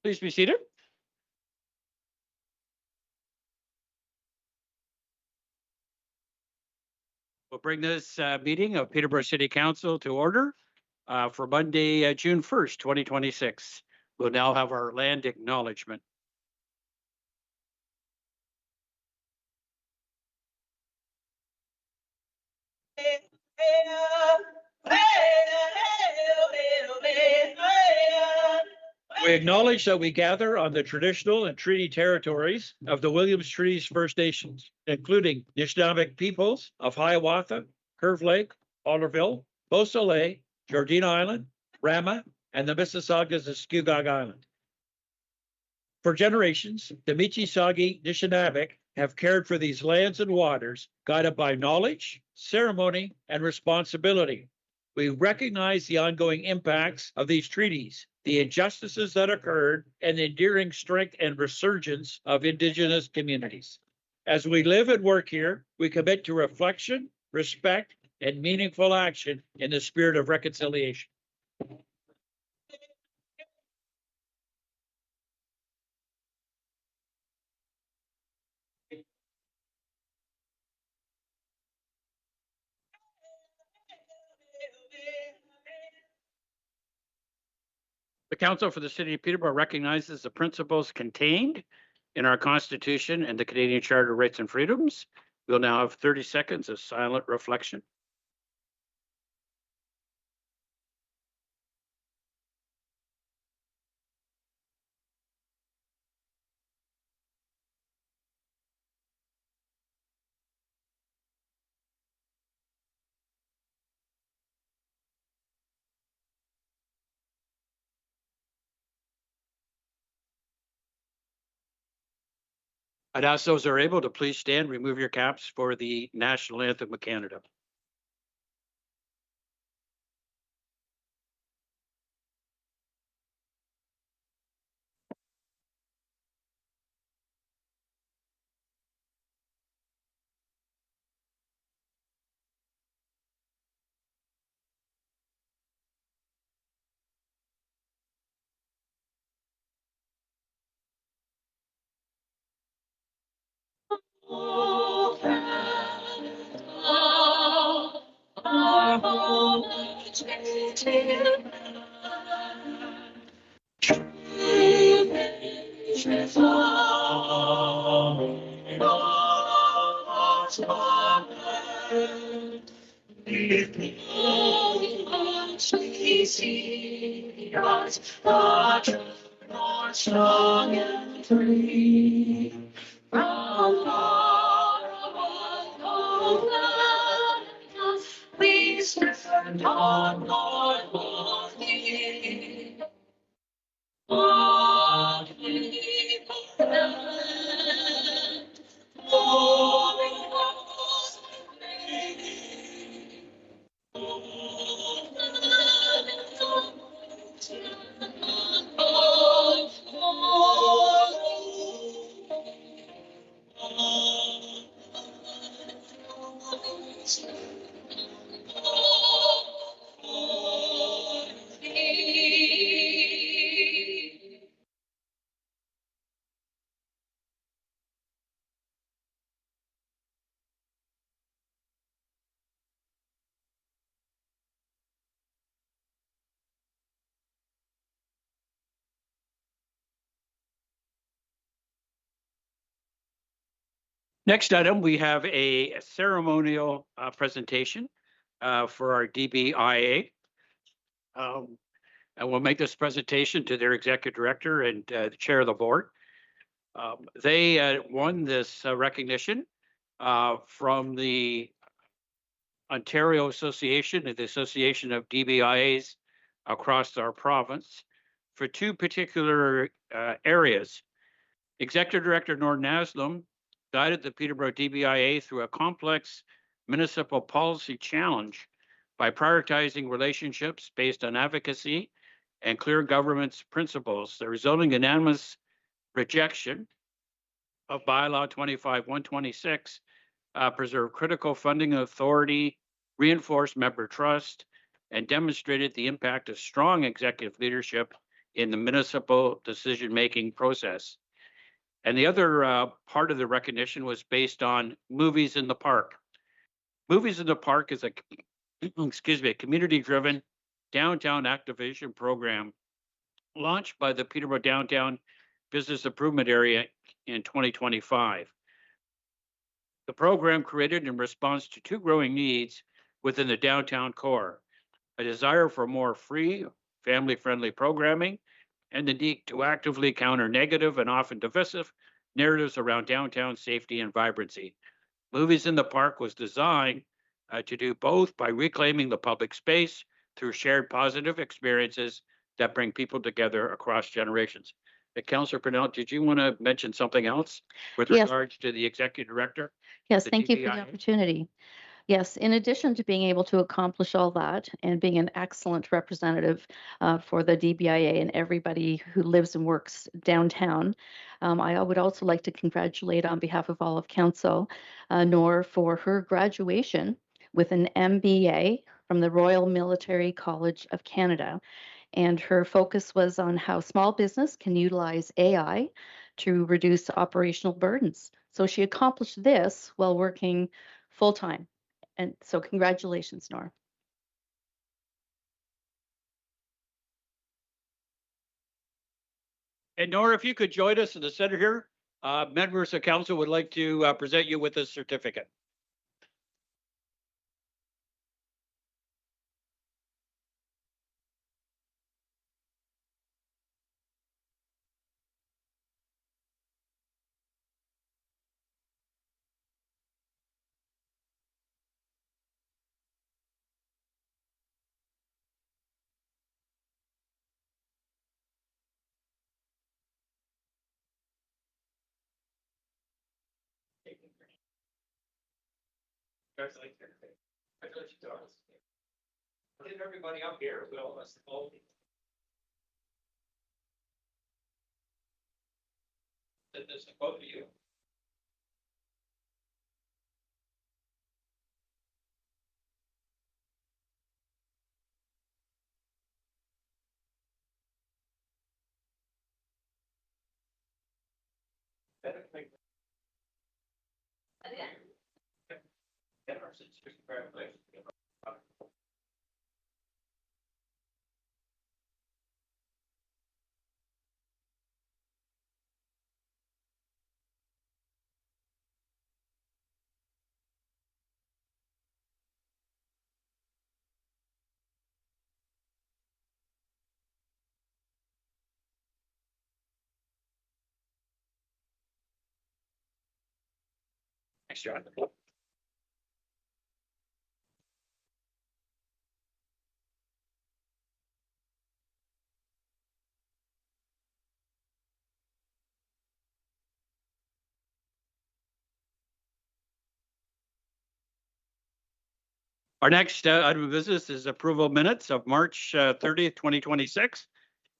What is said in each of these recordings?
Please be seated. We'll bring this meeting of Peterborough City Council to order for Monday, June 1st, 2026. We'll now have our land acknowledgement. We acknowledge that we gather on the traditional and treaty territories of the Williams Treaties First Nations, including Nishnawbek peoples of Hiawatha, Curve Lake, Alderville, Beausoleil, Jordina Island, Rama, and the Mississaugas of Skugog Island. For generations, the Michisagi Nishnawbek have cared for these lands and waters, guided by knowledge, ceremony, and responsibility. We recognize the ongoing impacts of these treaties, the injustices that occurred, and the enduring strength and resurgence of Indigenous communities. As we live and work here, we commit to reflection, respect, and meaningful action in the spirit of reconciliation. The Council for the City of Peterborough recognizes the principles contained in our Constitution and the Canadian Charter of Rights and Freedoms. We'll now have 30 seconds of silent reflection. I'd ask those who are able to please stand, remove your caps for the national anthem of Canada. Strong and free from we stand on Lord worthy. What we command, glory was Next item, we have a ceremonial presentation for our DBIA. And we'll make this presentation to their executive director and the chair of the board. They won this recognition from the Ontario Association and the Association of DBIAs across our province for two particular areas. Executive Director Norton Aslam guided the Peterborough DBIA through a complex municipal policy challenge by prioritizing relationships based on advocacy and clear governance principles. The resulting unanimous rejection of bylaw 25-126 preserved critical funding authority, reinforced member trust, and demonstrated the impact of strong executive leadership in the municipal decision-making process. And the other part of the recognition was based on Movies in the Park. Movies in the Park is a excuse me, a community-driven downtown activation program launched by the Peterborough Downtown Business Improvement Area in 2025. The program created in response to two growing needs within the downtown core: a desire for more free, family-friendly programming, and the need to actively counter negative and often divisive narratives around downtown safety and vibrancy. Movies in the Park was designed to do both by reclaiming the public space through shared positive experiences that bring people together across generations. Councillor Purnell, did you want to mention something else with Yes. regards to the executive director? Yes, the thank you for the DBIA? opportunity. Yes, in addition to being able to accomplish all that and being an excellent representative for the DBIA and everybody who lives and works downtown, I would also like to congratulate on behalf of all of council, Nor, for her graduation with an MBA from the Royal Military College of Canada. And her focus was on how small business can utilize AI to reduce operational burdens. So she accomplished this while working full time. And so congratulations, Nora. And Nora, if you could join us in the center here, members of council would like to present you with a certificate. Get everybody up here. We'll send this to both of you. Thanks, John. Our next item of business is approval minutes of March 30th, 2026,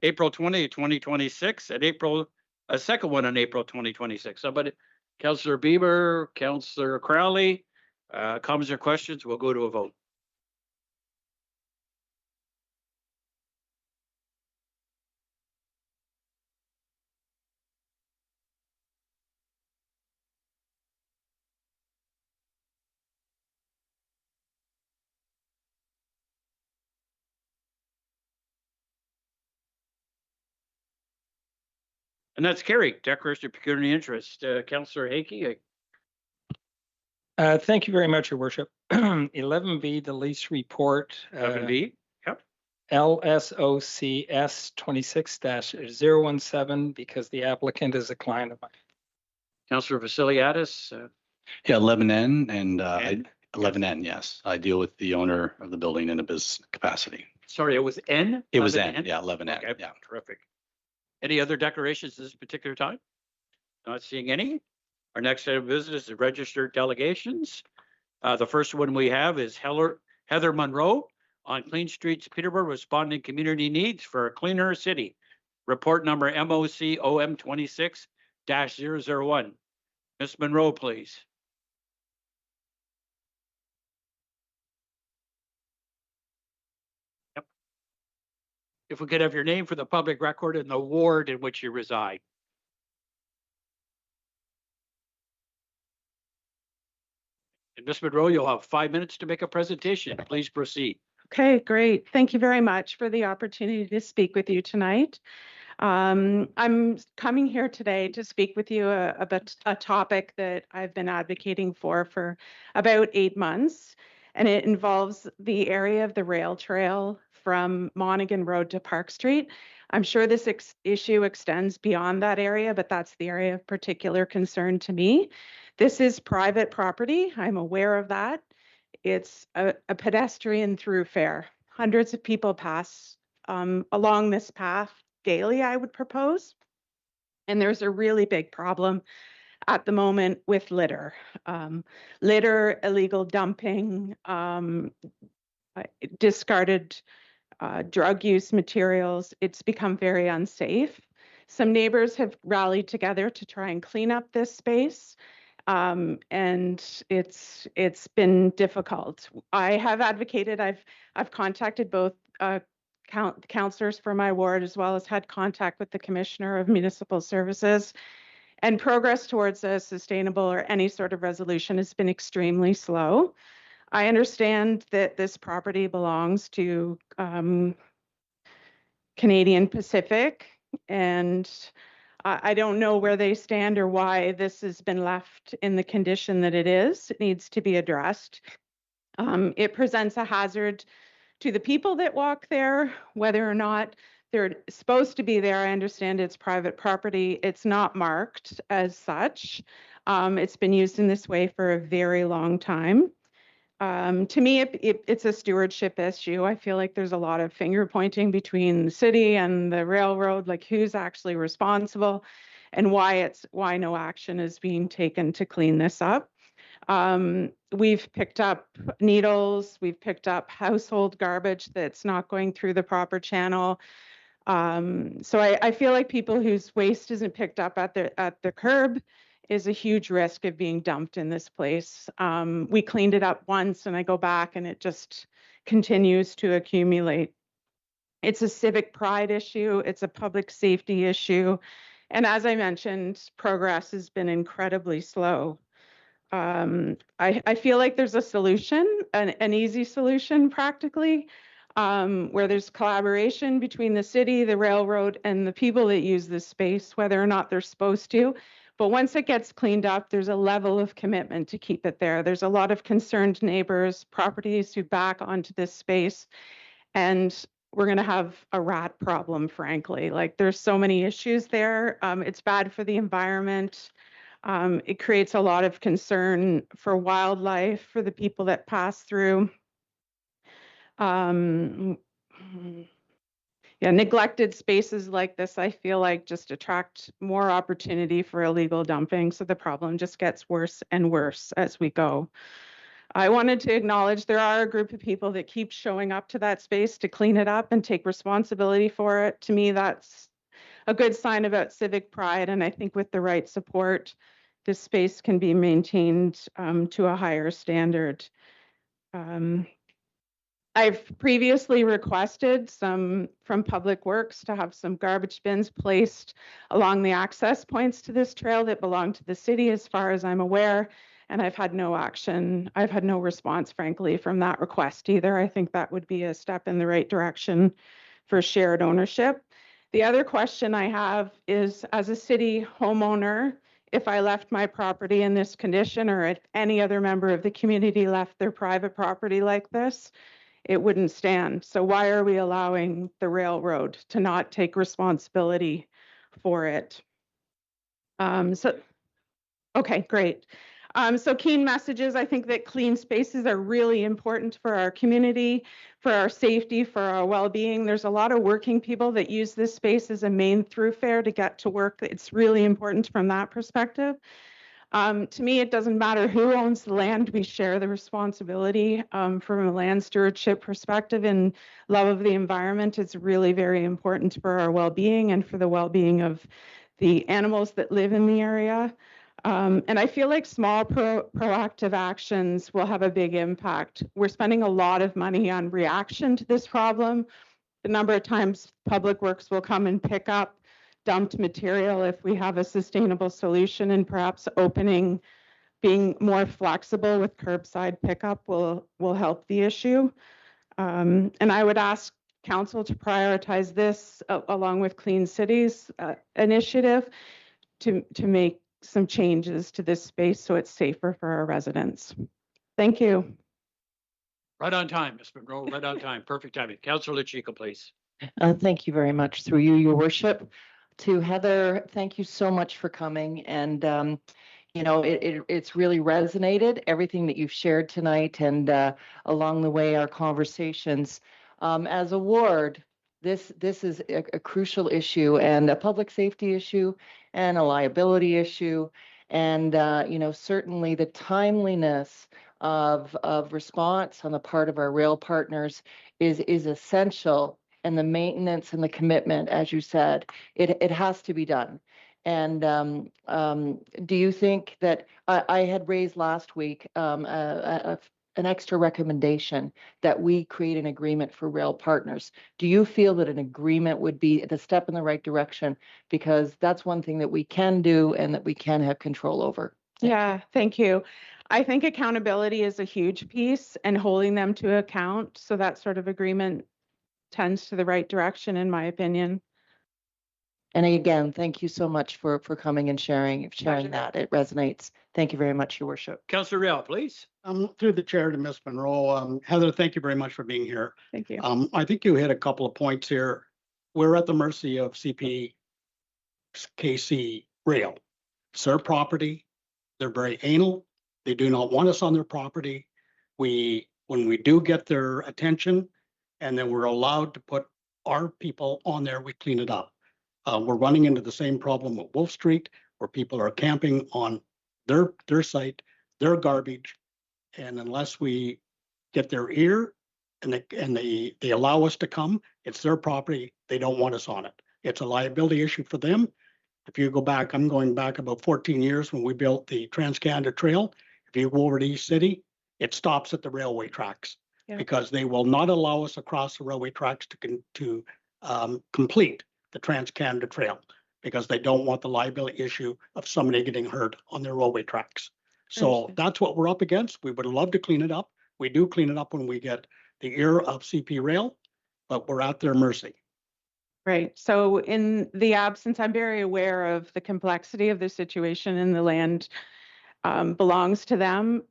April 20th, 2026, and April, a second one on April 2026. Somebody, Councillor Bieber, Councillor Crowley, comments or questions? We'll go to a vote. And that's carried. Declaration of pecuniary interest. Councillor Hakey. Thank you very much, Your Worship. 11B, the lease report. 11B. Yep. LSOCS 26-017, because the applicant is a client of mine. Councillor Vasiliadis. Yeah, 11N and N? 11N, yes. I deal with the owner of the building in a business capacity. Sorry, it was N? It was N, yeah, 11N, Okay, yeah. terrific. Any other declarations at this particular time? Not seeing any. Our next item of business is registered delegations. The first one we have is Heather Monroe on Clean Streets, Peterborough, responding community needs for a cleaner city. Report number MOCOM 26-001. Ms. Monroe, please. Yep. if we could have your name for the public record and the ward in which you reside. And Ms. Monroe, you'll have 5 minutes to make a presentation. Please proceed. Okay, great. Thank you very much for the opportunity to speak with you tonight. I'm coming here today to speak with you about a topic that I've been advocating for about 8 months, and it involves the area of the rail trail from Monaghan Road to Park Street. I'm sure this issue extends beyond that area, but that's the area of particular concern to me. This is private property. I'm aware of that. It's a pedestrian thoroughfare. Hundreds of people pass along this path daily, I would propose. And there's a really big problem at the moment with litter. Litter, illegal dumping, discarded drug use materials. It's become very unsafe. Some neighbors have rallied together to try and clean up this space. And it's been difficult. I have advocated, I've contacted both councillors for my ward, as well as had contact with the Commissioner of Municipal Services, and progress towards a sustainable or any sort of resolution has been extremely slow. I understand that this property belongs to Canadian Pacific, and I don't know where they stand or why this has been left in the condition that it is. It needs to be addressed. It presents a hazard to the people that walk there, whether or not they're supposed to be there. I understand it's private property. It's not marked as such. It's been used in this way for a very long time. To me, it's a stewardship issue. I feel like there's a lot of finger pointing between the city and the railroad, like who's actually responsible and why no action is being taken to clean this up. We've picked up needles, we've picked up household garbage that's not going through the proper channel. So I feel like people whose waste isn't picked up at the curb is a huge risk of being dumped in this place. We cleaned it up once and I go back and it just continues to accumulate. It's a civic pride issue. It's a public safety issue. And as I mentioned, progress has been incredibly slow. I feel like there's a solution, an easy solution practically, where there's collaboration between the city, the railroad, and the people that use this space, whether or not they're supposed to. But once it gets cleaned up, there's a level of commitment to keep it there. There's a lot of concerned neighbors, properties who back onto this space, and we're going to have a rat problem, frankly. Like there's so many issues there. It's bad for the environment. It creates a lot of concern for wildlife, for the people that pass through. Yeah, neglected spaces like this, I feel like just attract more opportunity for illegal dumping. So the problem just gets worse and worse as we go. I wanted to acknowledge there are a group of people that keep showing up to that space to clean it up and take responsibility for it. To me, that's a good sign about civic pride. And I think with the right support, this space can be maintained to a higher standard. I've previously requested from Public Works to have some garbage bins placed along the access points to this trail that belong to the city, as far as I'm aware, and I've had no action. I've had no response, frankly, from that request either. I think that would be a step in the right direction for shared ownership. The other question I have is, as a city homeowner, if I left my property in this condition, or if any other member of the community left their private property like this, it wouldn't stand. So why are we allowing the railroad to not take responsibility for it? Okay, great. So key messages, I think that clean spaces are really important for our community, for our safety, for our well-being. There's a lot of working people that use this space as a main thoroughfare to get to work. It's really important from that perspective. To me, it doesn't matter who owns the land. We share the responsibility from a land stewardship perspective, and love of the environment. It's really very important for our well-being and for the well-being of the animals that live in the area. And I feel like small proactive actions will have a big impact. We're spending a lot of money on reaction to this problem the number of times Public Works will come and pick up dumped material if we have a sustainable solution, and perhaps being more flexible with curbside pickup will help the issue. And I would ask council to prioritize this along with Clean Cities initiative to make some changes to this space so it's safer for our residents. Thank you. Right on time, Ms. Monroe, right on time. Perfect timing. Councillor Lucica, please. Thank you very much. Through you, Your Worship. To Heather, thank you so much for coming. And, it's really resonated, everything that you've shared tonight, and along the way, our conversations. As a ward, this is a crucial issue, and a public safety issue, and a liability issue. And, certainly the timeliness of response on the part of our rail partners is essential. And the maintenance and the commitment, as you said, it has to be done. And do you think that I had raised last week an extra recommendation that we create an agreement for rail partners? Do you feel that an agreement would be the step in the right direction? Because that's one thing that we can do and that we can have control over. Yeah, thank you. I think accountability is a huge piece, and holding them to account. So that sort of agreement tends to the right direction, in my opinion. And again, thank you so much for coming and sharing that. It resonates. Thank you very much, Your Worship. Councillor Real, please. Through the chair to Ms. Monroe, Heather, thank you very much for being here. Thank you. I think you hit a couple of points here. We're at the mercy of CPKC Rail. It's their property. They're very anal. They do not want us on their property. When we do get their attention, and then we're allowed to put our people on there, we clean it up. We're running into the same problem with Wolf Street, where people are camping on their site, their garbage, and unless we get their ear and they allow us to come, it's their property. They don't want us on it. It's a liability issue for them. If you go back, I'm going back about 14 years when we built the Trans-Canada Trail. If you go over to East City, it stops at the railway tracks. Yeah. Because they will not allow us across the railway tracks to complete the Trans-Canada Trail, because they don't want the liability issue of somebody getting hurt on their railway tracks. So that's what we're up against. We would love to clean it up. We do clean it up when we get the ear of CP Rail, but we're at their mercy. Right. So in the absence, I'm very aware of the complexity of the situation, and the land belongs to them.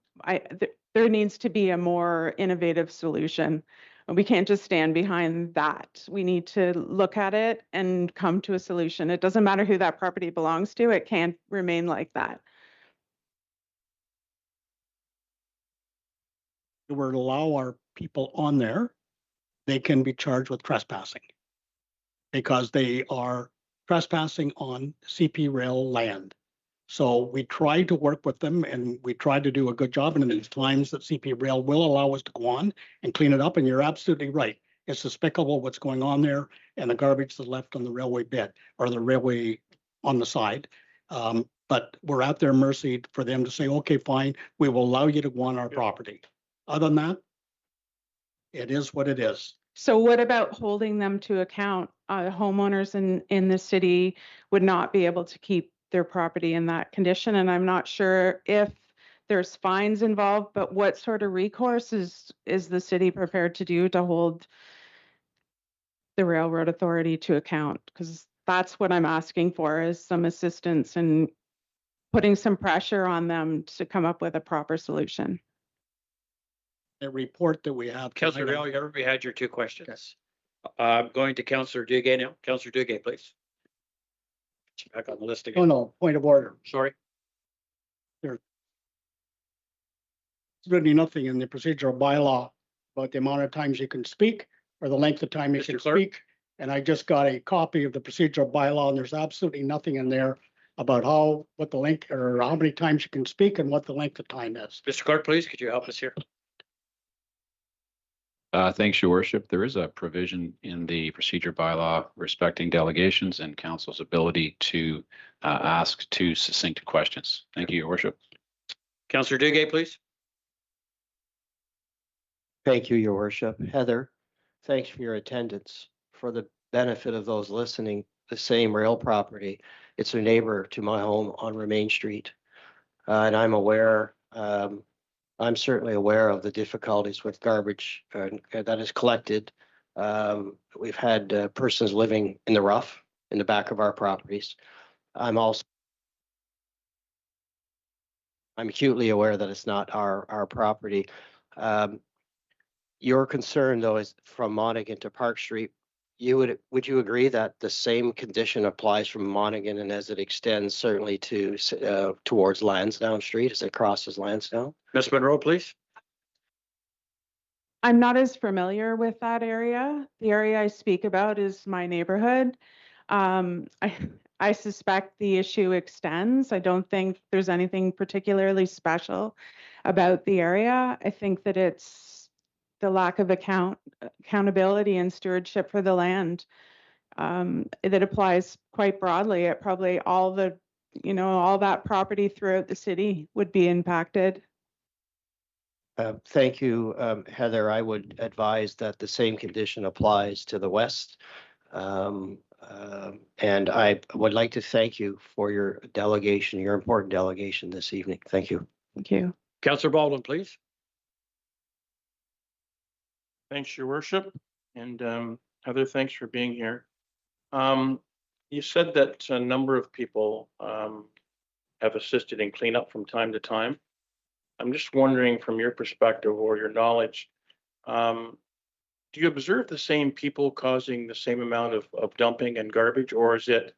There needs to be a more innovative solution. We can't just stand behind that. We need to look at it and come to a solution. It doesn't matter who that property belongs to. It can't remain like that. If we were to allow our people on there, they can be charged with trespassing, because they are trespassing on CP Rail land. So we try to work with them, and we try to do a good job. And there's times that CP Rail will allow us to go on and clean it up. And you're absolutely right. It's despicable what's going on there, and the garbage that's left on the railway bed or the railway on the side. But we're at their mercy for them to say, okay, fine, we will allow you to go on our property. Other than that, it is what it is. So what about holding them to account? Homeowners in the city would not be able to keep their property in that condition. And I'm not sure if there's fines involved, but what sort of recourse is the city prepared to do to hold the railroad authority to account? Because that's what I'm asking for, is some assistance and putting some pressure on them to come up with a proper solution. A report that we have. Councillor Real, you already had your two questions. I'm going to Councillor Duguay now. Councillor Duguay, please. Back on the list again. Oh, no, point of order. Sorry. There's really nothing in the procedural bylaw about the amount of times you can speak or the length of time you Mr. can Clerk? speak. And I just got a copy of the procedural bylaw, and there's absolutely nothing in there about what the length or how many times you can speak and what the length of time is. Mr. Clerk, please, could you help us here? Thanks, Your Worship. There is a provision in the procedure bylaw respecting delegations and council's ability to ask two succinct questions. Thank you, Your Worship. Councillor Duguay, please. Thank you, Your Worship. Heather, thanks for your attendance. for the benefit of those listening, the same rail property. It's a neighbor to my home on Remain Street. And I'm aware, I'm certainly aware of the difficulties with garbage that is collected. We've had persons living in the rough in the back of our properties. I'm acutely aware that it's not our property. Your concern, though, is from Monaghan to Park Street. Would you agree that the same condition applies from Monaghan and as it extends certainly to towards Lansdowne Street as it crosses Lansdowne? Ms. Monroe, please. I'm not as familiar with that area. The area I speak about is my neighborhood. I suspect the issue extends. I don't think there's anything particularly special about the area. I think that it's the lack of accountability and stewardship for the land that applies quite broadly. It probably all that property throughout the city would be impacted. Thank you, Heather. I would advise that the same condition applies to the west. And I would like to thank you for your delegation, your important delegation this evening. Thank you. Thank you. Councillor Baldwin, please. Thanks, Your Worship. And Heather, thanks for being here. You said that a number of people have assisted in cleanup from time to time. I'm just wondering, from your perspective or your knowledge, do you observe the same people causing the same amount of dumping and garbage, or is it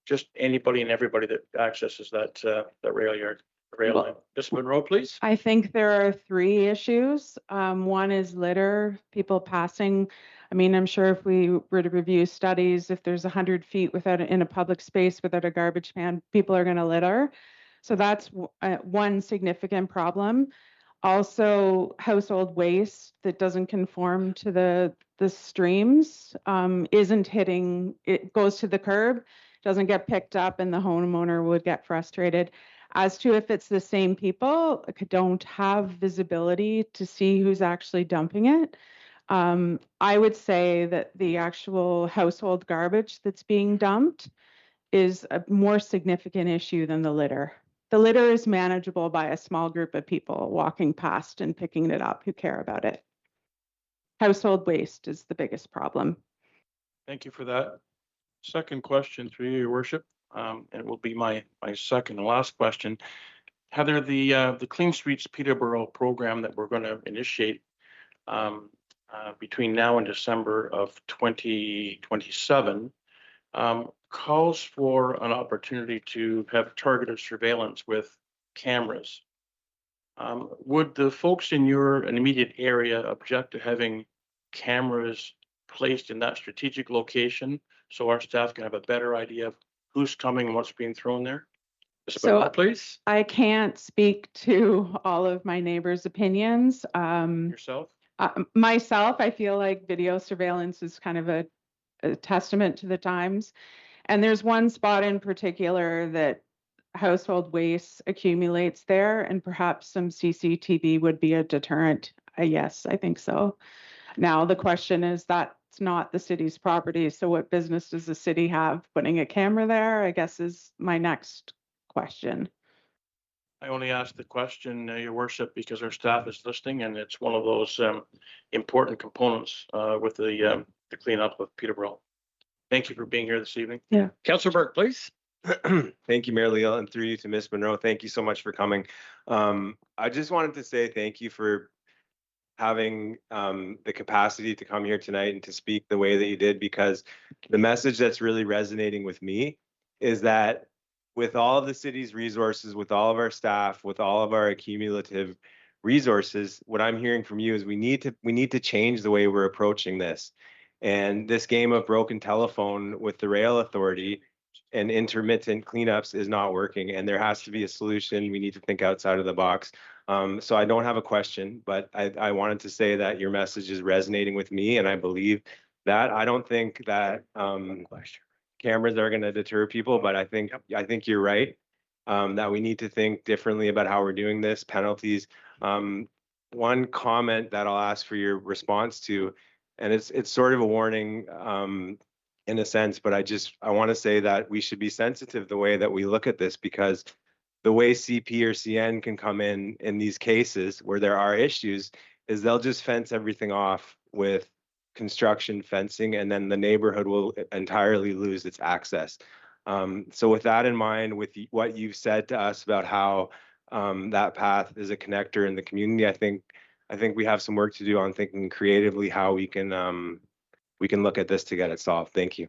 just anybody and everybody that accesses that rail yard, rail line? Ms. Monroe, please. I think there are three issues. One is litter, people passing. I mean, I'm sure if we were to review studies, if there's 100 feet in a public space without a garbage can, people are going to litter. So that's one significant problem. Also, household waste that doesn't conform to the streams isn't hitting, it goes to the curb, doesn't get picked up, and the homeowner would get frustrated. As to if it's the same people, I don't have visibility to see who's actually dumping it. I would say that the actual household garbage that's being dumped is a more significant issue than the litter. The litter is manageable by a small group of people walking past and picking it up who care about it. Household waste is the biggest problem. Thank you for that. Second question through you, Your Worship. And it will be my second and last question. Heather, the Clean Streets Peterborough program that we're going to initiate between now and December of 2027 calls for an opportunity to have targeted surveillance with cameras. Would the folks in your immediate area object to having cameras placed in that strategic location so our staff can have a better idea of who's coming and what's being thrown there? So please. I can't speak to all of my neighbors' opinions. Yourself? Myself, I feel like video surveillance is kind of a testament to the times. And there's one spot in particular that household waste accumulates there, and perhaps some CCTV would be a deterrent. Yes, I think so. Now, the question is that's not the city's property. So what business does the city have putting a camera there, I guess, is my next question. I only asked the question, Your Worship, because our staff is listening, and it's one of those important components with the cleanup of Peterborough. Thank you for being here this evening. Yeah. Councillor Burke, please. Thank you, Mayor Leal, and through you to Ms. Monroe. Thank you so much for coming. I just wanted to say thank you for having the capacity to come here tonight and to speak the way that you did, because the message that's really resonating with me is that with all of the city's resources, with all of our staff, with all of our accumulative resources, what I'm hearing from you is we need to change the way we're approaching this. And this game of broken telephone with the rail authority and intermittent cleanups is not working, and there has to be a solution. We need to think outside of the box. So I don't have a question, but I wanted to say that your message is resonating with me, and I believe that. I don't think that cameras are going to deter people, but I think you're right, that we need to think differently about how we're doing this. Penalties. One comment that I'll ask for your response to And it's sort of a warning in a sense, but I want to say that we should be sensitive the way that we look at this, because the way CP or CN can come in these cases where there are issues is they'll just fence everything off with construction fencing, and then the neighborhood will entirely lose its access. So with that in mind, with what you've said to us about how that path is a connector in the community, I think we have some work to do on thinking creatively how we can look at this to get it solved. Thank you.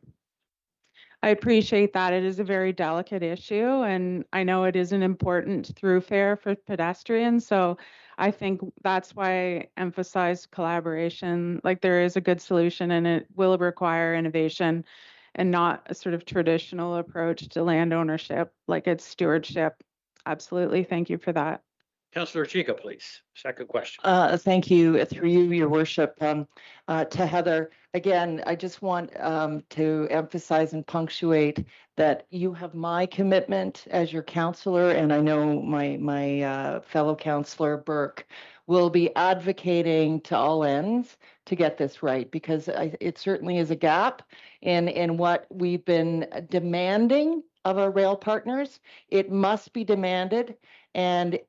I appreciate that. It is a very delicate issue, and I know it is an important thoroughfare for pedestrians. So I think that's why I emphasize collaboration. Like, there is a good solution, and it will require innovation and not a sort of traditional approach to land ownership, like it's stewardship. Absolutely. Thank you for that. Councillor Chica, please. Second question. Thank you, through you, Your Worship. To Heather, again, I just want to emphasize and punctuate that you have my commitment as your councillor, and I know my fellow councillor Burke will be advocating to all ends to get this right, because it certainly is a gap in what we've been demanding of our rail partners. It must be demanded, and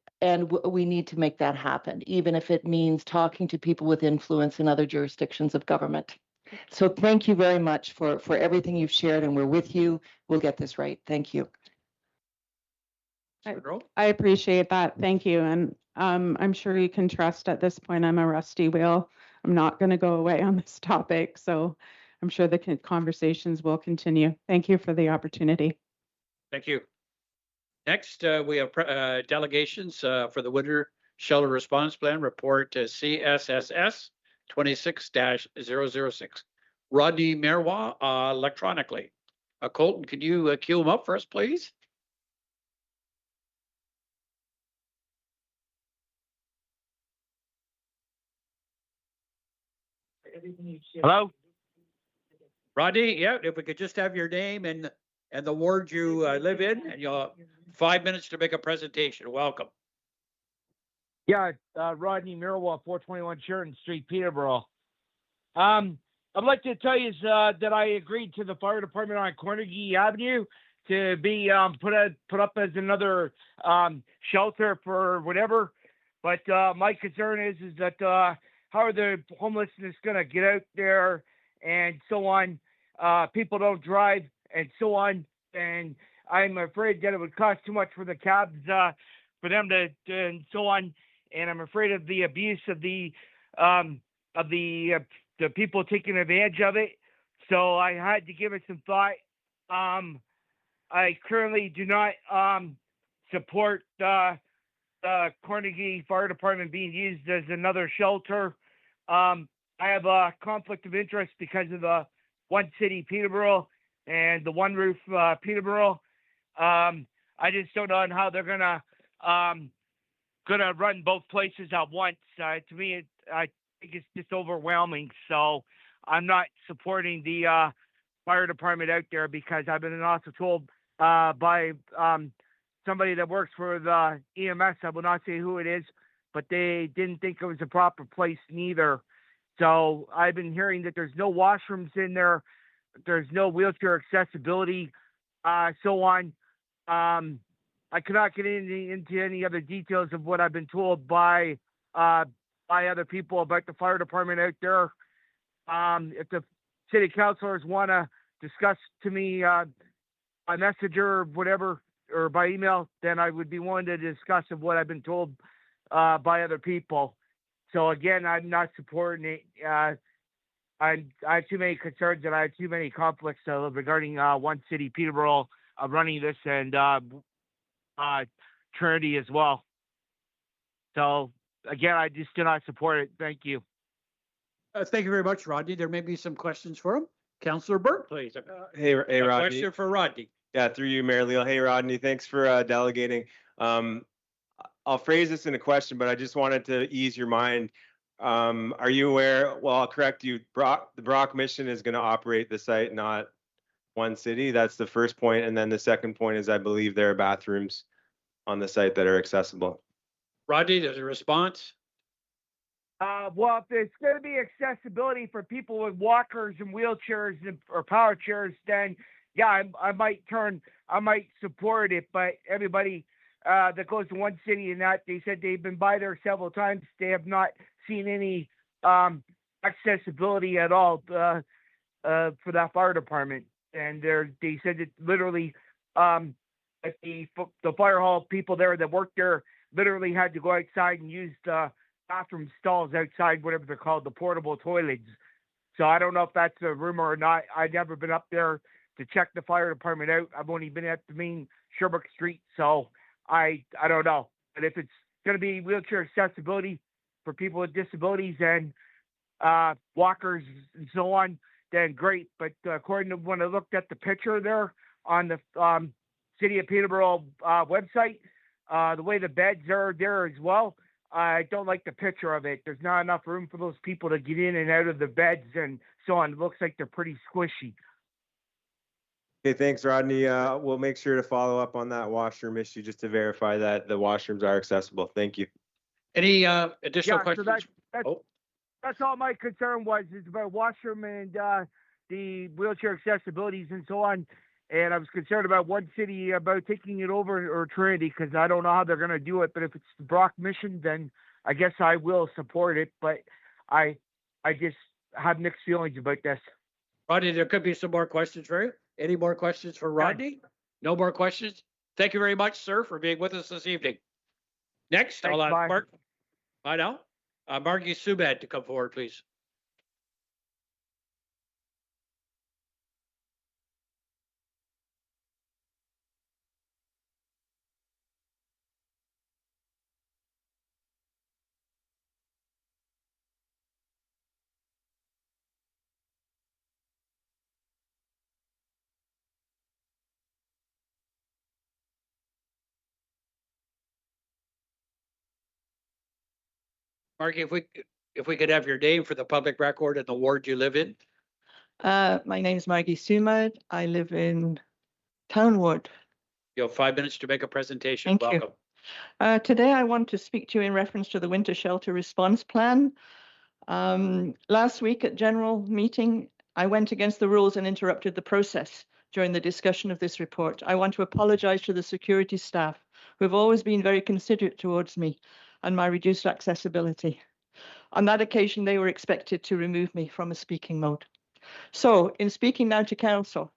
we need to make that happen, even if it means talking to people with influence in other jurisdictions of government. So thank you very much for everything you've shared, and we're with you. We'll get this right. Thank you. I appreciate that. Thank you. And I'm sure you can trust at this point I'm a rusty wheel. I'm not going to go away on this topic. So I'm sure the conversations will continue. Thank you for the opportunity. Thank you. Next, we have delegations for the Winter Shelter Response Plan Report CSSS 26-006. Rodney Merwa electronically. Colton, can you queue him up for us, please? Hello? Rodney, yeah, if we could just have your name and the ward you live in, and you'll have 5 minutes to make a presentation. Welcome. Yeah, Rodney Mirwell, 421 Sheridan Street, Peterborough. I'd like to tell you that I agreed to the fire department on Carnegie Avenue to be put up as another shelter for whatever. But my concern is that how are the homelessness going to get out there and so on? People don't drive and so on. And I'm afraid that it would cost too much for the cabs for them to and so on. And I'm afraid of the abuse of the people taking advantage of it. So I had to give it some thought. I currently do not support the Carnegie Fire Department being used as another shelter. I have a conflict of interest because of the One City Peterborough and the One Roof Peterborough. I just don't know how they're gonna run both places at once. To me, I think it's just overwhelming. So I'm not supporting the fire department out there, because I've been also told by somebody that works for the EMS, I will not say who it is, but they didn't think it was a proper place neither. So I've been hearing that there's no washrooms in there, there's no wheelchair accessibility, so on. I cannot get into any other details of what I've been told by other people about the fire department out there. If the city councilors want to discuss to me by messenger or whatever, or by email, then I would be willing to discuss of what I've been told by other people. So again, I'm not supporting it. I have too many concerns and I have too many conflicts regarding One City Peterborough running this, and Trinity as well. So again, I just do not support it. Thank you. Thank you very much, Rodney. There may be some questions for him. Councillor Burke, please. Hey, Rodney. Question for Rodney. Yeah, through you, Mayor Leal. Hey, Rodney, thanks for delegating. I'll phrase this in a question, but I just wanted to ease your mind. Are you aware? Well, I'll correct you. The Brock mission is going to operate the site, not One City. That's the first point. And then the second point is I believe there are bathrooms on the site that are accessible. Rodney, there's a response. Well, if there's going to be accessibility for people with walkers and wheelchairs or power chairs, then yeah, I might support it. But everybody that goes to one city and that, they said they've been by there several times. They have not seen any accessibility at all for that fire department. And they said that literally at the fire hall, people there that work there literally had to go outside and use the bathroom stalls outside, whatever they're called, the portable toilets. So I don't know if that's a rumor or not. I've never been up there to check the fire department out. I've only been at the main Sherbrooke Street, so I don't know. But if it's going to be wheelchair accessibility for people with disabilities and walkers and so on, then great. But according to when I looked at the picture there on the City of Peterborough website, the way the beds are there as well, I don't like the picture of it. There's not enough room for those people to get in and out of the beds and so on. It looks like they're pretty squishy. Okay, thanks, Rodney. We'll make sure to follow up on that washroom issue just to verify that the washrooms are accessible. Thank you. Any additional Yeah, so questions? that's all my concern was, is about washroom and the wheelchair accessibilities and so on. And I was concerned about one city about taking it over, or Trinity, because I don't know how they're going to do it. But if it's the Brock mission, then I guess I will support it. But I just have mixed feelings about this. Rodney, there could be some more questions for you. Any more questions for Rodney? No more questions? Thank you very much, sir, for being with us this evening. Next, Thanks, I'll ask bye. Mark. Bye now. Margie Subad to come forward, please. Margie, if we could have your name for the public record and the ward you live in. My name is Maggie Sumad. I live in Townwood. You have 5 minutes to make a presentation. Thank you. Welcome. Today I want to speak to you in reference to the winter shelter response plan. Last week at general meeting, I went against the rules and interrupted the process during the discussion of this report. I want to apologize to the security staff who have always been very considerate towards me and my reduced accessibility. On that occasion, they were expected to remove me from a speaking mode. So in speaking now to council,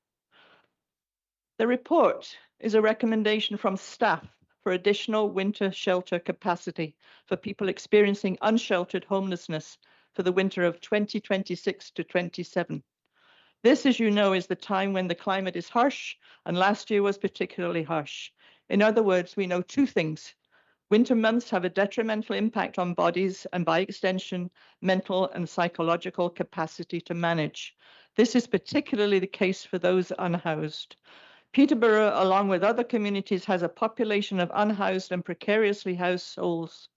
the report is a recommendation from staff for additional winter shelter capacity for people experiencing unsheltered homelessness for the winter of 2026 to 27. This, as you know, is the time when the climate is harsh, and last year was particularly harsh. In other words, we know two things. Winter months have a detrimental impact on bodies and, by extension, mental and psychological capacity to manage. This is particularly the case for those unhoused. Peterborough, along with other communities, has a population of unhoused and precariously housed souls.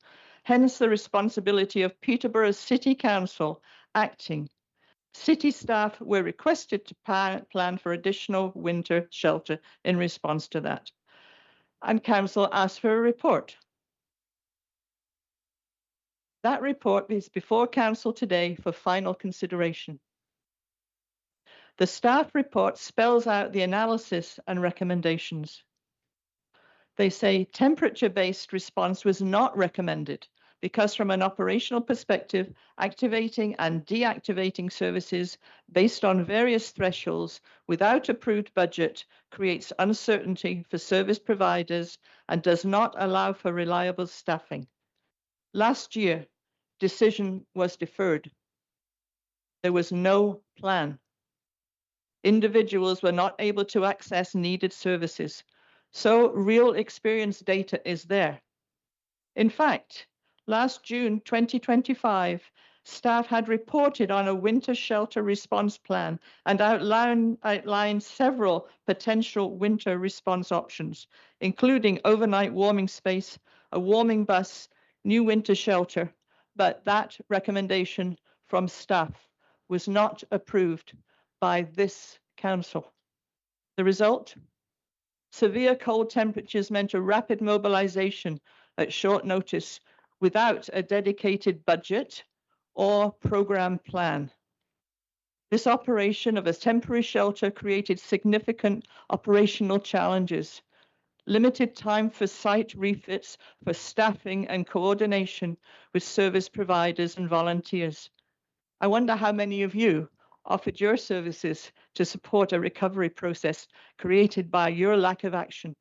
Hence the responsibility of Peterborough City Council acting. City staff were requested to plan for additional winter shelter in response to that. And council asked for a report. That report is before council today for final consideration. The staff report spells out the analysis and recommendations. They say temperature-based response was not recommended because from an operational perspective, activating and deactivating services based on various thresholds without approved budget creates uncertainty for service providers and does not allow for reliable staffing. Last year, decision was deferred. There was no plan. Individuals were not able to access needed services. So real experience data is there. In fact, last June 2025, staff had reported on a winter shelter response plan and outlined several potential winter response options, including overnight warming space, a warming bus, new winter shelter, but that recommendation from staff was not approved by this council. The result? Severe cold temperatures meant a rapid mobilization at short notice without a dedicated budget or program plan. This operation of a temporary shelter created significant operational challenges, limited time for site refits, for staffing and coordination with service providers and volunteers. I wonder how many of you offered your services to support a recovery process created by your lack of action.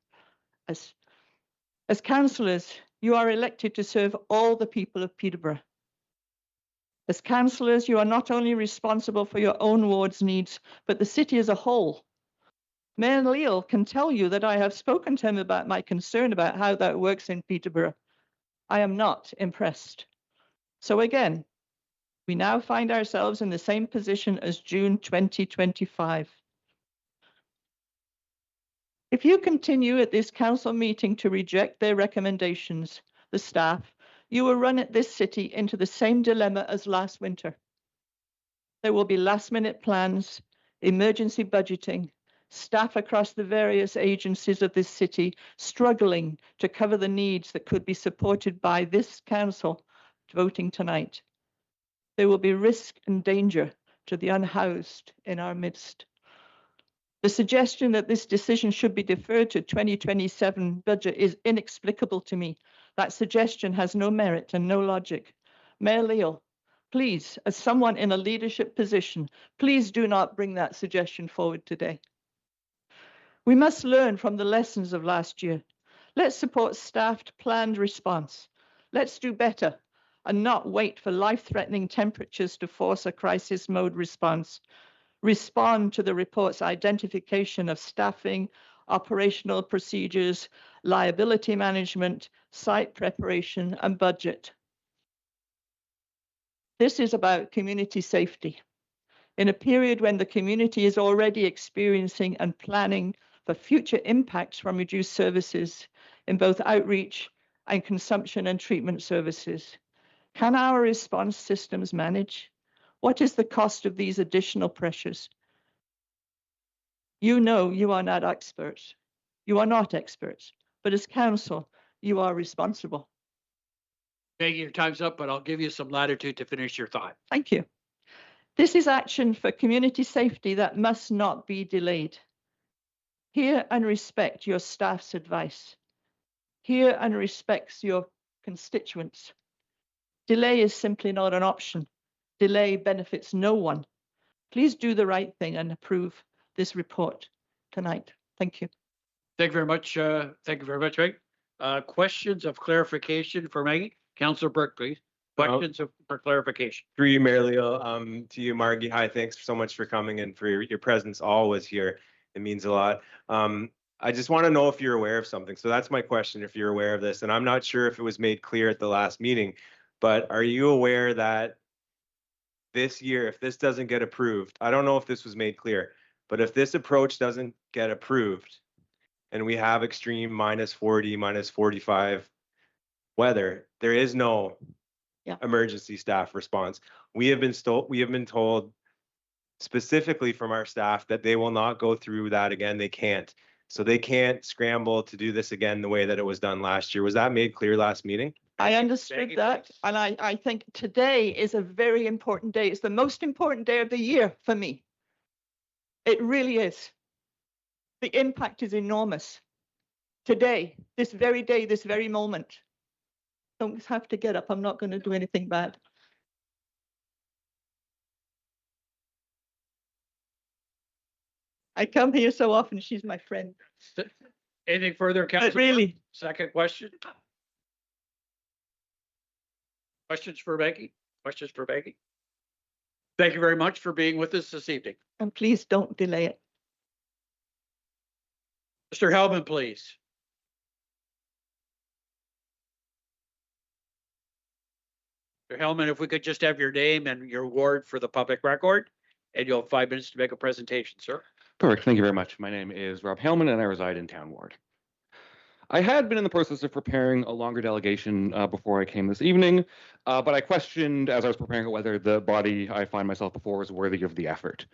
As councillors, you are elected to serve all the people of Peterborough. As councillors, you are not only responsible for your own ward's needs, but the city as a whole. Mayor Leal can tell you that I have spoken to him about my concern about how that works in Peterborough. I am not impressed. So again, we now find ourselves in the same position as June 2025. If you continue at this council meeting to reject their recommendations, the staff, you will run this city into the same dilemma as last winter. There will be last-minute plans, emergency budgeting, staff across the various agencies of this city struggling to cover the needs that could be supported by this council voting tonight. There will be risk and danger to the unhoused in our midst. The suggestion that this decision should be deferred to 2027 budget is inexplicable to me. That suggestion has no merit and no logic. Mayor Leal, please, as someone in a leadership position, please do not bring that suggestion forward today. We must learn from the lessons of last year. Let's support staffed, planned response. Let's do better and not wait for life-threatening temperatures to force a crisis mode response. Respond to the report's identification of staffing, operational procedures, liability management, site preparation, and budget. This is about community safety. In a period when the community is already experiencing and planning for future impacts from reduced services in both outreach and consumption and treatment services, can our response systems manage? What is the cost of these additional pressures? You know you are not experts. You are not experts, but as council, you are responsible. Maggie, your time's up, but I'll give you some latitude to finish your thought. Thank you. This is action for community safety that must not be delayed. Hear and respect your staff's advice. Hear and respect your constituents. Delay is simply not an option. Delay benefits no one. Please do the right thing and approve this report tonight. Thank you. Thank you very much. Thank you very much, Meg. Questions of clarification for Maggie? Councillor Burke, please. Questions for clarification. Through you, Mayor Leal, to you, Margie. Hi, thanks so much for coming and for your presence always here. It means a lot. I just want to know if you're aware of something. So that's my question, if you're aware of this. And I'm not sure if it was made clear at the last meeting, but are you aware that this year, if this doesn't get approved, I don't know if this was made clear, but if this approach doesn't get approved and we have extreme -40, -45 weather, there is no emergency staff response. We have been told specifically from our staff that they will not go through that again. They can't. So they can't scramble to do this again the way that it was done last year. Was that made clear last meeting? I understood that, and I think today is a very important day. It's the most important day of the year for me. It really is. The impact is enormous. Today, this very day, this very moment. Don't have to get up. I'm not going to do anything bad. I come here so often. She's my friend. Anything further, Councillor? Really. Second question. Questions for Maggie? Questions for Maggie? Thank you very much for being with us this evening. And please don't delay it. Mr. Hellman, please. Mr. Hellman, if we could just have your name and your ward for the public record, and you'll have 5 minutes to make a presentation, sir. Perfect. Thank you very much. My name is Rob Hellman, and I reside in Town Ward. I had been in the process of preparing a longer delegation before I came this evening, but I questioned as I was preparing it whether the body I find myself before is worthy of the effort.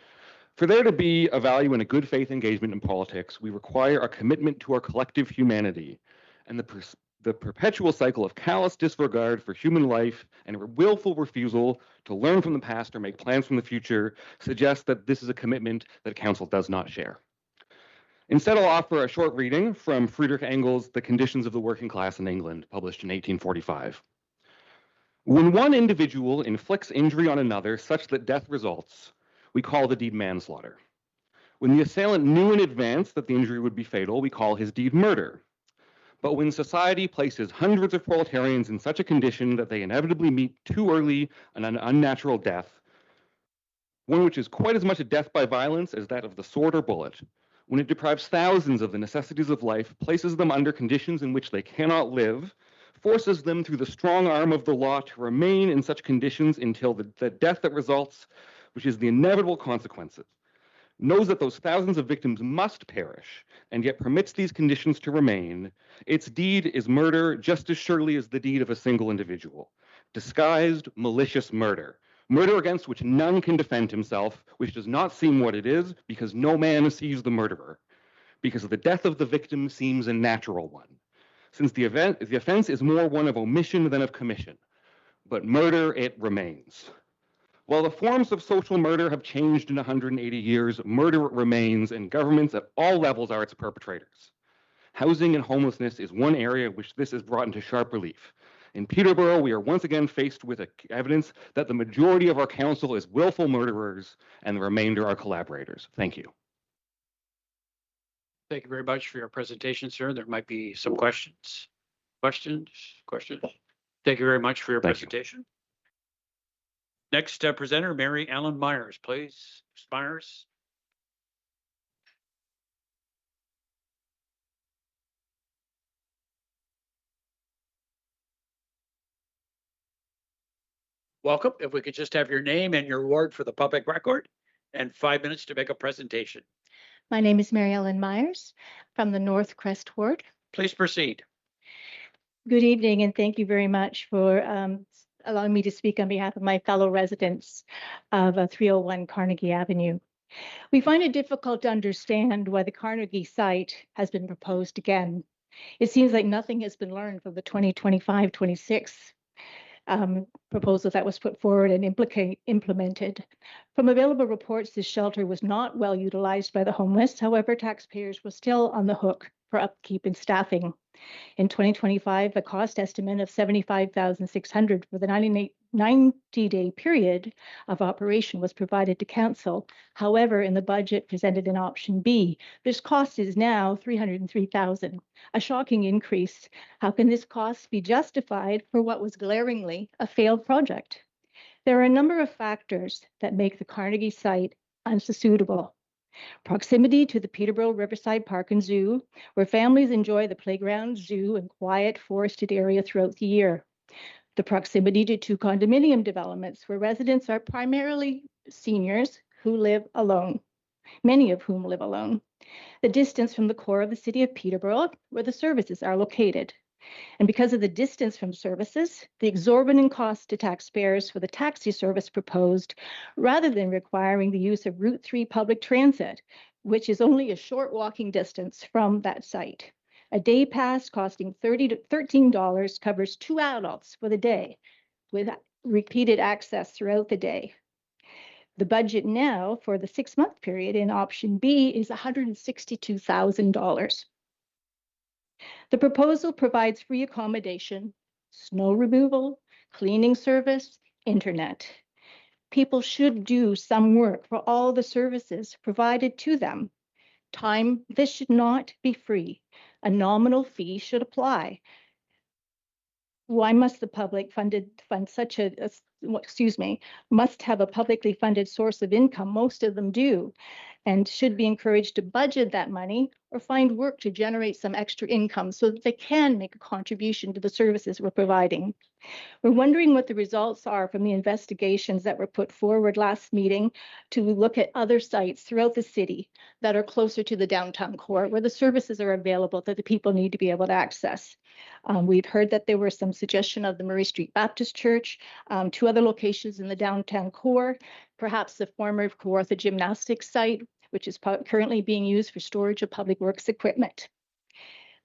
For there to be a value in a good faith engagement in politics, we require a commitment to our collective humanity and the The perpetual cycle of callous disregard for human life and a willful refusal to learn from the past or make plans from the future suggests that this is a commitment that Council does not share. Instead, I'll offer a short reading from Friedrich Engels' The Conditions of the Working Class in England, published in 1845. When one individual inflicts injury on another such that death results, we call the deed manslaughter. When the assailant knew in advance that the injury would be fatal, we call his deed murder. But when society places hundreds of proletarians in such a condition that they inevitably meet too early an unnatural death, one which is quite as much a death by violence as that of the sword or bullet, when it deprives thousands of the necessities of life, places them under conditions in which they cannot live, forces them through the strong arm of the law to remain in such conditions until the death that results, which is the inevitable consequences, knows that those thousands of victims must perish, and yet permits these conditions to remain, its deed is murder just as surely as the deed of a single individual. Disguised, malicious murder. Murder against which none can defend himself, which does not seem what it is, because no man sees the murderer. Because the death of the victim seems a natural one. Since the offense is more one of omission than of commission. But murder it remains. While the forms of social murder have changed in 180 years, murder remains, and governments at all levels are its perpetrators. Housing and homelessness is one area which this is brought into sharp relief. In Peterborough, we are once again faced with evidence that the majority of our council is willful murderers and the remainder are collaborators. Thank you. Thank you very much for your presentation, sir. There might be some questions. Questions? Thank you very much for your presentation. Next presenter, Mary Ellen Myers, please. Ms. Myers. Welcome. If we could just have your name and your ward for the public record and 5 minutes to make a presentation. My name is Mary Ellen Myers from the North Crest Ward. Please proceed. Good evening, and thank you very much for allowing me to speak on behalf of my fellow residents of 301 Carnegie Avenue. We find it difficult to understand why the Carnegie site has been proposed again. It seems like nothing has been learned from the 2025-26 proposal that was put forward and implemented. From available reports, this shelter was not well utilized by the homeless. However, taxpayers were still on the hook for upkeep and staffing. In 2025, a cost estimate of $75,600 for the 90-day period of operation was provided to council. However, in the budget presented in option B, this cost is now $303,000, a shocking increase. How can this cost be justified for what was glaringly a failed project? There are a number of factors that make the Carnegie site unsuitable. Proximity to the Peterborough Riverside Park and Zoo, where families enjoy the playground, zoo, and quiet forested area throughout the year. The proximity to two condominium developments, where residents are primarily seniors who live alone, many of whom live alone. The distance from the core of the city of Peterborough, where the services are located. And because of the distance from services, the exorbitant cost to taxpayers for the taxi service proposed, rather than requiring the use of Route 3 public transit, which is only a short walking distance from that site. A day pass costing $30 to $13 covers 2 adults for the day, with repeated access throughout the day. The budget now for the 6-month period in option B is $162,000. The proposal provides free accommodation, snow removal, cleaning service, internet. People should do some work for all the services provided to them. This should not be free. A nominal fee should apply. Why must the public must have a publicly funded source of income? Most of them do, and should be encouraged to budget that money or find work to generate some extra income so that they can make a contribution to the services we're providing. We're wondering what the results are from the investigations that were put forward last meeting to look at other sites throughout the city that are closer to the downtown core, where the services are available that the people need to be able to access. We've heard that there were some suggestion of the Murray Street Baptist Church, 2 other locations in the downtown core, perhaps the former Kawartha Gymnastics site, which is currently being used for storage of public works equipment.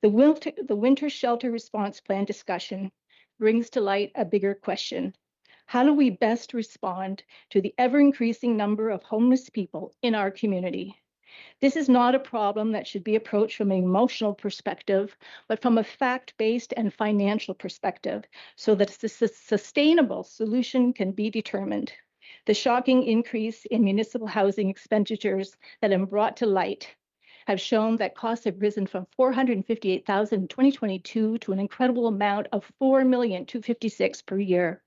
The winter shelter response plan discussion brings to light a bigger question. How do we best respond to the ever-increasing number of homeless people in our community? This is not a problem that should be approached from an emotional perspective, but from a fact-based and financial perspective, so that a sustainable solution can be determined. The shocking increase in municipal housing expenditures that have brought to light have shown that costs have risen from $458,000 in 2022 to an incredible amount of $4,256,000 per year.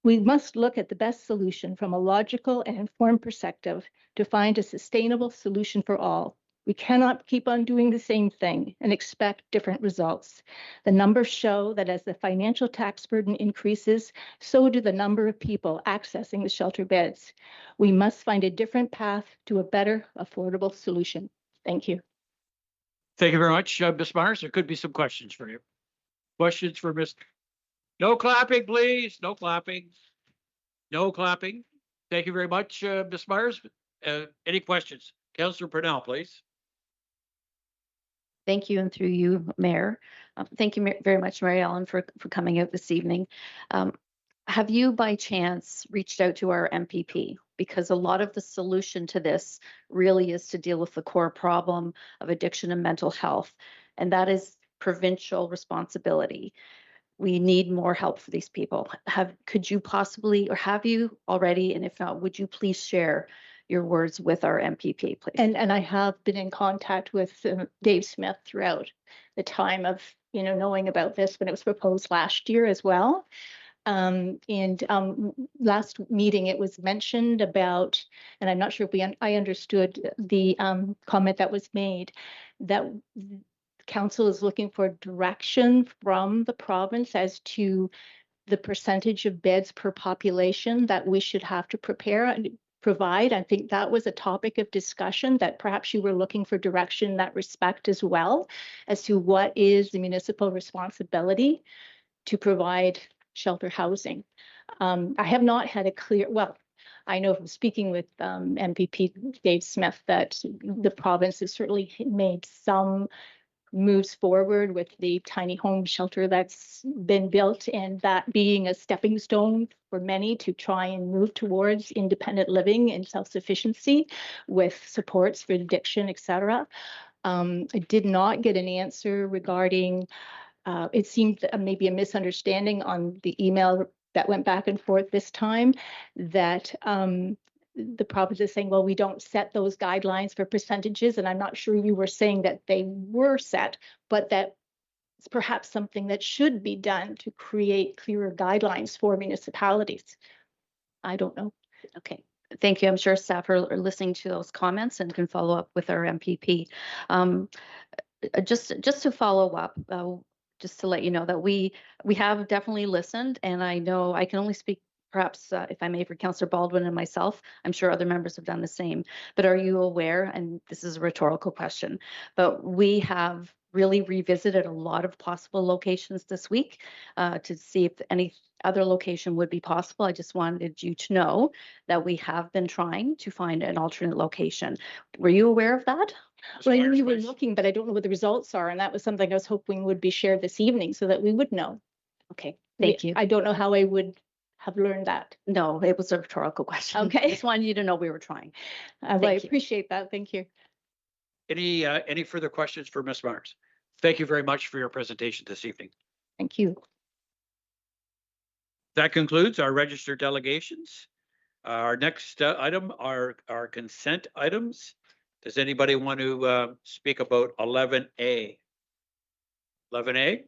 We must look at the best solution from a logical and informed perspective to find a sustainable solution for all. We cannot keep on doing the same thing and expect different results. The numbers show that as the financial tax burden increases, so do the number of people accessing the shelter beds. We must find a different path to a better, affordable solution. Thank you. Thank you very much, Ms. Myers. There could be some questions for you. Questions for Ms. No clapping, please. No clapping. No clapping. Thank you very much, Ms. Myers. Any questions? Councillor Purnell, please. Thank you, and through you, Mayor. Thank you very much, Mary Ellen, for coming out this evening. Have you, by chance, reached out to our MPP? Because a lot of the solution to this really is to deal with the core problem of addiction and mental health, and that is provincial responsibility. We need more help for these people. Could you possibly, or have you already, and if not, would you please share your words with our MPP, please? And I have been in contact with Dave Smith throughout the time of, knowing about this when it was proposed last year as well. Last meeting it was mentioned about, and I'm not sure if I understood the comment that was made, that council is looking for direction from the province as to the percentage of beds per population that we should have to prepare and provide. I think that was a topic of discussion, that perhaps you were looking for direction in that respect as well, as to what is the municipal responsibility to provide shelter housing. I have not had a clear, well, I know from speaking with MPP Dave Smith that the province has certainly made some moves forward with the tiny home shelter that's been built, and that being a stepping stone for many to try and move towards independent living and self-sufficiency with supports for addiction, etc. I did not get an answer regarding, it seemed maybe a misunderstanding on the email that went back and forth this time, that the province is saying, well, we don't set those guidelines for percentages. And I'm not sure you were saying that they were set, but that it's perhaps something that should be done to create clearer guidelines for municipalities. I don't know. Okay. Thank you. I'm sure staff are listening to those comments and can follow up with our MPP. Just to follow up, just to let you know that we have definitely listened, and I know I can only speak perhaps, if I may, for Councillor Baldwin and myself. I'm sure other members have done the same. But are you aware, and this is a rhetorical question, but we have really revisited a lot of possible locations this week to see if any other location would be possible. I just wanted you to know that we have been trying to find an alternate location. Were you aware of that? Well, I knew you were looking, but I don't know what the results are. And that was something I was hoping would be shared this evening so that we would know. Okay, thank you. I don't know how I would have learned that. No, it was a rhetorical question. Okay. I just wanted you to know we were trying. Well, I appreciate that. Thank you. Any further questions for Ms. Myers? Thank you very much for your presentation this evening. Thank you. That concludes our registered delegations. Our next item are our consent items. Does anybody want to speak about 11A? 11A?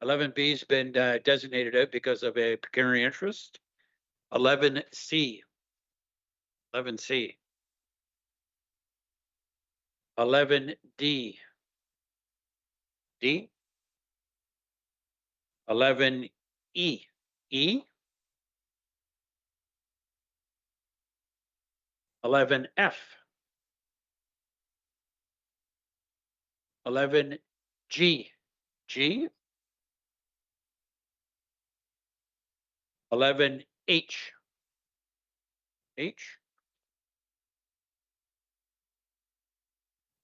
11B has been designated out because of a pecuniary interest. 11C. 11C. 11D. D. 11E. E. 11F. 11G. G. 11H. H.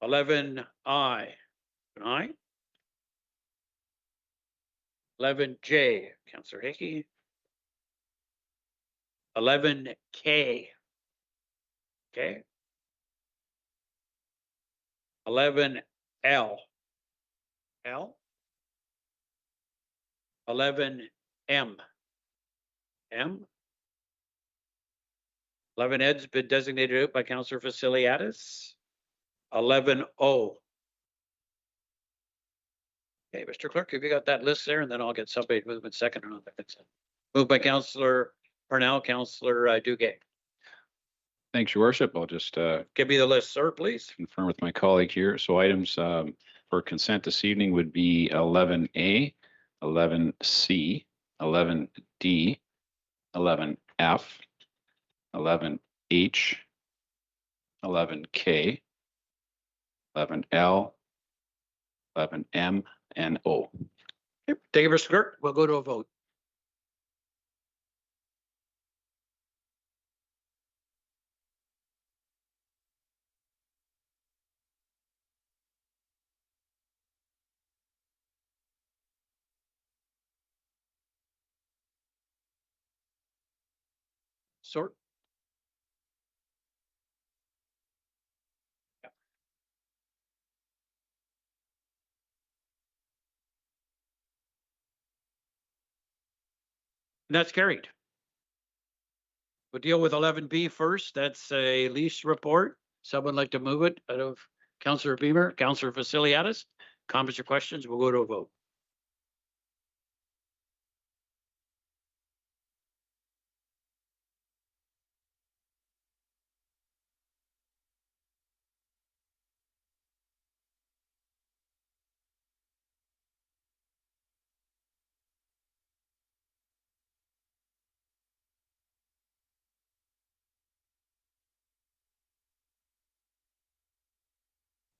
11I. An aye. 11J, Councillor Hickey. 11K. Okay. 11L. L. 11M. M. 11 Ed's been designated out by Councillor Vasiliadis. 11O. Okay, Mr. Clerk, have you got that list there? And then I'll get somebody to move in second on the consent. Moved by Councillor Parnell, Councillor Duguay. Thanks, Your Worship. I'll just Give me the list, sir, please. confirm with my colleague here. So items for consent this evening would be 11A, 11C, 11D, 11F, 11H, 11K, 11L, 11M, and O. Thank you, Mr. Clerk. We'll go to a vote. Sort. And that's carried. We'll deal with 11B first. That's a lease report. Someone like to move it out of Councillor Beamer, Councillor Vasiliadis. Comments or questions? We'll go to a vote.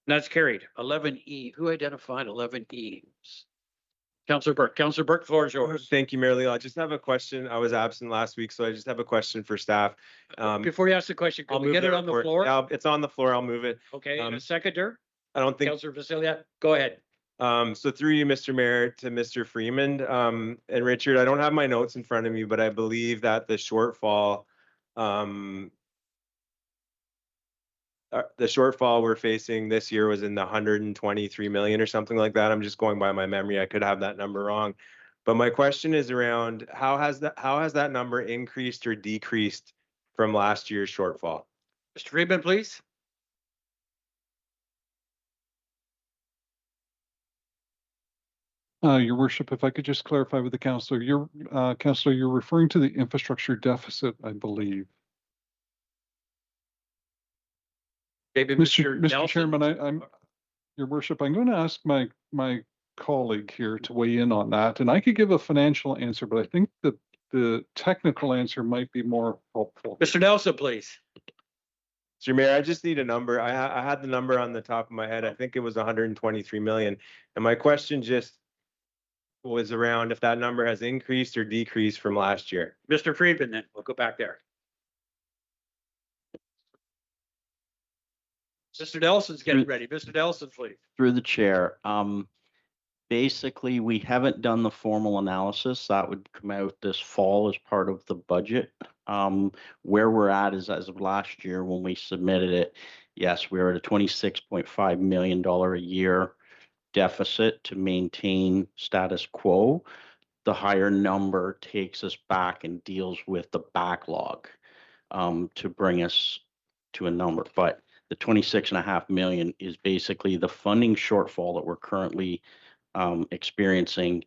That's carried. 11E. Who identified 11E? Councillor Burke. Councillor Burke, floor is yours. Thank you, Mayor Leo. I just have a question. I was absent last week, so I just have a question for staff. Before you ask the question, I'll can we move get it on the report. floor? Yeah, it's on the floor. I'll move it. Okay, and a seconder? I don't think. Councillor Vasilia, go ahead. So through you, Mr. Mayor, to Mr. Freeman, and Richard, I don't have my notes in front of me, but I believe that the shortfall we're facing this year was in the 123 million or something like that. I'm just going by my memory. I could have that number wrong. But my question is around how has that number increased or decreased from last year's shortfall? Mr. Freeman, please. Your Worship, if I could just clarify with the councillor, you're referring to the infrastructure deficit, I believe. Maybe Mr. Chairman, I'm Your Worship, I'm going to ask my colleague here to weigh in on that, and I could give a financial answer, but I think that the technical answer might be more helpful. Mr. Nelson, please. Mr. Mayor, I just need a number. I had the number on the top of my head. I think it was 123 million. And my question just was around if that number has increased or decreased from last year. Mr. Friedman, then we'll go back there. Mr. Nelson's getting ready. Mr. Nelson, please. Through the chair. Basically, we haven't done the formal analysis. That would come out this fall as part of the budget. Where we're at is as of last year when we submitted it, yes, we were at a $26.5 million a year deficit to maintain status quo. The higher number takes us back and deals with the backlog to bring us to a number. But the 26.5 million is basically the funding shortfall that we're currently experiencing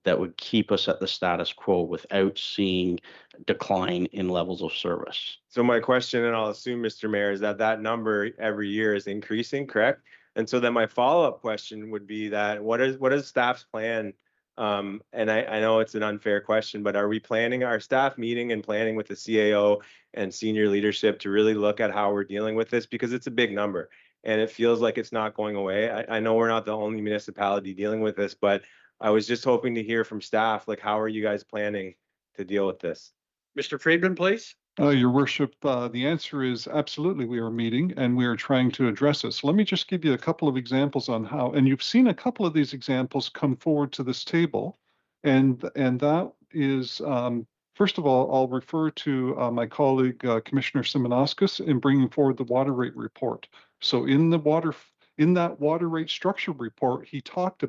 that would keep us at the status quo without seeing decline in levels of service. So my question, and I'll assume, Mr. Mayor, is that number every year is increasing, correct? And so then my follow-up question would be that what is staff's plan? And I know it's an unfair question, but are we planning our staff meeting and planning with the CAO and senior leadership to really look at how we're dealing with this? Because it's a big number and it feels like it's not going away. I know we're not the only municipality dealing with this, but I was just hoping to hear from staff, like, how are you guys planning to deal with this? Mr. Friedman, please. Your worship, the answer is absolutely we are meeting and we are trying to address it. So let me just give you a couple of examples on how, and you've seen a couple of these examples come forward to this table. And that is, first of all, I'll refer to my colleague, Commissioner Simonauskas, in bringing forward the water rate report. So in that water rate structure report, we talked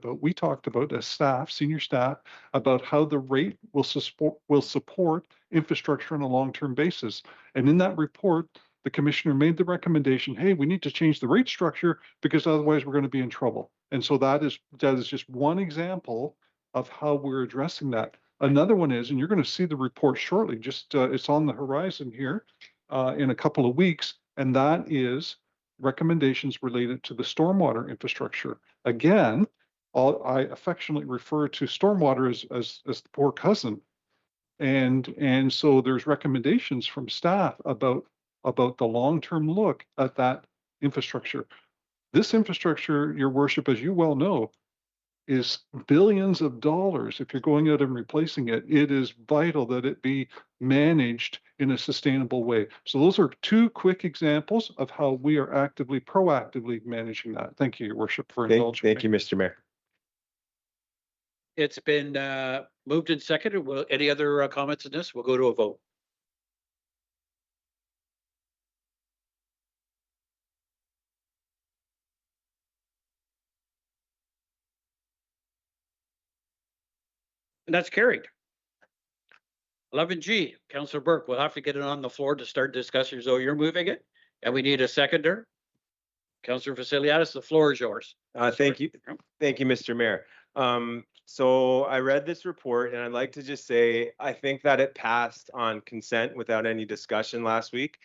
about as staff, senior staff, about how the rate will support infrastructure on a long-term basis. And in that report, the commissioner made the recommendation, hey, we need to change the rate structure because otherwise we're going to be in trouble. And so that is just one example of how we're addressing that. Another one is, and you're going to see the report shortly, just it's on the horizon here in a couple of weeks, and that is recommendations related to the stormwater infrastructure. Again, I affectionately refer to stormwater as the poor cousin. And so there's recommendations from staff about the long-term look at that infrastructure. This infrastructure, your worship, as you well know, is billions of dollars. If you're going out and replacing it, it is vital that it be managed in a sustainable way. So those are two quick examples of how we are proactively managing that. Thank you, your worship, for indulging me. Thank you, Mr. Mayor. It's been moved and seconded. Any other comments on this? We'll go to a vote. And that's carried. 11G, Councillor Burke, we'll have to get it on the floor to start discussing. So you're moving it, and we need a seconder. Councillor Vasiliadis, the floor is yours. Thank you, Mr. Mayor. So I read this report, and I'd like to just say I think that it passed on consent without any discussion last week.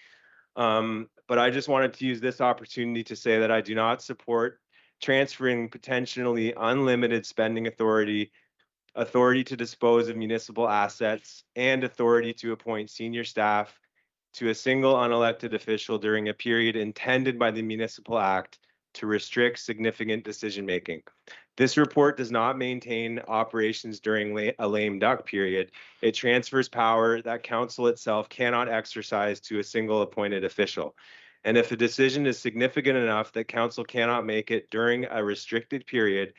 But I just wanted to use this opportunity to say that I do not support transferring potentially unlimited spending authority to dispose of municipal assets, and authority to appoint senior staff to a single unelected official during a period intended by the Municipal Act to restrict significant decision-making. This report does not maintain operations during a lame duck period. It transfers power that council itself cannot exercise to a single appointed official. And if a decision is significant enough that council cannot make it during a restricted period,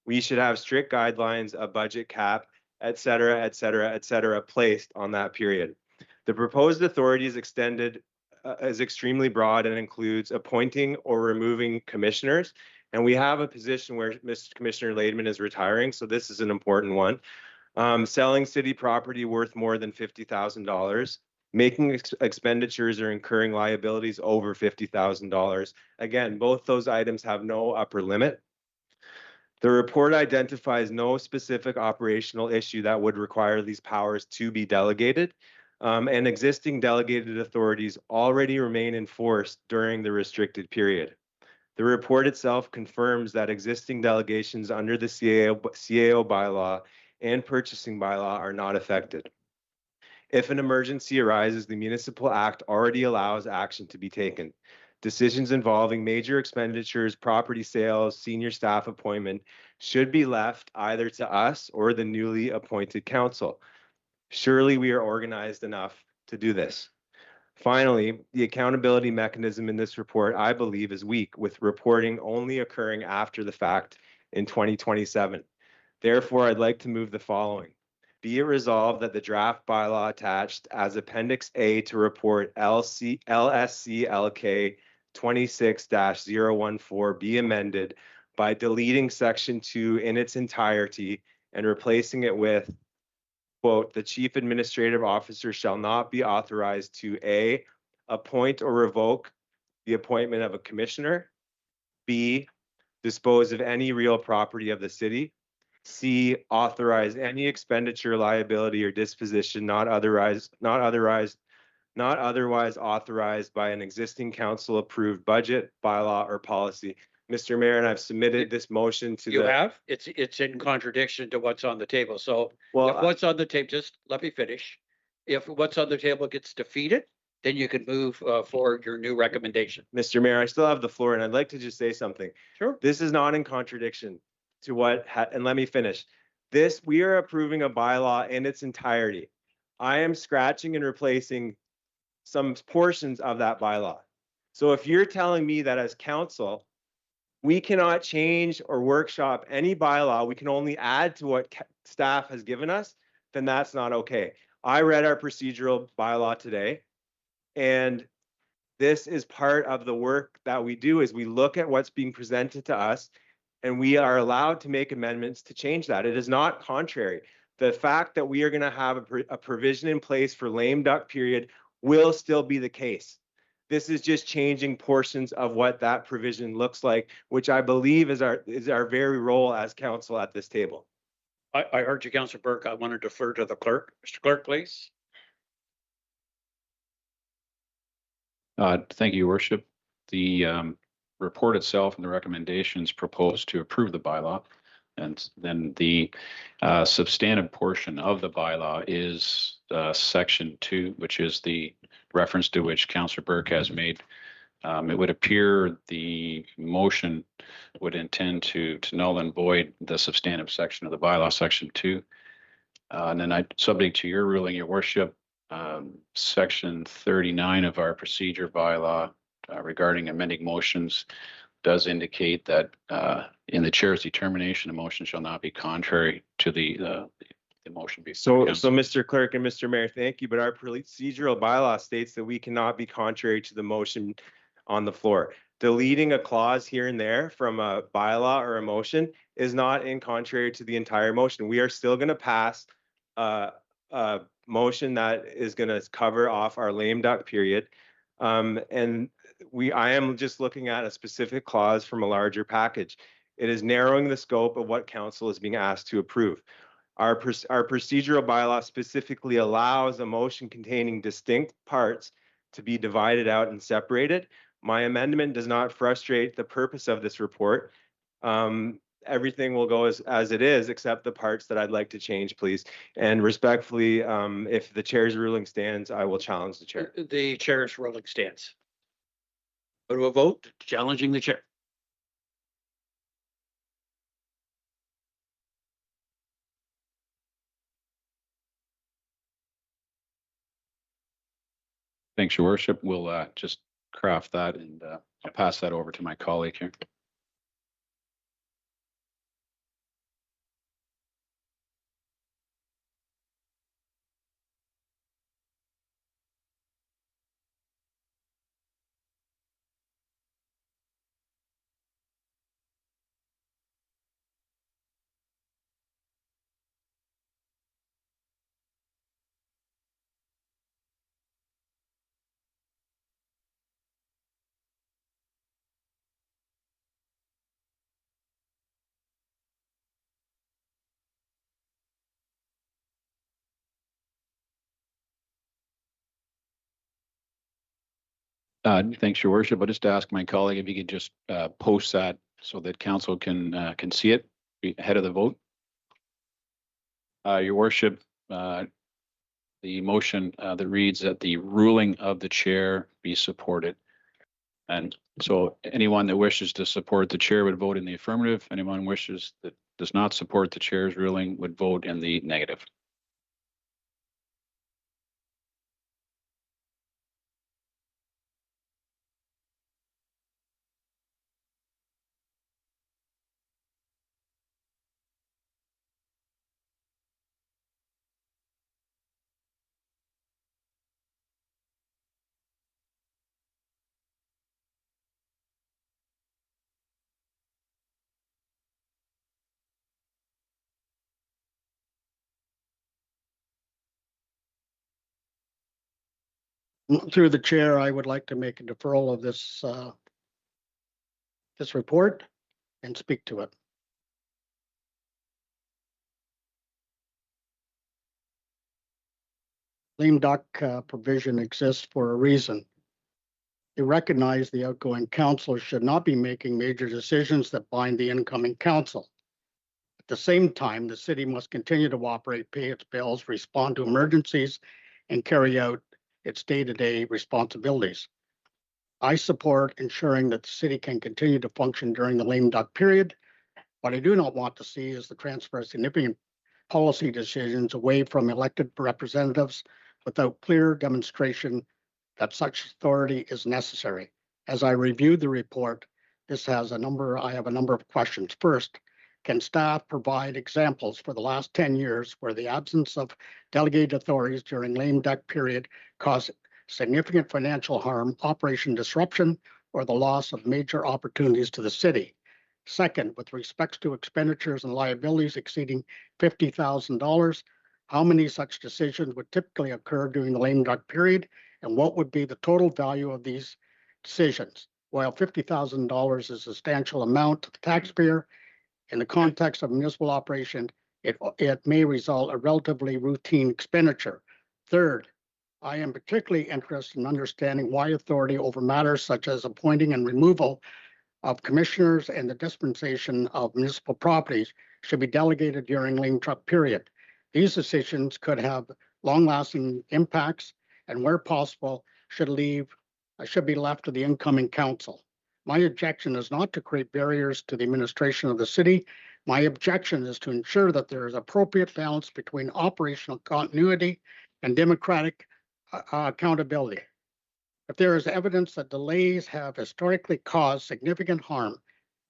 we should have strict guidelines, a budget cap, et cetera, et cetera, et cetera, placed on that period. The proposed authority is extremely broad and includes appointing or removing commissioners. And we have a position where Mr. Commissioner Laidman is retiring, so this is an important one. Selling city property worth more than $50,000, making expenditures or incurring liabilities over $50,000. Again, both those items have no upper limit. The report identifies no specific operational issue that would require these powers to be delegated, and existing delegated authorities already remain in force during the restricted period. The report itself confirms that existing delegations under the CAO bylaw and purchasing bylaw are not affected. If an emergency arises, the Municipal Act already allows action to be taken. Decisions involving major expenditures, property sales, senior staff appointment should be left either to us or the newly appointed council. Surely we are organized enough to do this. Finally, the accountability mechanism in this report, I believe, is weak, with reporting only occurring after the fact in 2027. Therefore, I'd like to move the following. Be it resolved that the draft bylaw attached as Appendix A to report LSCLK 26-014 be amended by deleting Section 2 in its entirety and replacing it with, quote, the chief administrative officer shall not be authorized to A, appoint or revoke the appointment of a commissioner, B, dispose of any real property of the city, C, authorize any expenditure, liability, or disposition not otherwise authorized by an existing council approved budget, bylaw, or policy. Mr. Mayor, and I've submitted this motion to You have? It's in contradiction to what's on the table. So if what's on the table, just let me finish. If what's on the table gets defeated, then you can move forward your new recommendation. Mr. Mayor, I still have the floor, and I'd like to just say something. Sure. This is not in contradiction to and let me finish. We are approving a bylaw in its entirety. I am scratching and replacing some portions of that bylaw. So if you're telling me that as council, we cannot change or workshop any bylaw, we can only add to what staff has given us, then that's not okay. I read our procedural bylaw today, and this is part of the work that we do is we look at what's being presented to us, and we are allowed to make amendments to change that. It is not contrary. The fact that we are going to have a provision in place for lame duck period will still be the case. This is just changing portions of what that provision looks like, which I believe is our very role as council at this table. I heard you, Councillor Burke. I want to defer to the clerk. Mr. Clerk, please. Thank you, Your Worship. The report itself and the recommendations proposed to approve the bylaw. And then the substantive portion of the bylaw is section 2, which is the reference to which Councillor Burke has made. It would appear the motion would intend to null and void the substantive section of the bylaw, section 2. And then subject to your ruling, Your Worship, section 39 of our procedure bylaw regarding amending motions does indicate that in the chair's determination, a motion shall not be contrary to the motion. So Mr. Clerk and Mr. Mayor, thank you. But our procedural bylaw states that we cannot be contrary to the motion on the floor. Deleting a clause here and there from a bylaw or a motion is not in contrary to the entire motion. We are still going to pass a motion that is going to cover off our lame duck period. And I am just looking at a specific clause from a larger package. It is narrowing the scope of what council is being asked to approve. Our procedural bylaw specifically allows a motion containing distinct parts to be divided out and separated. My amendment does not frustrate the purpose of this report. Everything will go as it is, except the parts that I'd like to change, please. And respectfully, if the chair's ruling stands, I will challenge the chair. The chair's ruling stands. Go to a vote challenging the chair. Thanks, Your Worship. We'll just craft that and I'll pass that over to my colleague here. Thanks, Your Worship. I'll just ask my colleague if he could just post that so that council can see it ahead of the vote. Your Worship, the motion that reads that the ruling of the chair be supported. And so anyone that wishes to support the chair would vote in the affirmative. Anyone wishes that does not support the chair's ruling would vote in the negative. Through the chair, I would like to make a deferral of this report and speak to it. Lame duck provision exists for a reason. They recognize the outgoing council should not be making major decisions that bind the incoming council. At the same time, the city must continue to operate, pay its bills, respond to emergencies, and carry out its day-to-day responsibilities. I support ensuring that the city can continue to function during the lame duck period. What I do not want to see is the transfer of significant policy decisions away from elected representatives without clear demonstration that such authority is necessary. As I reviewed the report, I have a number of questions. First, can staff provide examples for the last 10 years where the absence of delegated authorities during lame duck period caused significant financial harm, operation disruption, or the loss of major opportunities to the city? Second, with respect to expenditures and liabilities exceeding $50,000, how many such decisions would typically occur during the lame duck period, and what would be the total value of these decisions? While $50,000 is a substantial amount to the taxpayer, in the context of municipal operation, it may result in a relatively routine expenditure. Third, I am particularly interested in understanding why authority over matters such as appointing and removal of commissioners and the dispensation of municipal properties should be delegated during lame duck period. These decisions could have long-lasting impacts and where possible should be left to the incoming council. My objection is not to create barriers to the administration of the city. My objection is to ensure that there is appropriate balance between operational continuity and democratic accountability. If there is evidence that delays have historically caused significant harm,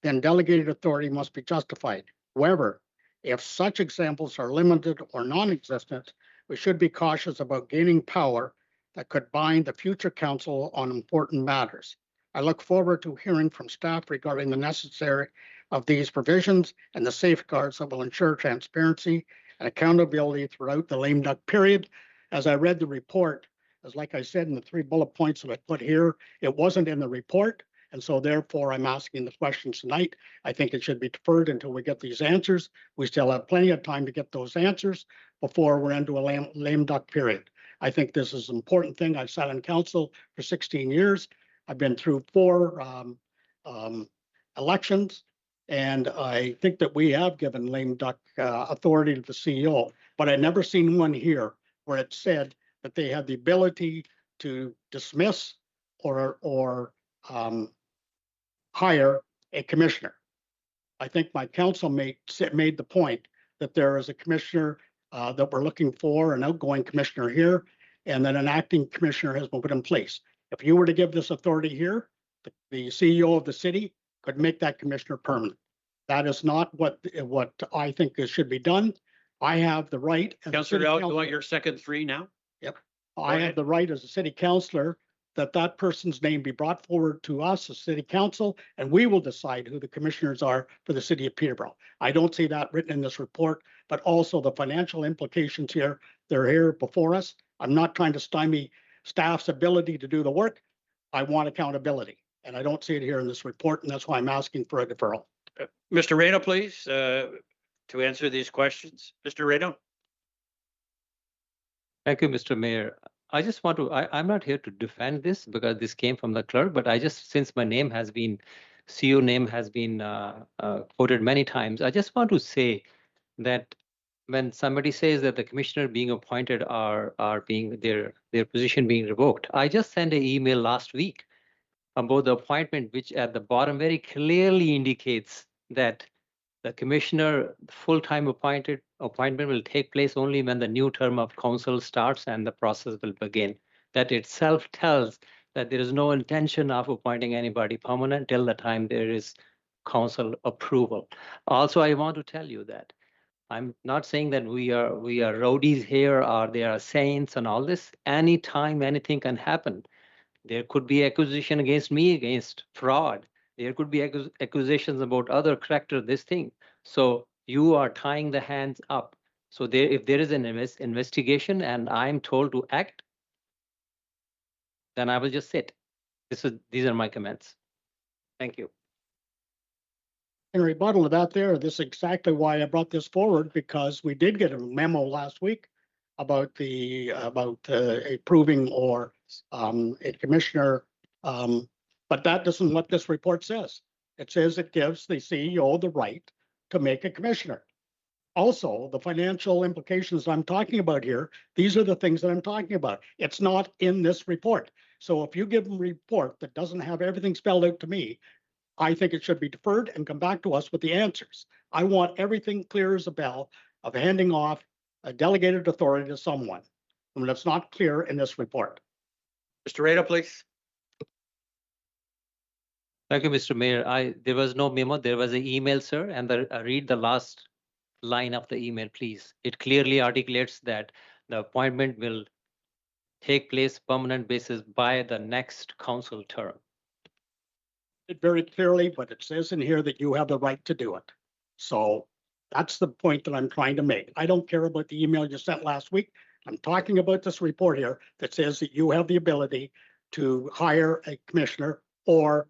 then delegated authority must be justified. However, if such examples are limited or non-existent, we should be cautious about gaining power that could bind the future council on important matters. I look forward to hearing from staff regarding the necessary of these provisions and the safeguards that will ensure transparency and accountability throughout the lame duck period. As I read the report, as like I said in the 3 bullet points that I put here, it wasn't in the report. And so therefore I'm asking the questions tonight. I think it should be deferred until we get these answers. We still have plenty of time to get those answers before we're into a lame duck period. I think this is an important thing. I've sat on council for 16 years. I've been through 4 elections, and I think that we have given lame duck authority to the CEO, but I've never seen one here where it said that they had the ability to dismiss or hire a commissioner. I think my council made the point that there is a commissioner that we're looking for, an outgoing commissioner here, and that an acting commissioner has been put in place. If you were to give this authority here, the CEO of the city could make that commissioner permanent. That is not what I think should be done. I have the right. Councillor Elk, you want your second 3 now? Yep. I have the right as a city councillor that person's name be brought forward to us as city council, and we will decide who the commissioners are for the city of Peterborough. I don't see that written in this report, but also the financial implications here, they're here before us. I'm not trying to stymie staff's ability to do the work. I want accountability, and I don't see it here in this report, and that's why I'm asking for a deferral. Mr. Reno, please, to answer these questions. Mr. Reno? Thank you, Mr. Mayor. I just want to, I'm not here to defend this because this came from the clerk, but I just, since my name has been, CEO name has been quoted many times, I just want to say that when somebody says that the commissioner being appointed are being, their position being revoked, I just sent an email last week about the appointment, which at the bottom very clearly indicates that the commissioner full-time appointment will take place only when the new term of council starts and the process will begin. That itself tells that there is no intention of appointing anybody permanent till the time there is council approval. Also, I want to tell you that I'm not saying that we are roadies here or they are saints and all this. Anytime anything can happen. There could be accusation against me, against fraud. There could be accusations about other character, this thing. So you are tying the hands up. So if there is an investigation and I'm told to act, then I will just sit. These are my comments. Thank you. In rebuttal to that this is exactly why I brought this forward, because we did get a memo last week about approving or a commissioner, but that isn't what this report says. It says it gives the CEO the right to make a commissioner. Also, the financial implications I'm talking about here, these are the things that I'm talking about. It's not in this report. So if you give them a report that doesn't have everything spelled out to me, I think it should be deferred and come back to us with the answers. I want everything clear as a bell of handing off a delegated authority to someone when it's not clear in this report. Mr. Rada, please. Thank you, Mr. Mayor. There was no memo, there was an email, sir, and read the last line of the email, please. It clearly articulates that the appointment will take place permanent basis by the next council term. It very clearly, but it says in here that you have the right to do it. So that's the point that I'm trying to make. I don't care about the email you sent last week. I'm talking about this report here that says that you have the ability to hire a commissioner or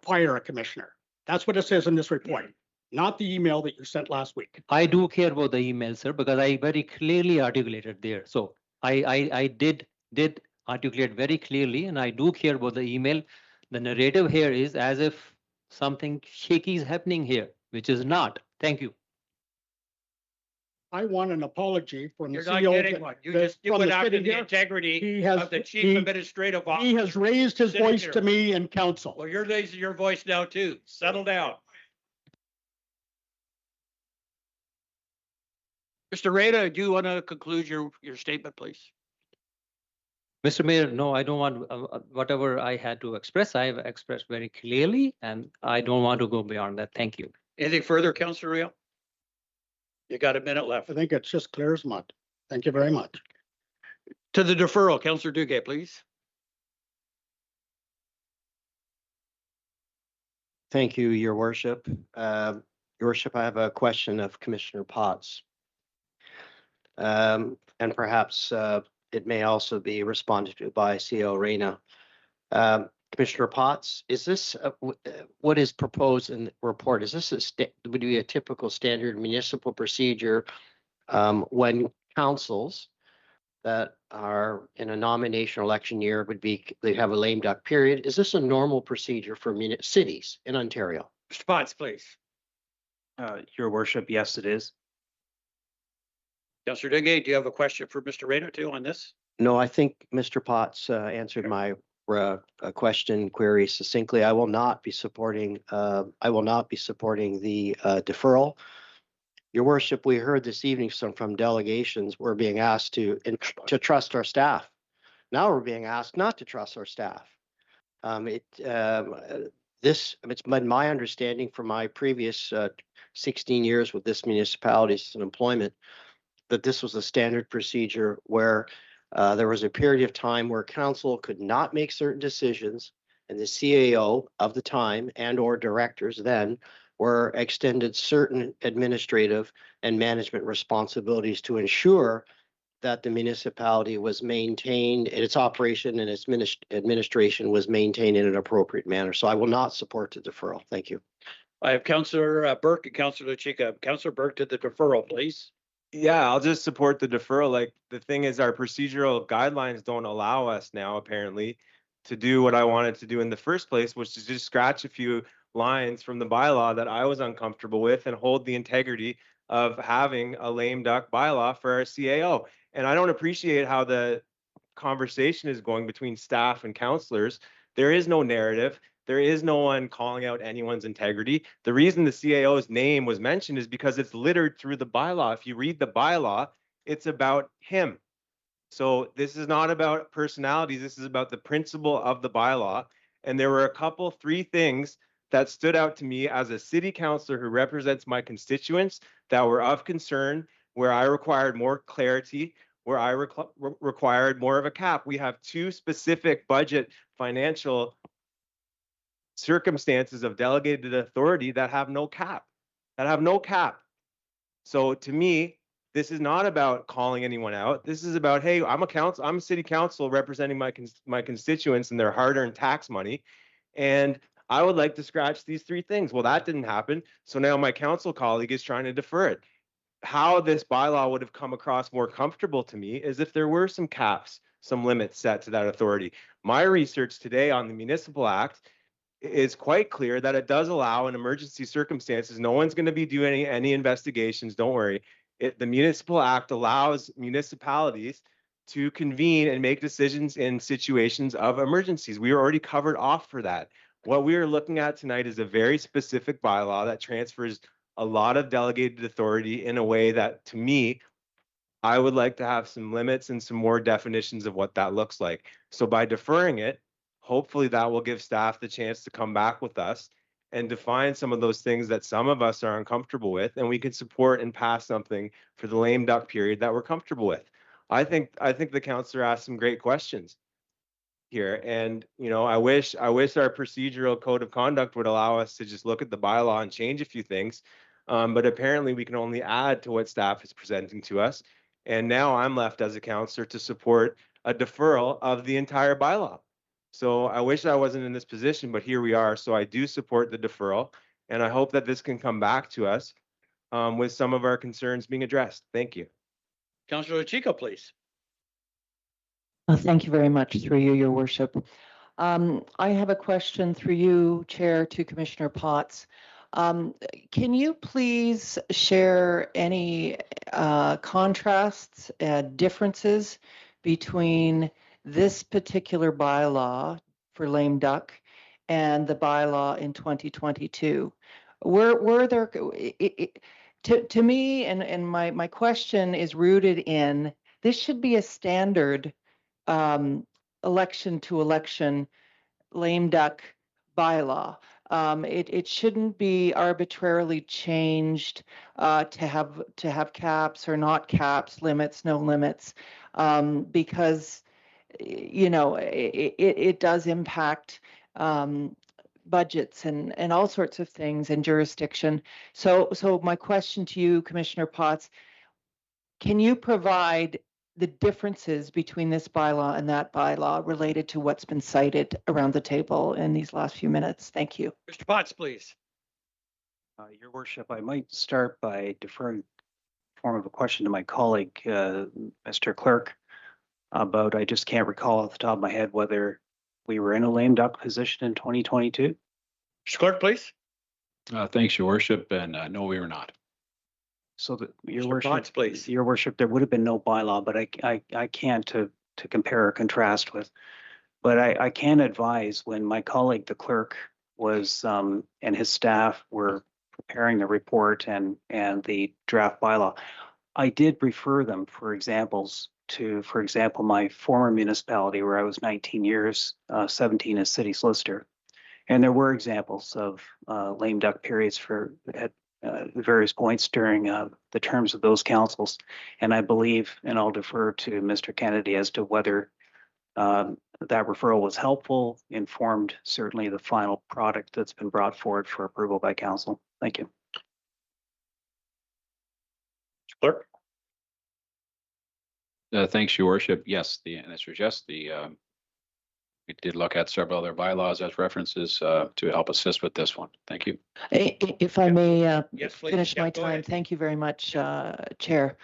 fire a commissioner. That's what it says in this report, not the email that you sent last week. I do care about the email, sir, because I very clearly articulated there. So I did articulate very clearly, and I do care about the email. The narrative here is as if something shaky is happening here, which is not. Thank you. I want an apology from the You're not CEO. getting one. You went after the integrity of the chief administrative officer. He has raised his sitting voice there. to me in council. Well, you're raising your voice now too. Settle down. Mr. Rada, do you want to conclude your statement, please? Mr. Mayor, no, I don't want whatever I had to express. I have expressed very clearly, and I don't want to go beyond that. Thank you. Anything further, Councillor Real? You got a minute left. I think it's just clear as mud. Thank you very much. To the deferral, Councillor Duguay, please. Thank you, Your Worship. Your Worship, I have a question of Commissioner Potts. And perhaps it may also be responded to by CEO Reyna. Commissioner Potts, is this what is proposed in the report? Is this would be a typical standard municipal procedure when councils that are in a nomination election year they have a lame duck period? Is this a normal procedure for cities in Ontario? Mr. Potts, please. Your Worship, yes, it is. Councillor Duguay, do you have a question for Mr. Rada too on this? No, I think Mr. Potts answered my question query succinctly. I will not be supporting the deferral. Your Worship, we heard this evening from delegations we're being asked to trust our staff. Now we're being asked not to trust our staff. It's been my understanding from my previous 16 years with this municipality and employment that this was a standard procedure where there was a period of time where council could not make certain decisions, and the CAO of the time and or directors then were extended certain administrative and management responsibilities to ensure that the municipality was maintained, its operation and its administration was maintained in an appropriate manner. So I will not support the deferral. Thank you. I have Councillor Burke and Councillor Chica. Councillor Burke to the deferral, please. Yeah, I'll just support the deferral. Like, the thing is, our procedural guidelines don't allow us now, apparently, to do what I wanted to do in the first place, which is just scratch a few lines from the bylaw that I was uncomfortable with and hold the integrity of having a lame duck bylaw for our CAO. And I don't appreciate how the conversation is going between staff and councillors. There is no narrative. There is no one calling out anyone's integrity. The reason the CAO's name was mentioned is because it's littered through the bylaw. If you read the bylaw, it's about him. So this is not about personalities. This is about the principle of the bylaw. And there were three things that stood out to me as a city councillor who represents my constituents that were of concern, where I required more clarity, where I required more of a cap. We have two specific budget financial circumstances of delegated authority that have no cap, So to me, this is not about calling anyone out. This is about, hey, I'm a city council representing my constituents and their hard-earned tax money, and I would like to scratch these three things. Well, that didn't happen. So now my council colleague is trying to defer it. How this bylaw would have come across more comfortable to me is if there were some caps, some limits set to that authority. My research today on the Municipal Act is quite clear that it does allow in emergency circumstances. No one's going to be doing any investigations. Don't worry. The Municipal Act allows municipalities to convene and make decisions in situations of emergencies. We are already covered off for that. What we are looking at tonight is a very specific bylaw that transfers a lot of delegated authority in a way that, to me, I would like to have some limits and some more definitions of what that looks like. So by deferring it, hopefully that will give staff the chance to come back with us and define some of those things that some of us are uncomfortable with, and we can support and pass something for the lame duck period that we're comfortable with. I think the councillor asked some great questions here, and I wish our procedural code of conduct would allow us to just look at the bylaw and change a few things, but apparently we can only add to what staff is presenting to us. And now I'm left as a councillor to support a deferral of the entire bylaw. So I wish I wasn't in this position, but here we are. So I do support the deferral, and I hope that this can come back to us with some of our concerns being addressed. Thank you. Councillor Chico, please. Thank you very much, through you, Your Worship. I have a question through you, Chair, to Commissioner Potts. Can you please share any contrasts, differences between this particular bylaw for lame duck and the bylaw in 2022? Were there, to me, and my question is rooted in, this should be a standard election to election lame duck bylaw. It shouldn't be arbitrarily changed to have caps or not caps, limits, no limits, because it does impact budgets and all sorts of things and jurisdiction. So my question to you, Commissioner Potts, can you provide the differences between this bylaw and that bylaw related to what's been cited around the table in these last few minutes? Thank you. Mr. Potts, please. Your Worship, I might start by deferring form of a question to my colleague, Mr. Clerk, about, I just can't recall off the top of my head whether we were in a lame duck position in 2022. Mr. Clerk, please. Thanks, Your Worship, and no, we were not. So that, Your Mr. Worship, Potts, please. Your Worship, there would have been no bylaw, but I can't to compare or contrast with. But I can advise, when my colleague, the clerk, was and his staff were preparing the report and the draft bylaw, I did refer them for examples to, for example, my former municipality where I was 19 years, 17 as city solicitor. And there were examples of lame duck periods at various points during the terms of those councils. And I believe, and I'll defer to Mr. Kennedy as to whether that referral was helpful, informed certainly the final product that's been brought forward for approval by council. Thank you. Clerk. Thanks, Your Worship. Yes, the answer is yes. We did look at several other bylaws as references to help assist with this one. Thank you. If I may Yes, please. finish my Go time, ahead. thank you very much, Chair.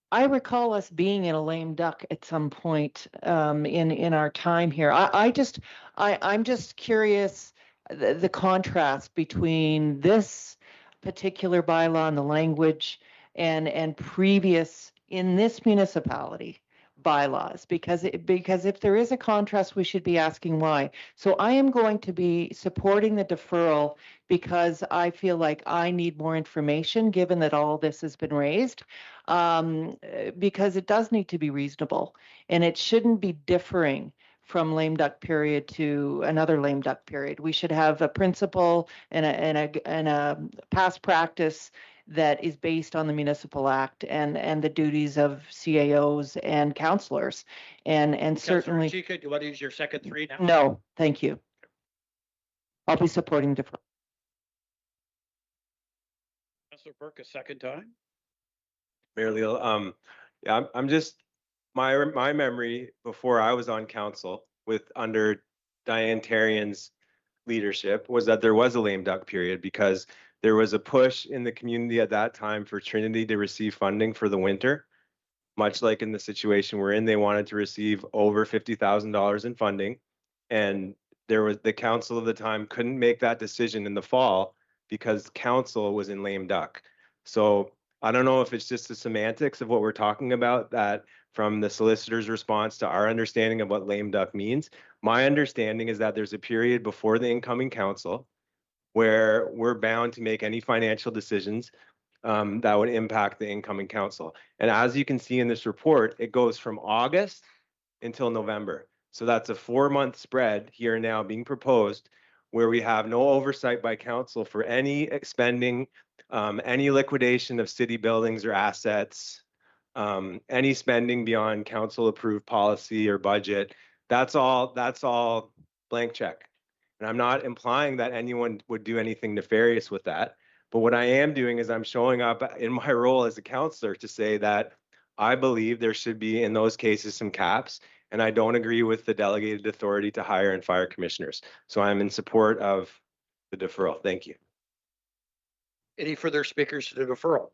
I recall us being in a lame duck at some point in our time here. I'm just curious the contrast between this particular bylaw and the language and previous in this municipality bylaws, because if there is a contrast, we should be asking why. So I am going to be supporting the deferral because I feel like I need more information, given that all this has been raised, because it does need to be reasonable, and it shouldn't be differing from lame duck period to another lame duck period. We should have a principle and a past practice that is based on the Municipal Act and the duties of CAOs and councillors. And certainly. Chica, do you want to use your second three now? No, thank you. I'll be supporting deferral. Councillor Burke, a second time. Mayor Leal, yeah, I'm just, my memory before I was on council under Diane Tarian's leadership was that there was a lame duck period because there was a push in the community at that time for Trinity to receive funding for the winter. Much like in the situation we're in, they wanted to receive over $50,000 in funding. And the council of the time couldn't make that decision in the fall because council was in lame duck. So I don't know if it's just the semantics of what we're talking about, that from the solicitor's response to our understanding of what lame duck means. My understanding is that there's a period before the incoming council where we're bound to make any financial decisions that would impact the incoming council. And as you can see in this report, it goes from August until November. So that's a 4-month spread here now being proposed where we have no oversight by council for any expending, any liquidation of city buildings or assets, any spending beyond council approved policy or budget. That's all blank check. And I'm not implying that anyone would do anything nefarious with that. But what I am doing is I'm showing up in my role as a counselor to say that I believe there should be, in those cases, some caps. And I don't agree with the delegated authority to hire and fire commissioners. So I'm in support of the deferral. Thank you. Any further speakers to the deferral?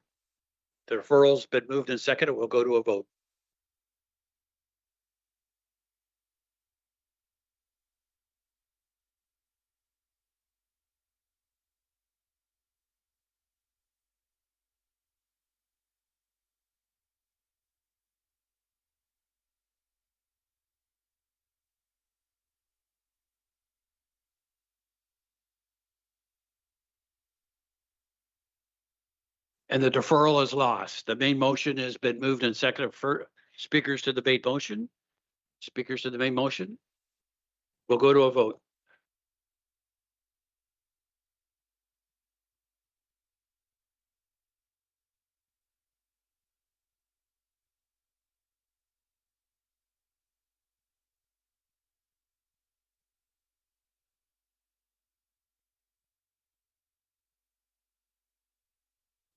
The deferral's been moved and seconded. We'll go to a vote. And the deferral is lost. The main motion has been moved and seconded. For speakers to the main motion? Speakers to the main motion? We'll go to a vote.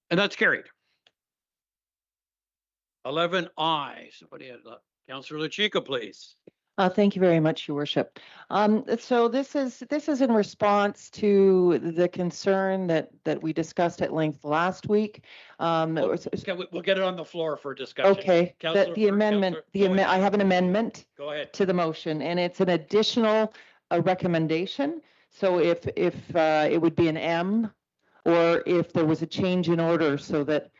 And that's carried. 11 ayes. Somebody had Councillor LaChica, please. Thank you very much, Your Worship. So this is in response to the concern that we discussed at length last week. Okay, we'll get it on the floor for discussion. Okay, the amendment, I have an amendment Go ahead. to the motion, and it's an additional recommendation. So if it would be an M, or if there was a change in order so that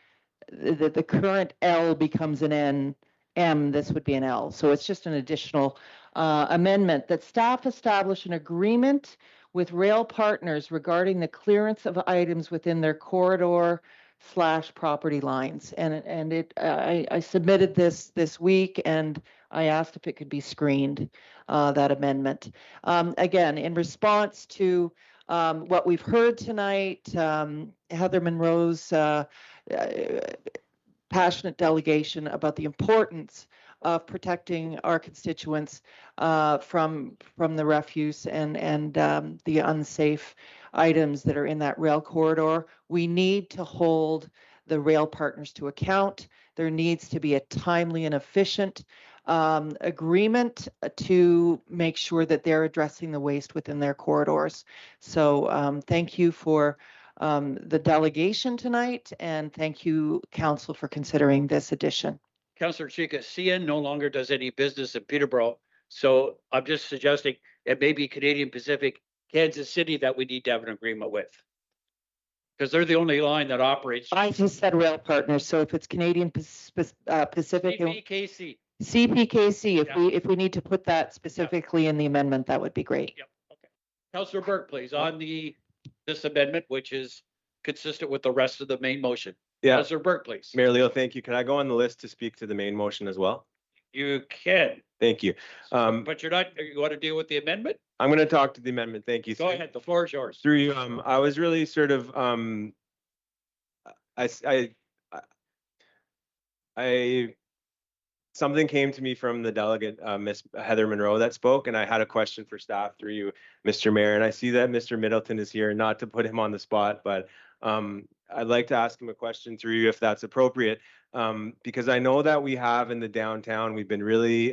the current L becomes an N, M, this would be an L. So it's just an additional amendment that staff establish an agreement with rail partners regarding the clearance of items within their corridor/property lines. And I submitted this week, and I asked if it could be screened, that amendment. Again, in response to what we've heard tonight, Heather Monroe's passionate delegation about the importance of protecting our constituents from the refuse and the unsafe items that are in that rail corridor. We need to hold the rail partners to account. There needs to be a timely and efficient agreement to make sure that they're addressing the waste within their corridors. So thank you for the delegation tonight, and thank you, Council, for considering this addition. Councillor Chica, CN no longer does any business in Peterborough, so I'm just suggesting it may be Canadian Pacific, Kansas City that we need to have an agreement with. Because they're the only line that operates. I just said rail partners, so if it's Canadian Pacific. CPKC. CPKC, if we need to put that specifically in the amendment, that would be great. Yep. Okay. Councillor Burke, please, on this amendment, which is consistent with the rest of the main motion. Yeah. Councillor Burke, please. Mayor Leo, thank you. Can I go on the list to speak to the main motion as well? You can. Thank you. But you want to deal with the amendment? I'm going to talk to the amendment. Thank you. Go ahead. The floor is yours. Through you, I was really sort of something came to me from the delegate, Miss Heather Monroe, that spoke, and I had a question for staff through you, Mr. Mayor. And I see that Mr. Middleton is here, not to put him on the spot, but I'd like to ask him a question through you if that's appropriate, because I know that we have in the downtown, we've been really,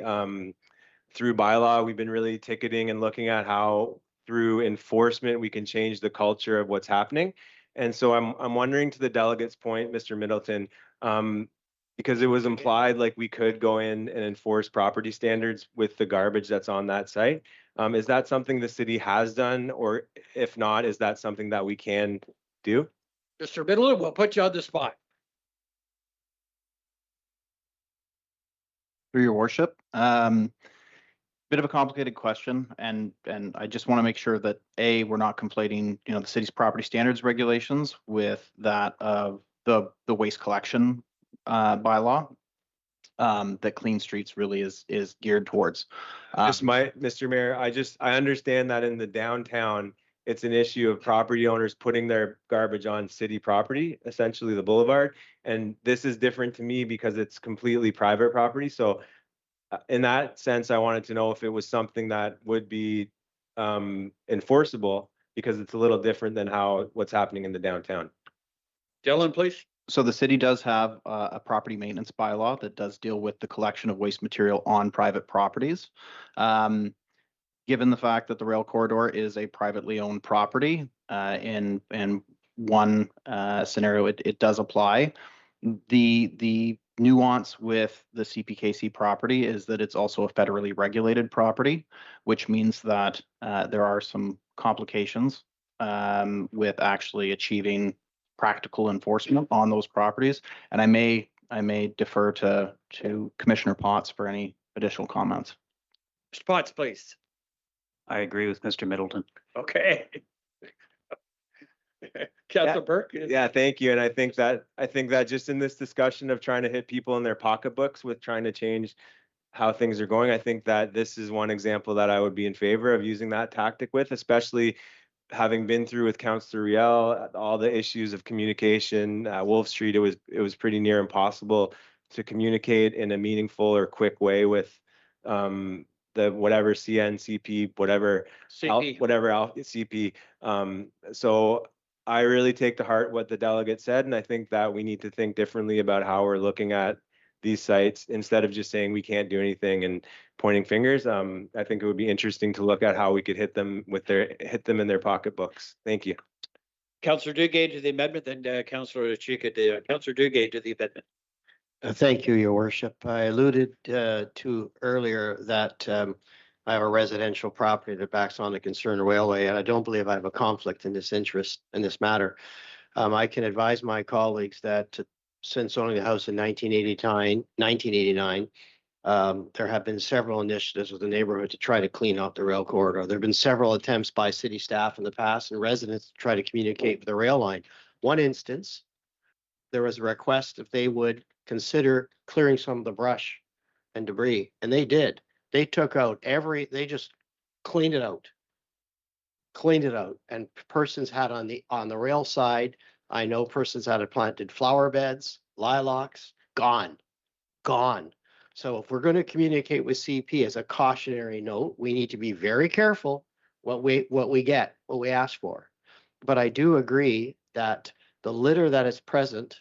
through bylaw, we've been really ticketing and looking at how through enforcement we can change the culture of what's happening. And so I'm wondering, to the delegate's point, Mr. Middleton, because it was implied like we could go in and enforce property standards with the garbage that's on that site. Is that something the city has done, or if not, is that something that we can do? Mr. Middleton, we'll put you on the spot. Through your worship, bit of a complicated question, and I just want to make sure that we're not conflating, the city's property standards regulations with that of the waste collection bylaw. that Clean Streets really is geared towards. Mr. Mayor, I understand that in the downtown, it's an issue of property owners putting their garbage on city property, essentially the boulevard. And this is different to me because it's completely private property. So in that sense, I wanted to know if it was something that would be enforceable, because it's a little different than what's happening in the downtown. Dylan, please. So the city does have a property maintenance bylaw that does deal with the collection of waste material on private properties. Given the fact that the rail corridor is a privately owned property, in one scenario, it does apply. The nuance with the CPKC property is that it's also a federally regulated property, which means that there are some complications with actually achieving practical enforcement on those properties. And I may defer to Commissioner Potts for any additional comments. Mr. Potts, please. I agree with Mr. Middleton. Okay. Councilor Burke? Yeah, thank you. And I think that just in this discussion of trying to hit people in their pocketbooks with trying to change how things are going, I think that this is one example that I would be in favor of using that tactic with, especially having been through with Councilor Riel, all the issues of communication. Wolf Street, it was pretty near impossible to communicate in a meaningful or quick way with the whatever CN, CP, whatever CP. CP. So I really take to heart what the delegate said, and I think that we need to think differently about how we're looking at these sites instead of just saying we can't do anything and pointing fingers. I think it would be interesting to look at how we could hit them in their pocketbooks. Thank you. Councilor Duguay to the amendment, then Councilor Chica to Councilor Duguay to the amendment. Thank you, Your Worship. I alluded to earlier that I have a residential property that backs on the concerned railway, and I don't believe I have a conflict in this interest in this matter. I can advise my colleagues that since owning the house in 1989, there have been several initiatives with the neighborhood to try to clean up the rail corridor. There have been several attempts by city staff in the past and residents to try to communicate with the rail line. One instance, there was a request if they would consider clearing some of the brush and debris, and they did. They took out they just cleaned it out, and persons had on the rail side, I know persons had planted flower beds, lilacs, gone. So if we're going to communicate with CP as a cautionary note, we need to be very careful what we ask for. But I do agree that the litter that is present,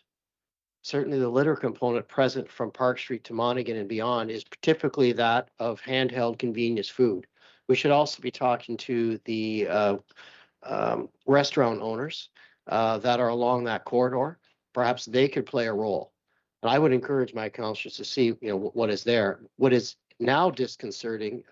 certainly the litter component present from Park Street to Monaghan and beyond, is typically that of handheld convenience food. We should also be talking to the restaurant owners that are along that corridor. Perhaps they could play a role. And I would encourage my councillors to see, what is there. What is now disconcerting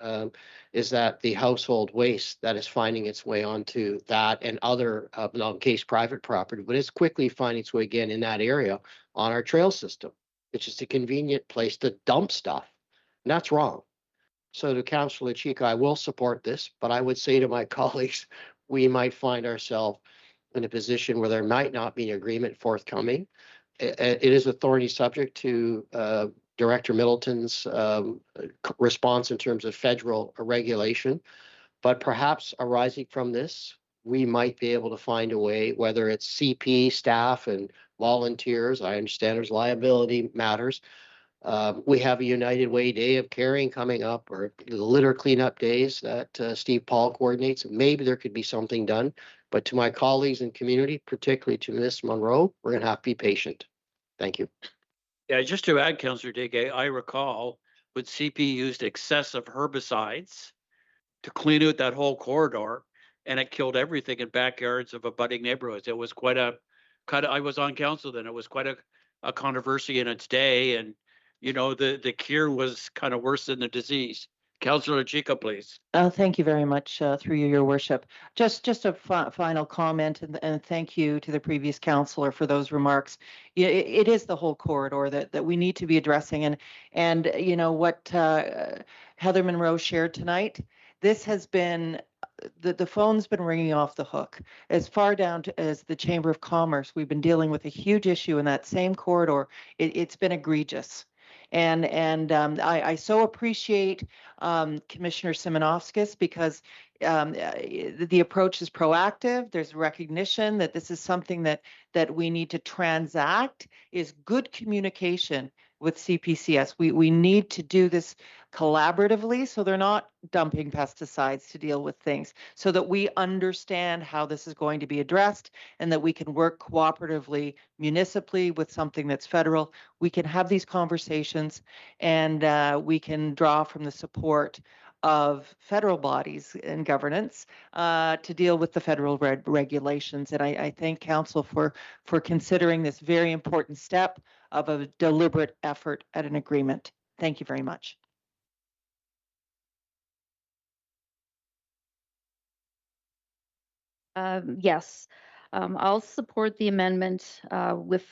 is that the household waste that is finding its way onto that and other, in case private property, but it's quickly finding its way again in that area on our trail system. It's just a convenient place to dump stuff. And that's wrong. So to Councillor Chica, I will support this, but I would say to my colleagues, we might find ourselves in a position where there might not be an agreement forthcoming. It is a thorny subject to Director Middleton's response in terms of federal regulation, but perhaps arising from this, we might be able to find a way, whether it's CP staff and volunteers. I understand there's liability matters. We have a United Way Day of Caring coming up, or the litter cleanup days that Steve Paul coordinates. Maybe there could be something done. But to my colleagues and community, particularly to Ms. Monroe, we're going to have to be patient. Thank you. Yeah, just to add, Councillor Duguay, I recall when CP used excessive herbicides to clean out that whole corridor, and it killed everything in backyards of abutting neighborhoods. It was I was on council then. It was quite a controversy in its day, and the cure was kind of worse than the disease. Councillor Chica, please. Thank you very much, through you, Your Worship. Just a final comment, and thank you to the previous councillor for those remarks. Yeah, it is the whole corridor that we need to be addressing, and what Heather Monroe shared tonight. This has been the phone's been ringing off the hook. As far down as the Chamber of Commerce, we've been dealing with a huge issue in that same corridor. It's been egregious. I so appreciate Commissioner Simonovskis because the approach is proactive. There's recognition that this is something that we need to transact, is good communication with CPCS. We need to do this collaboratively so they're not dumping pesticides to deal with things, so that we understand how this is going to be addressed and that we can work cooperatively municipally with something that's federal. We can have these conversations and we can draw from the support of federal bodies and governance to deal with the federal regulations. And I thank Council for considering this very important step of a deliberate effort at an agreement. Thank you very much. Yes, I'll support the amendment with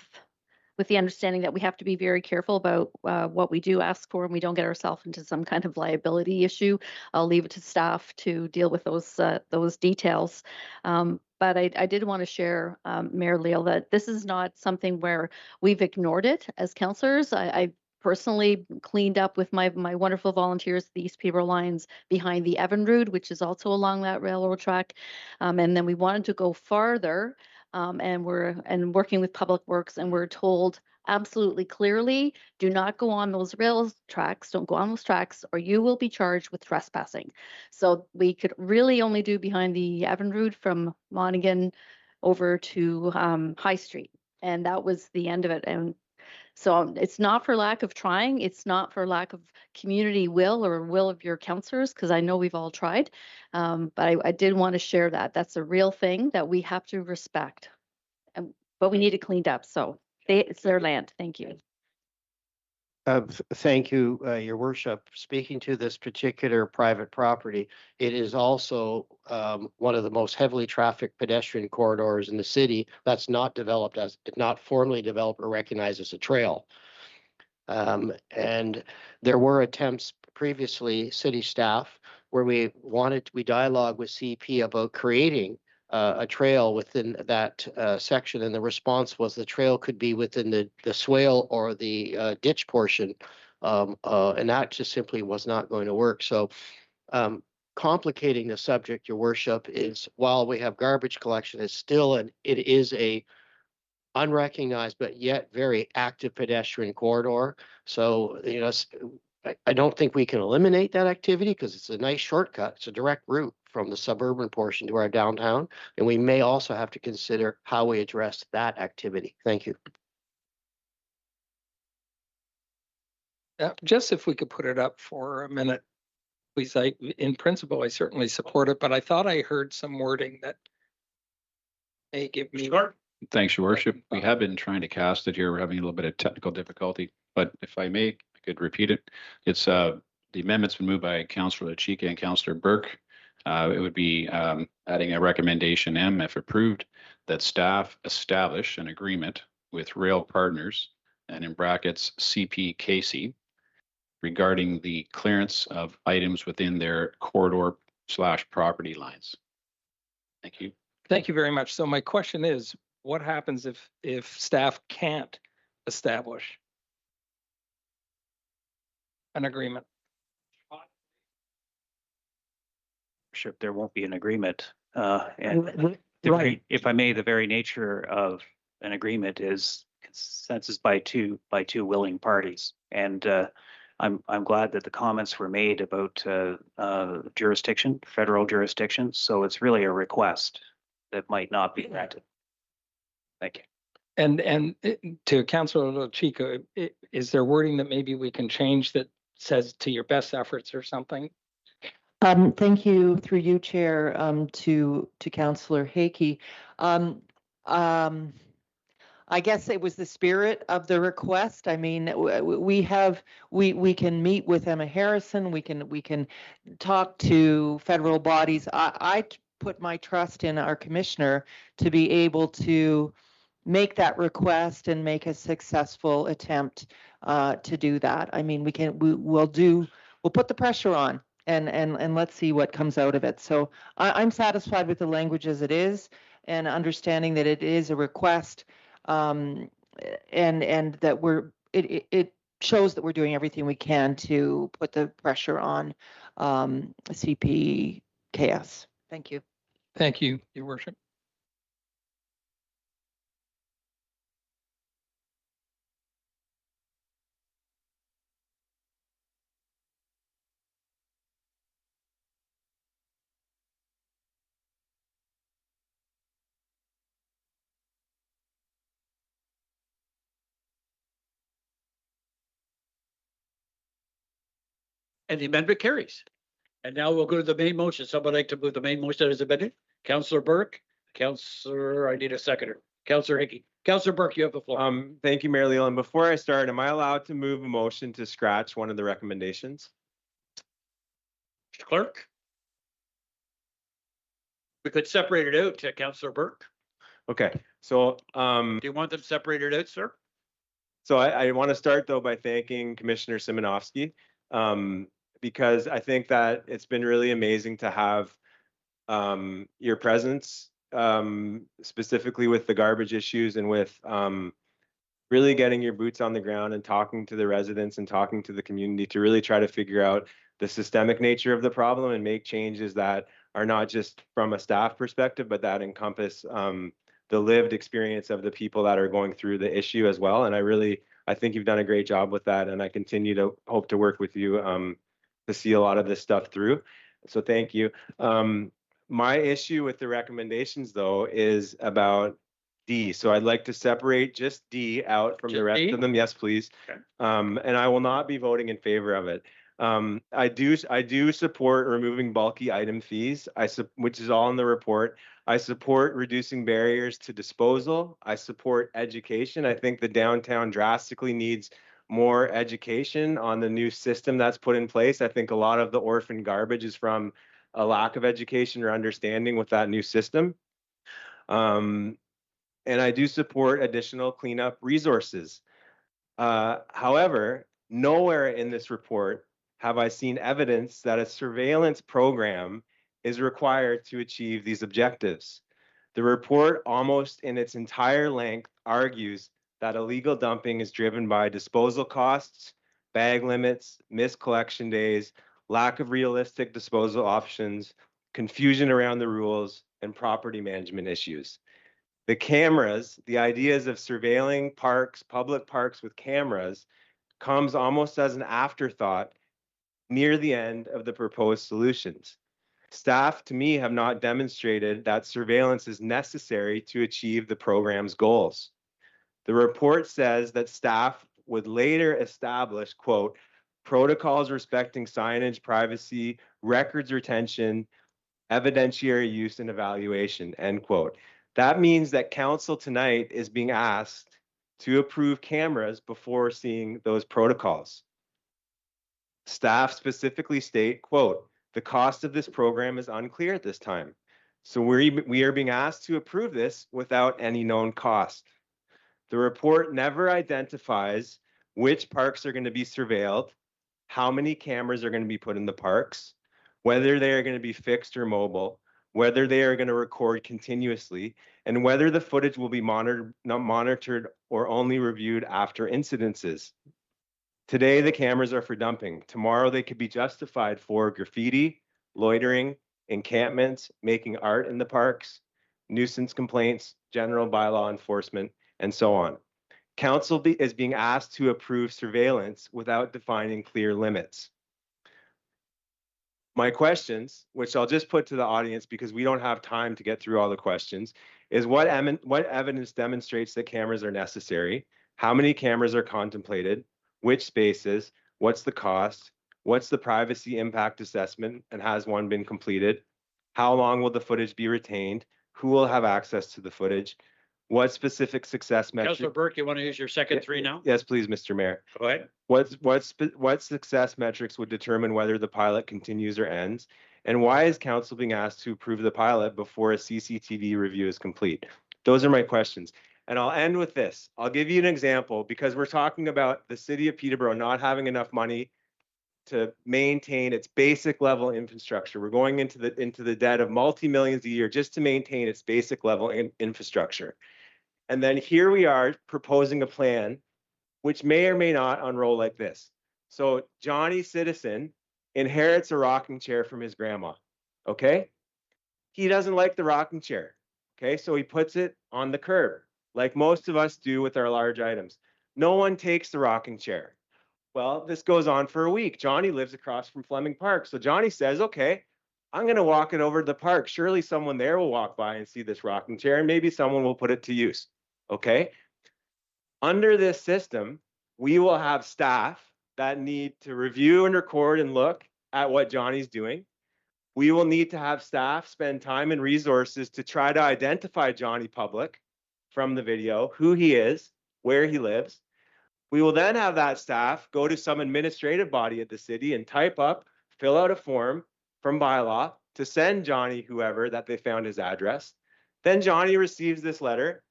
the understanding that we have to be very careful about what we do ask for and we don't get ourselves into some kind of liability issue. I'll leave it to staff to deal with those details. But I did want to share, Mayor Leal, that this is not something where we've ignored it as councillors. I personally cleaned up with my wonderful volunteers the East Peterborough lines behind the Evinrude, which is also along that railroad track. And then we wanted to go farther and we're working with Public Works, and we're told absolutely clearly, do not go on those rail tracks, don't go on those tracks, or you will be charged with trespassing. So we could really only do behind the Evinrude from Monaghan over to High Street, and that was the end of it. And so it's not for lack of trying. It's not for lack of community will or will of your councillors, because I know we've all tried. But I did want to share that. That's a real thing that we have to respect. But we need it cleaned up. So it's their land. Thank you. Thank you, Your Worship. Speaking to this particular private property, it is also one of the most heavily trafficked pedestrian corridors in the city that's not developed not formally developed or recognized as a trail. And there were attempts previously, city staff, where we dialogued with CP about creating a trail within that section, and the response was the trail could be within the swale or the ditch portion, and that just simply was not going to work. So complicating the subject, Your Worship, is while we have garbage collection, it is a unrecognized but yet very active pedestrian corridor. So I don't think we can eliminate that activity because it's a nice shortcut. It's a direct route from the suburban portion to our downtown. And we may also have to consider how we address that activity. Thank you. Just if we could put it up for a minute, please. In principle, I certainly support it, but I thought I heard some wording that may give me. Thanks, Your Worship. We have been trying to cast it here. We're having a little bit of technical difficulty, but if I may, I could repeat it. It's the amendment's been moved by Councillor Chika and Councillor Burke. It would be adding a recommendation M, if approved, that staff establish an agreement with rail partners, and in brackets CPKC, regarding the clearance of items within their corridor/property lines. Thank you. Thank you very much. So my question is, what happens if staff can't establish an agreement? There won't be an agreement. If I may, the very nature of an agreement is consensus by two willing parties. And I'm glad that the comments were made about jurisdiction, federal jurisdiction. So it's really a request that might not be granted. Thank you. And to Councillor Chika, is there wording that maybe we can change that says to your best efforts or something? Thank you, through you, Chair, to Councillor Hakey. I guess it was the spirit of the request. I mean, we can meet with Emma Harrison. We can talk to federal bodies. I put my trust in our commissioner to be able to make that request and make a successful attempt to do that. I mean, we'll put the pressure on and let's see what comes out of it. So I'm satisfied with the language as it is, and understanding that it is a request, and that shows that we're doing everything we can to put the pressure on CPKS. Thank you. Thank you, Your Worship. And the amendment carries. And now we'll go to the main motion. Someone like to move the main motion as amended? Councillor Burke, Councillor, I need a seconder. Councillor Hickey. Councillor Burke, you have the floor. Thank you, Mayor Leland. Before I start, am I allowed to move a motion to scratch one of the recommendations? Mr. Clerk? We could separate it out to Councillor Burke. Okay, so do you want them separated out, sir? So I want to start though by thanking Commissioner Simonovsky, because I think that it's been really amazing to have your presence, specifically with the garbage issues and with really getting your boots on the ground and talking to the residents and talking to the community to really try to figure out the systemic nature of the problem and make changes that are not just from a staff perspective, but that encompass the lived experience of the people that are going through the issue as well. And I think you've done a great job with that. And I continue to hope to work with you to see a lot of this stuff through. So thank you. My issue with the recommendations though is about D. So I'd like to separate just D out from the rest of them. Yes, please. Okay. And I will not be voting in favor of it. I do support removing bulky item fees, which is all in the report. I support reducing barriers to disposal. I support education. I think the downtown drastically needs more education on the new system that's put in place. I think a lot of the orphan garbage is from a lack of education or understanding with that new system. And I do support additional cleanup resources. However, nowhere in this report have I seen evidence that a surveillance program is required to achieve these objectives. The report, almost in its entire length, argues that illegal dumping is driven by disposal costs, bag limits, missed collection days, lack of realistic disposal options, confusion around the rules, and property management issues. The cameras, the ideas of surveilling parks, public parks with cameras, comes almost as an afterthought near the end of the proposed solutions. Staff, to me, have not demonstrated that surveillance is necessary to achieve the program's goals. The report says that staff would later establish, quote, protocols respecting signage, privacy, records retention, evidentiary use, and evaluation, end quote. That means that council tonight is being asked to approve cameras before seeing those protocols. Staff specifically state, quote, the cost of this program is unclear at this time. So we are being asked to approve this without any known cost. The report never identifies which parks are going to be surveilled, how many cameras are going to be put in the parks, whether they are going to be fixed or mobile, whether they are going to record continuously, and whether the footage will be monitored or only reviewed after incidences. Today, the cameras are for dumping. Tomorrow, they could be justified for graffiti, loitering, encampments, making art in the parks, nuisance complaints, general bylaw enforcement, and so on. Council is being asked to approve surveillance without defining clear limits. My questions, which I'll just put to the audience because we don't have time to get through all the questions, is what evidence demonstrates that cameras are necessary? How many cameras are contemplated? Which spaces? What's the cost? What's the privacy impact assessment, and has one been completed? How long will the footage be retained? Who will have access to the footage? What specific success metric? Councillor Burke, you want to use your second three now? Yes, please, Mr. Mayor. Go ahead. What success metrics would determine whether the pilot continues or ends? And why is council being asked to approve the pilot before a CCTV review is complete? Those are my questions. And I'll end with this. I'll give you an example because we're talking about the city of Peterborough not having enough money to maintain its basic level infrastructure. We're going into the debt of multi-millions a year just to maintain its basic level infrastructure. And then here we are proposing a plan which may or may not unroll like this. So Johnny Citizen inherits a rocking chair from his grandma, okay? He doesn't like the rocking chair, okay? So he puts it on the curb, like most of us do with our large items. No one takes the rocking chair. Well, this goes on for a week. Johnny lives across from Fleming Park. So Johnny says, okay, I'm going to walk it over to the park. Surely someone there will walk by and see this rocking chair, and maybe someone will put it to use, okay? Under this system, we will have staff that need to review and record and look at what Johnny's doing. We will need to have staff spend time and resources to try to identify Johnny Public from the video, who he is, where he lives. We will then have that staff go to some administrative body at the city and type up, fill out a form from bylaw to send Johnny whoever that they found his address. Then Johnny receives this letter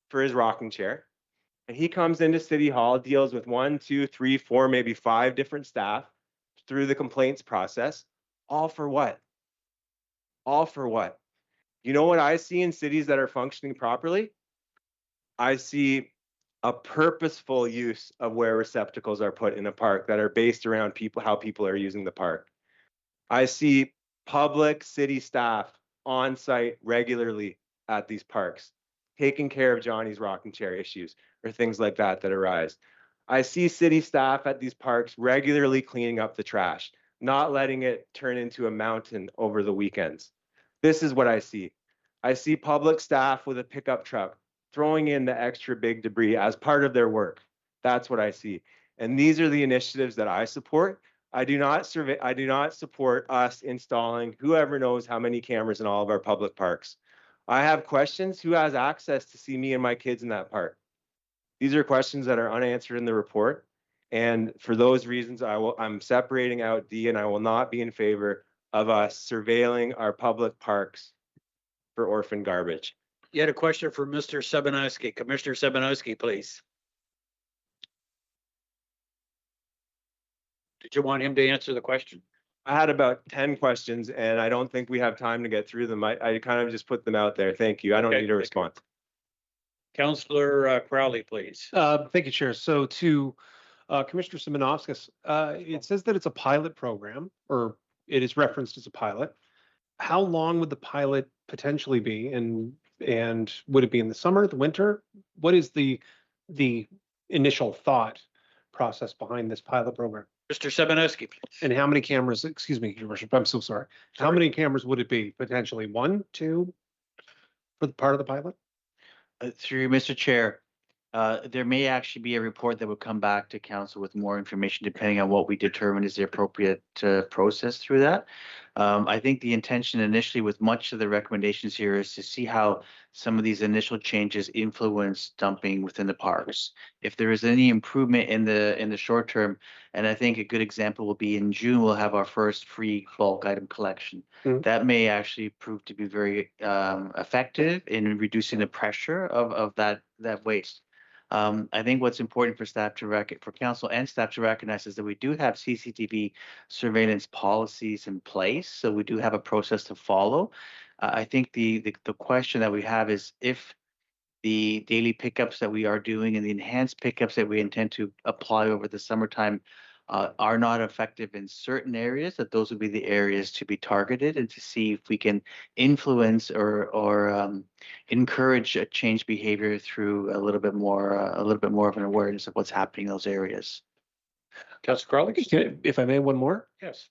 for his rocking chair. And he comes into City Hall, deals with 1, 2, 3, 4, maybe 5 different staff through the complaints process. All for what? All for what? You know what I see in cities that are functioning properly? I see a purposeful use of where receptacles are put in a park that are based around people, how people are using the park. I see public city staff on site regularly at these parks, taking care of Johnny's rocking chair issues or things like that that arise. I see city staff at these parks regularly cleaning up the trash, not letting it turn into a mountain over the weekends. This is what I see. I see public staff with a pickup truck throwing in the extra big debris as part of their work. That's what I see. And these are the initiatives that I support. I do not support us installing whoever knows how many cameras in all of our public parks. I have questions. Who has access to see me and my kids in that park? These are questions that are unanswered in the report. And for those reasons, I'm separating out D, and I will not be in favor of us surveilling our public parks for orphan garbage. You had a question for Mr. Sebanowski. Commissioner Sebanowski, please. Did you want him to answer the question? I had about 10 questions, and I don't think we have time to get through them. I kind of just put them out there. Thank you. I don't need a response. Councillor Crowley, please. Thank you, Chair. So to Commissioner Simonovskis, it says that it's a pilot program, or it is referenced as a pilot. How long would the pilot potentially be, and would it be in the summer, the winter? What is the initial thought process behind this pilot program? Mr. Sebanowski, please. And how many cameras, excuse me, Your Worship, I'm so sorry. How many cameras would it be? Potentially 1, 2 for the part of the pilot? Through Mr. Chair, there may actually be a report that would come back to council with more information depending on what we determine is the appropriate process through that. I think the intention initially with much of the recommendations here is to see how some of these initial changes influence dumping within the parks. If there is any improvement in the short term, and I think a good example will be in June, we'll have our first free bulk item collection. That may actually prove to be very effective in reducing the pressure of that waste. I think what's important for staff for council and staff to recognize is that we do have CCTV surveillance policies in place, so we do have a process to follow. I think the question that we have is if the daily pickups that we are doing and the enhanced pickups that we intend to apply over the summertime are not effective in certain areas, that those would be the areas to be targeted and to see if we can influence or encourage a change behavior through a little bit more of an awareness of what's happening in those areas. Councilor Crowley, if I may, one more. Yes.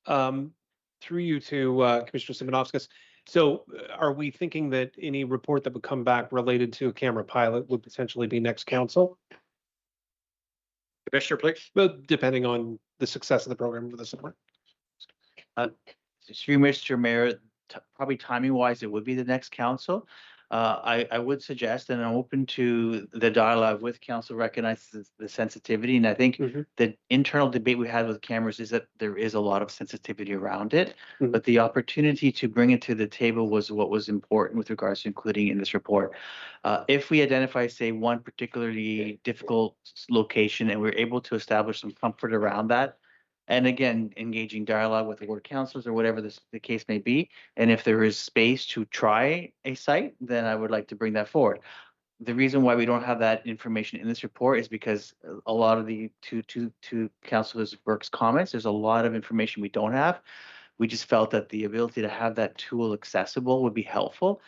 Through you to Commissioner Simonovskis. So are we thinking that any report that would come back related to a camera pilot would potentially be next council? Commissioner, please. Well, depending on the success of the program for the summer. Through Mr. Mayor, probably timing wise, it would be the next council. I would suggest, and I'm open to the dialogue with council, recognizes the sensitivity. And I think the internal debate we had with cameras is that there is a lot of sensitivity around it, but the opportunity to bring it to the table was what was important with regards to including in this report. If we identify, say, one particularly difficult location and we're able to establish some comfort around that, and again, engaging dialogue with the ward councilors or whatever the case may be. And if there is space to try a site, then I would like to bring that forward. The reason why we don't have that information in this report is because a lot of the to Councillor Burke's comments, there's a lot of information we don't have. We just felt that the ability to have that tool accessible would be helpful.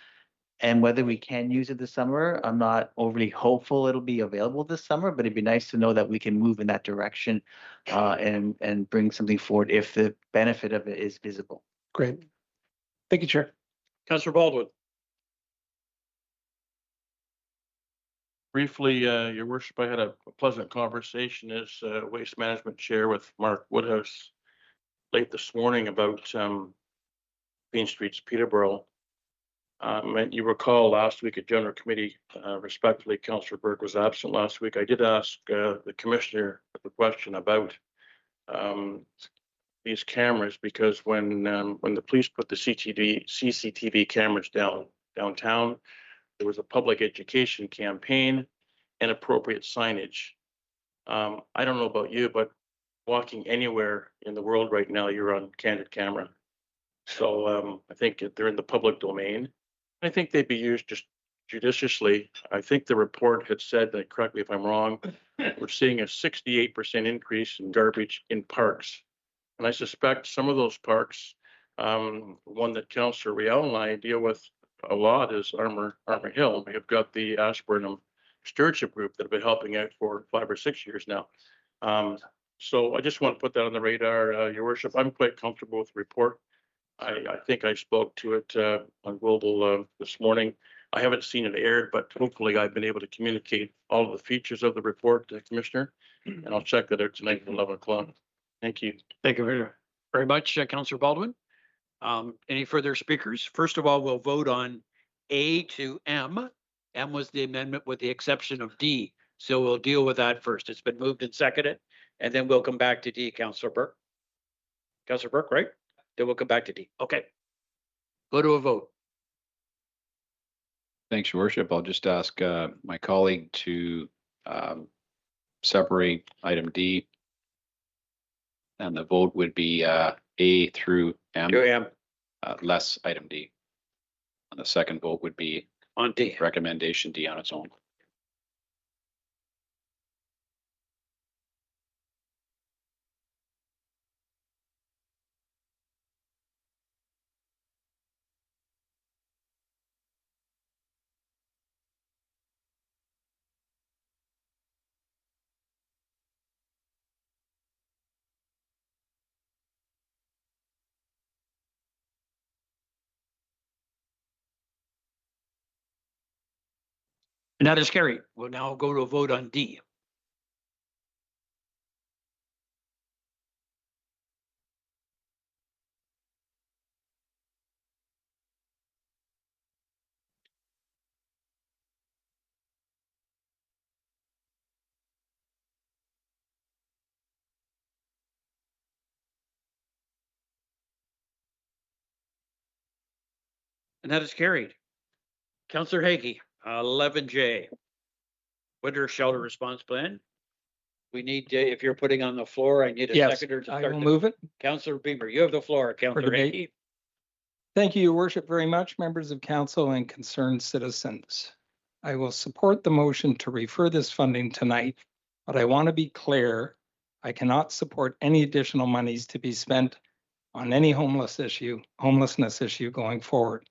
And whether we can use it this summer, I'm not overly hopeful it'll be available this summer, but it'd be nice to know that we can move in that direction and bring something forward if the benefit of it is visible. Great. Thank you, Chair. Councillor Baldwin. Briefly, Your Worship, I had a pleasant conversation as Waste Management Chair with Mark Woodhouse late this morning about Queen Street's Peterborough. And you recall last week at General Committee, respectfully, Councillor Burke was absent last week. I did ask the Commissioner the question about these cameras because when the police put the CCTV cameras downtown, there was a public education campaign and appropriate signage. I don't know about you, but walking anywhere in the world right now, you're on candid camera. So I think they're in the public domain. I think they'd be used just judiciously. I think the report had said, that, correct me if I'm wrong, we're seeing a 68% increase in garbage in parks. And I suspect some of those parks, one that Councillor Riel and I deal with a lot is Armour Hill. We have got the Ashburnham Stewardship Group that have been helping out for 5 or 6 years now. So I just want to put that on the radar, Your Worship. I'm quite comfortable with the report. I think I spoke to it on Global this morning. I haven't seen it aired, but hopefully I've been able to communicate all of the features of the report to the Commissioner, and I'll check that out tonight at 11 o'clock. Thank you. Thank you very much, Councillor Baldwin. Any further speakers? First of all, we'll vote on A to M. M was the amendment with the exception of D. So we'll deal with that first. It's been moved and seconded, and then we'll come back to D, Councillor Burke. Councillor Burke, right? Then we'll come back to D. Okay. Go to a vote. Thanks, Your Worship. I'll just ask my colleague to separate item D. And the vote would be A through M. To M. Less item D. And the second vote would be on D. Recommendation D on its own. And that is carried. We'll now go to a vote on D. And that is carried. Councillor Hagee, 11J. Winter Shelter Response Plan. We need, if you're putting on the floor, I need a Yes, seconder to I start. will move it. Councillor Beamer, you have the floor. Councillor debate. Hagee. Thank you, Your Worship, very much, members of council and concerned citizens. I will support the motion to refer this funding tonight, but I want to be clear, I cannot support any additional monies to be spent on any homelessness issue going forward.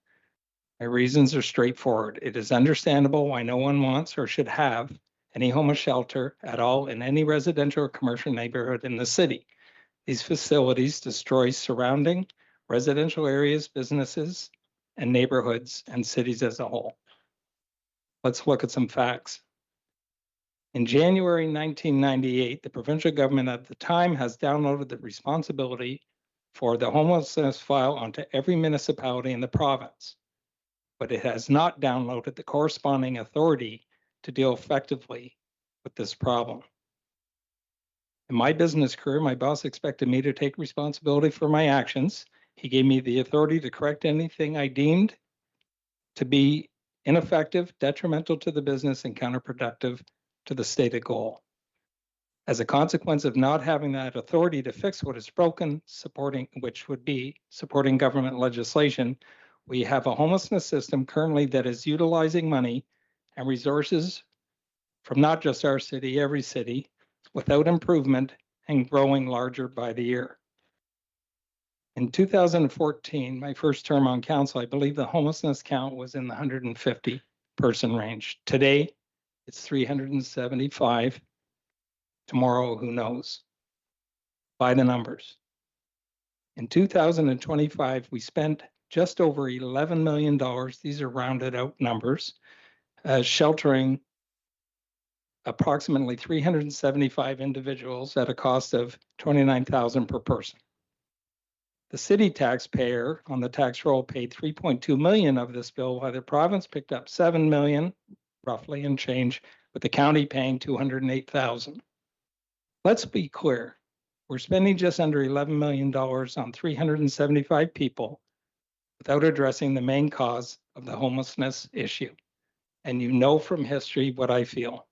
My reasons are straightforward. It is understandable why no one wants or should have any homeless shelter at all in any residential or commercial neighborhood in the city. These facilities destroy surrounding residential areas, businesses, and neighborhoods and cities as a whole. Let's look at some facts. In January 1998, the provincial government at the time has downloaded the responsibility for the homelessness file onto every municipality in the province, but it has not downloaded the corresponding authority to deal effectively with this problem. In my business career, my boss expected me to take responsibility for my actions. He gave me the authority to correct anything I deemed to be ineffective, detrimental to the business, and counterproductive to the stated goal. As a consequence of not having that authority to fix what is broken, which would be supporting government legislation, we have a homelessness system currently that is utilizing money and resources from not just our city, every city, without improvement and growing larger by the year. In 2014, my first term on council, I believe the homelessness count was in the 150 person range. Today, it's 375. Tomorrow, who knows? By the numbers. In 2025, we spent just over $11 million. These are rounded out numbers, sheltering approximately 375 individuals at a cost of $29,000 per person. The city taxpayer on the tax roll paid $3.2 million of this bill, while the province picked up $7 million, roughly, and change, with the county paying $208,000. Let's be clear. We're spending just under $11 million on 375 people without addressing the main cause of the homelessness issue. And you know from history what I feel.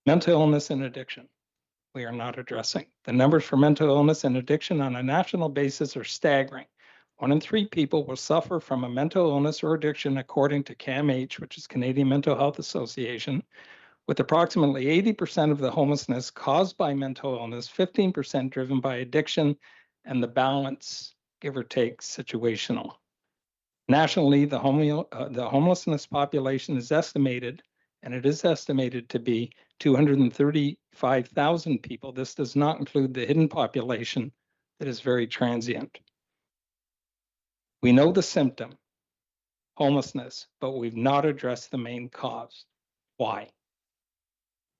Mental illness and addiction, we are not addressing. The numbers for mental illness and addiction on a national basis are staggering. 1 in 3 people will suffer from a mental illness or addiction, according to CAMH, which is Canadian Mental Health Association, with approximately 80% of the homelessness caused by mental illness, 15% driven by addiction, and the balance, give or take, situational. Nationally, the homelessness population is estimated, and it is estimated to be 235,000 people. This does not include the hidden population that is very transient. We know the symptom, homelessness, but we've not addressed the main cause. Why?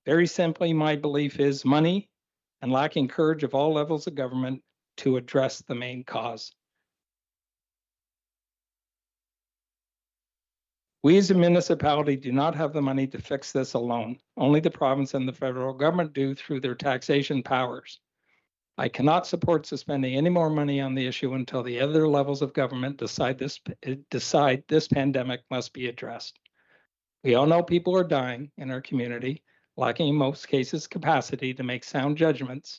Very simply, my belief is money and lacking courage of all levels of government to address the main cause. We as a municipality do not have the money to fix this alone. Only the province and the federal government do through their taxation powers. I cannot support suspending any more money on the issue until the other levels of government decide this pandemic must be addressed. We all know people are dying in our community, lacking in most cases capacity to make sound judgments,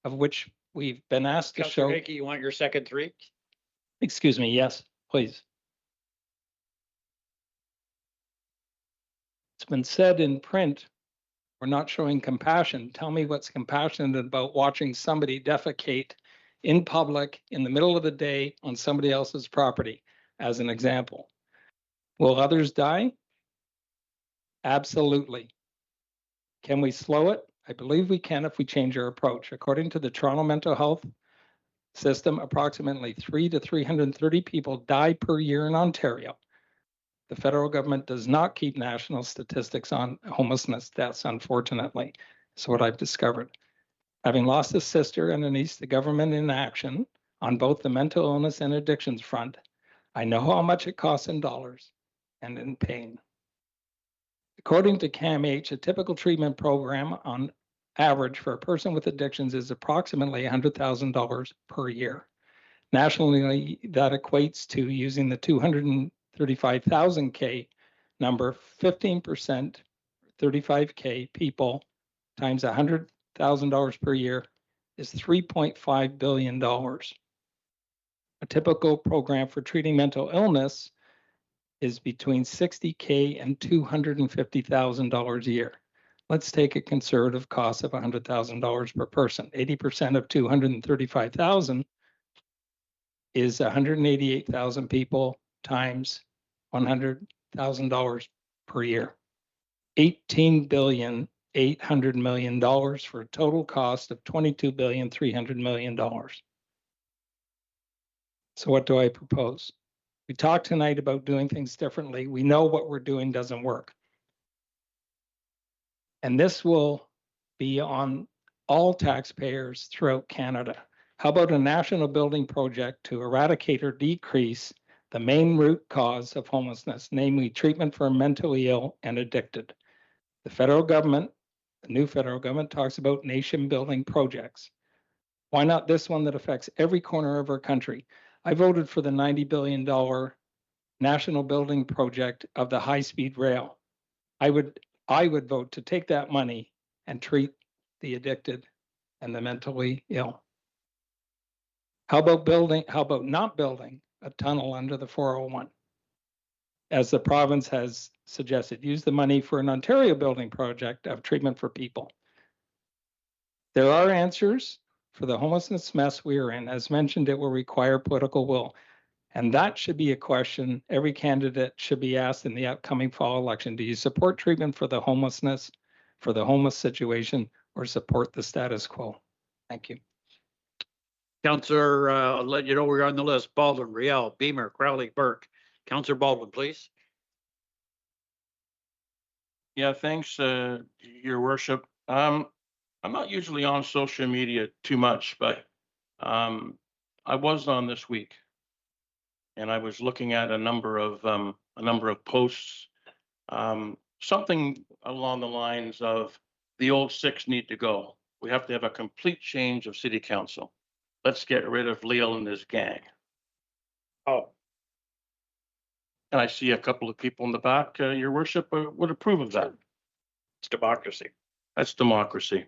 of which we've been asked to show. Councillor Hickey, you want your second 3? Excuse me, yes, please. It's been said in print, we're not showing compassion. Tell me what's compassionate about watching somebody defecate in public in the middle of the day on somebody else's property, as an example. Will others die? Absolutely. Can we slow it? I believe we can if we change our approach. According to the Toronto Mental Health System, approximately 300 to 330 people die per year in Ontario. The federal government does not keep national statistics on homelessness deaths, unfortunately. That's what I've discovered. Having lost a sister and a niece, the government in action on both the mental illness and addictions front, I know how much it costs in dollars and in pain. According to CAMH, a typical treatment program on average for a person with addictions is approximately $100,000 per year. Nationally, that equates to, using the 235,000 K number, 15%, 35K people times $100,000 per year is $3.5 billion. A typical program for treating mental illness is between $60K and $250,000 a year. Let's take a conservative cost of $100,000 per person. 80% of 235,000 is 188,000 people times $100,000 per year. $18.8 billion for a total cost of $22.3 billion. So what do I propose? We talked tonight about doing things differently. We know what we're doing doesn't work. And this will be on all taxpayers throughout Canada. How about a national building project to eradicate or decrease the main root cause of homelessness, namely treatment for mentally ill and addicted? The federal government, the new federal government, talks about nation building projects. Why not this one that affects every corner of our country? I voted for the $90 billion national building project of the high-speed rail. I would vote to take that money and treat the addicted and the mentally ill. How about not building a tunnel under the 401? as the province has suggested, use the money for an Ontario building project of treatment for people. There are answers for the homelessness mess we are in. As mentioned, it will require political will. And that should be a question every candidate should be asked in the upcoming fall election. Do you support treatment for the homelessness, for the homeless situation, or support the status quo? Thank you. Councillor, I'll let you know we're on the list. Baldwin, Riel, Beamer, Crowley, Burke. Councillor Baldwin, please. Yeah, thanks, Your Worship. I'm not usually on social media too much, but I was on this week, and I was looking at a number of posts, something along the lines of the old six need to go. We have to have a complete change of city council. Let's get rid of Leo and his gang. Oh. And I see a couple of people in the back, Your Worship, would approve of that. It's democracy. That's democracy.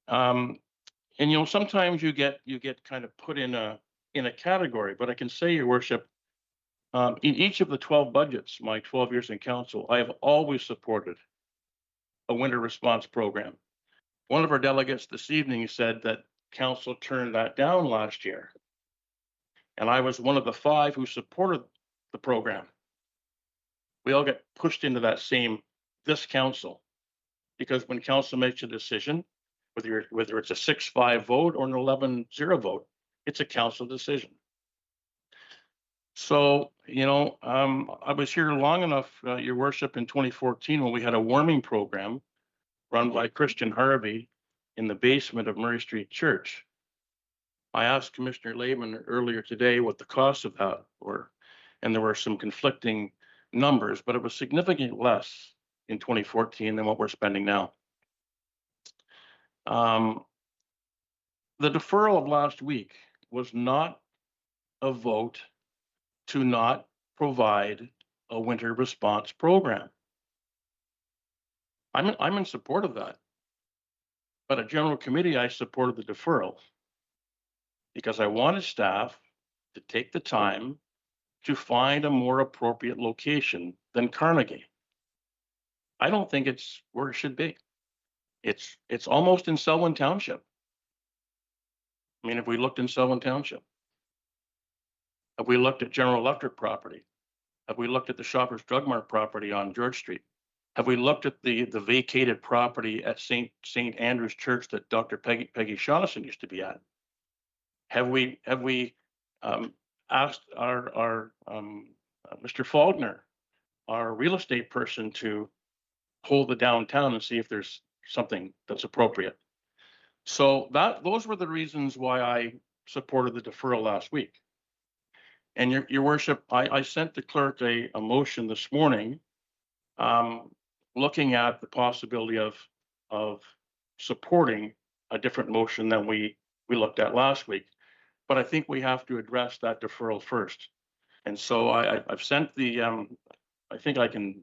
And sometimes you get kind of put in a category, but I can say, Your Worship, in each of the 12 budgets, my 12 years in council, I have always supported a winter response program. One of our delegates this evening said that council turned that down last year. And I was one of the 5 who supported the program. We all get pushed into this council, because when council makes a decision, whether it's a 6-5 vote or an 11-0 vote, it's a council decision. So, I was here long enough, Your Worship, in 2014 when we had a warming program run by Christian Harvey in the basement of Murray Street Church. I asked Commissioner Lehman earlier today what the costs of that were, and there were some conflicting numbers, but it was significantly less in 2014 than what we're spending now. The deferral of last week was not a vote to not provide a winter response program. I'm in support of that. But at General Committee, I supported the deferral because I wanted staff to take the time to find a more appropriate location than Carnegie. I don't think it's where it should be. It's almost in Selwyn Township. I mean, if we looked in Selwyn Township, have we looked at General Electric property? Have we looked at the Shoppers Drug Mart property on George Street? Have we looked at the vacated property at St. Andrew's Church that Dr. Peggy Shaughnessy used to be at? Have we asked our Mr. Faulkner, our real estate person, to hold the downtown and see if there's something that's appropriate? So those were the reasons why I supported the deferral last week. And Your Worship, I sent the clerk a motion this morning, looking at the possibility of supporting a different motion than we looked at last week. But I think we have to address that deferral first. And so I've sent I think I can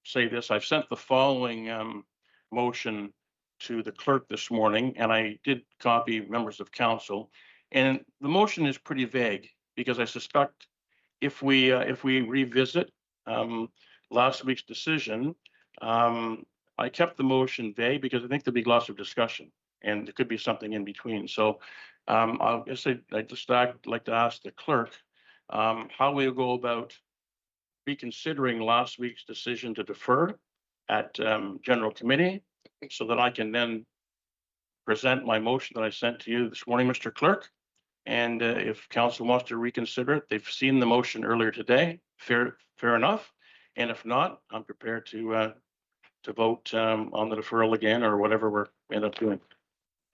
say this, I've sent the following motion to the clerk this morning, and I did copy members of council. And the motion is pretty vague, because I suspect if we revisit last week's decision, I kept the motion vague because I think there'll be lots of discussion, and there could be something in between. So I'd just like to ask the clerk how we'll go about reconsidering last week's decision to defer at General Committee, so that I can then present my motion that I sent to you this morning, Mr. Clerk. And if council wants to reconsider it, they've seen the motion earlier today. Fair enough. And if not, I'm prepared to vote on the deferral again, or whatever we end up doing.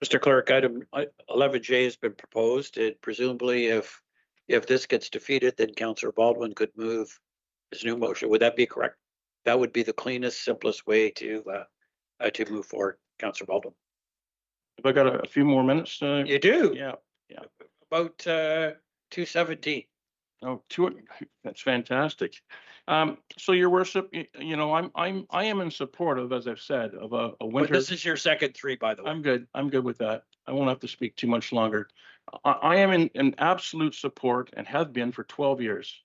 Mr. Clerk, item 11J has been proposed. It presumably, if this gets defeated, then Councillor Baldwin could move his new motion. Would that be correct? That would be the cleanest, simplest way to move forward, Councillor Baldwin. Have I got a few more minutes? You do? Yeah. About 2:17. Oh, that's fantastic. So Your Worship, I am in support of, as I've said, of a winter. But this is your second 3, by the way. I'm good with that. I won't have to speak too much longer. I am in absolute support, and have been for 12 years,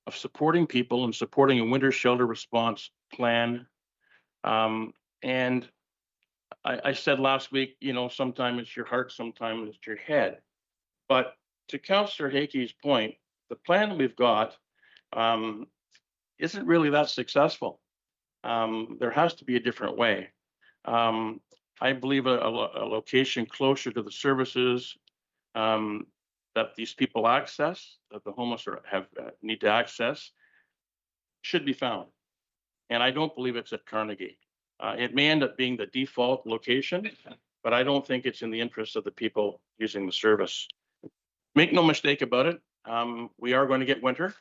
of supporting people and supporting a winter shelter response plan. And I said last week, you know, sometimes it's your heart, sometimes it's your head. But to Councillor Hakey's point, the plan we've got isn't really that successful. There has to be a different way. I believe a location closer to the services that these people access, that the homeless need to access, should be found. And I don't believe it's at Carnegie. It may end up being the default location, but I don't think it's in the interest of the people using the service. Make no mistake about it, we are going to get winter.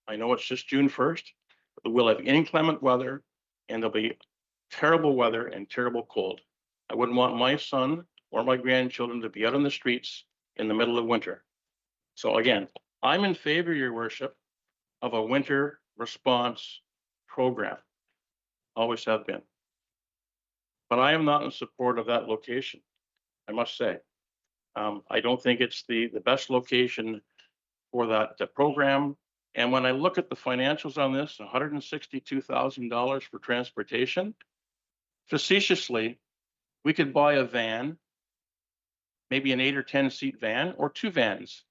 I know it's just June 1st, but we'll have inclement weather and there'll be terrible weather and terrible cold. I wouldn't want my son or my grandchildren to be out on the streets in the middle of winter. So again, I'm in favor, Your Worship, of a winter response program. Always have been. But I am not in support of that location, I must say. I don't think it's the best location for that program. And when I look at the financials on this, $162,000 for transportation, facetiously, we could buy a van, maybe an 8 or 10 seat van or 2 vans,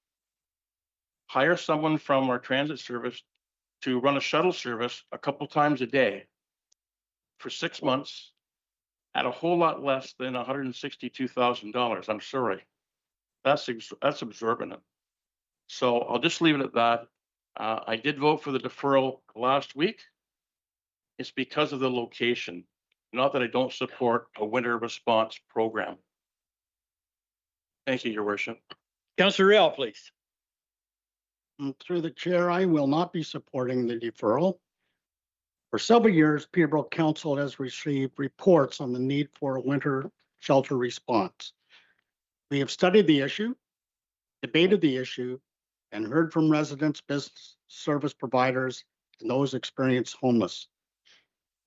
hire someone from our transit service to run a shuttle service a couple times a day for 6 months at a whole lot less than $162,000. I'm sorry. That's exorbitant. So I'll just leave it at that. I did vote for the deferral last week. It's because of the location, not that I don't support a winter response program. Thank you, Your Worship. Councillor Real, please. Through the chair, I will not be supporting the deferral. For several years, Peterborough Council has received reports on the need for a winter shelter response. We have studied the issue, debated the issue, and heard from residents, business service providers, and those experienced homeless.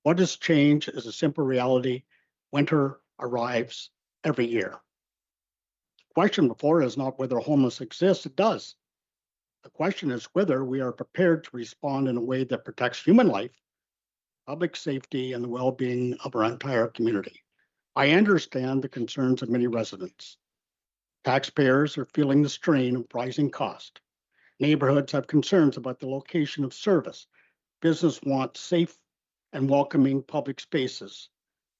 What has changed is a simple reality. Winter arrives every year. The question before is not whether homeless exists, it does. The question is whether we are prepared to respond in a way that protects human life, public safety, and the well-being of our entire community. I understand the concerns of many residents. Taxpayers are feeling the strain of rising cost. Neighborhoods have concerns about the location of service. Business wants safe and welcoming public spaces.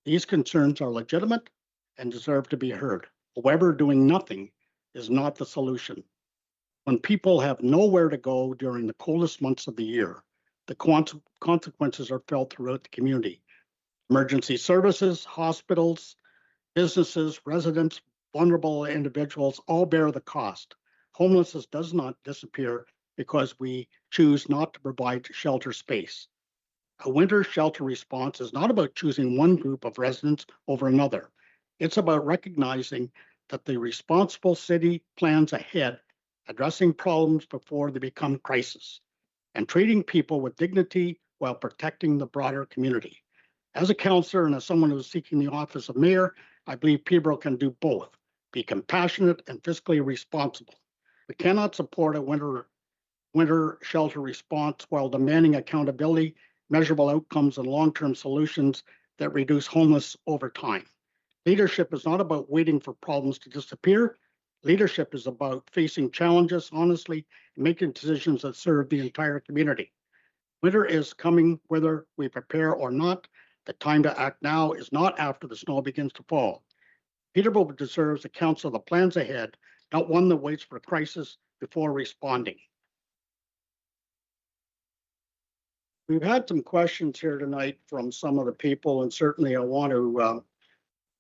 These concerns are legitimate and deserve to be heard. However, doing nothing is not the solution. When people have nowhere to go during the coldest months of the year, the consequences are felt throughout the community. Emergency services, hospitals, businesses, residents, vulnerable individuals all bear the cost. Homelessness does not disappear because we choose not to provide shelter space. A winter shelter response is not about choosing one group of residents over another. It's about recognizing that the responsible city plans ahead, addressing problems before they become crisis, and treating people with dignity while protecting the broader community. As a councillor and as someone who is seeking the office of mayor, I believe Peterborough can do both, be compassionate and fiscally responsible. We cannot support a winter shelter response while demanding accountability, measurable outcomes, and long-term solutions that reduce homelessness over time. Leadership is not about waiting for problems to disappear. Leadership is about facing challenges honestly and making decisions that serve the entire community. Winter is coming whether we prepare or not. The time to act now is not after the snow begins to fall. Peterborough deserves a council that plans ahead, not one that waits for a crisis before responding. We've had some questions here tonight from some of the people, and certainly I want to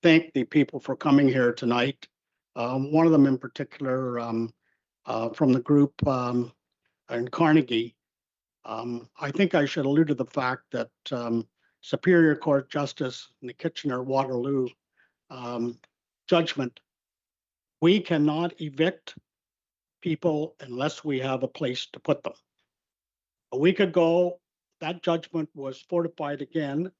thank the people for coming here tonight. One of them in particular from the group in Carnegie. I think I should allude to the fact that Superior Court Justice in the Kitchener-Waterloo judgment, we cannot evict people unless we have a place to put them. A week ago, that judgment was fortified again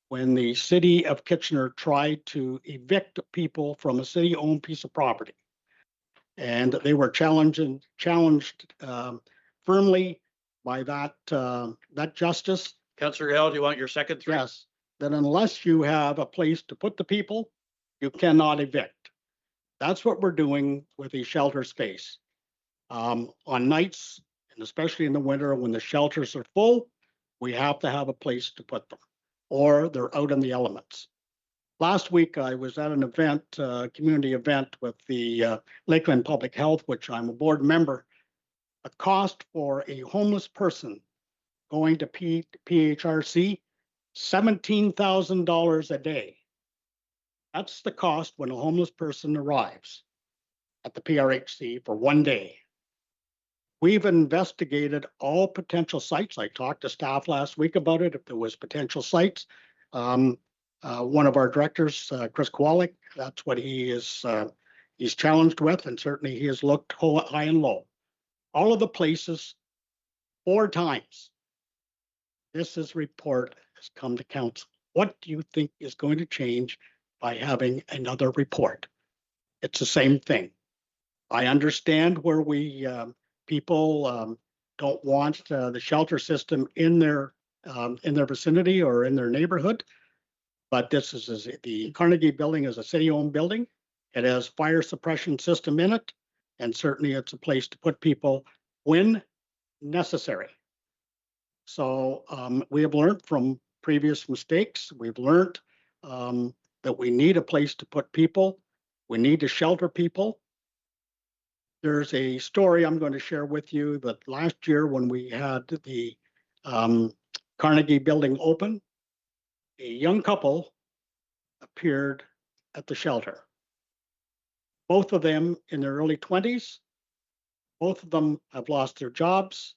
when the city of Kitchener tried to evict people from a city-owned piece of property. And they were challenged firmly by that justice. Councillor Hill, do you want your second three? Yes, that unless you have a place to put the people, you cannot evict. That's what we're doing with the shelter space. On nights, and especially in the winter when the shelters are full, we have to have a place to put them, or they're out in the elements. Last week, I was at an event, community event with the Lakeland Public Health, which I'm a board member. A cost for a homeless person going to PHRC, $17,000 a day. That's the cost when a homeless person arrives at the PRHC for one day. We've investigated all potential sites. I talked to staff last week about it, if there was potential sites. One of our directors, Chris Kowalik, that's what he is, he's challenged with, and certainly he has looked high and low. All of the places, 4 times. This report has come to council. What do you think is going to change by having another report? It's the same thing. I understand where we people don't want the shelter system in their vicinity or in their neighborhood, but this is the Carnegie building is a city-owned building. It has fire suppression system in it, and certainly it's a place to put people when necessary. So we have learned from previous mistakes. We've learned that we need a place to put people. We need to shelter people. There's a story I'm going to share with you that last year when we had the Carnegie building open, a young couple appeared at the shelter. Both of them in their early 20s. Both of them have lost their jobs.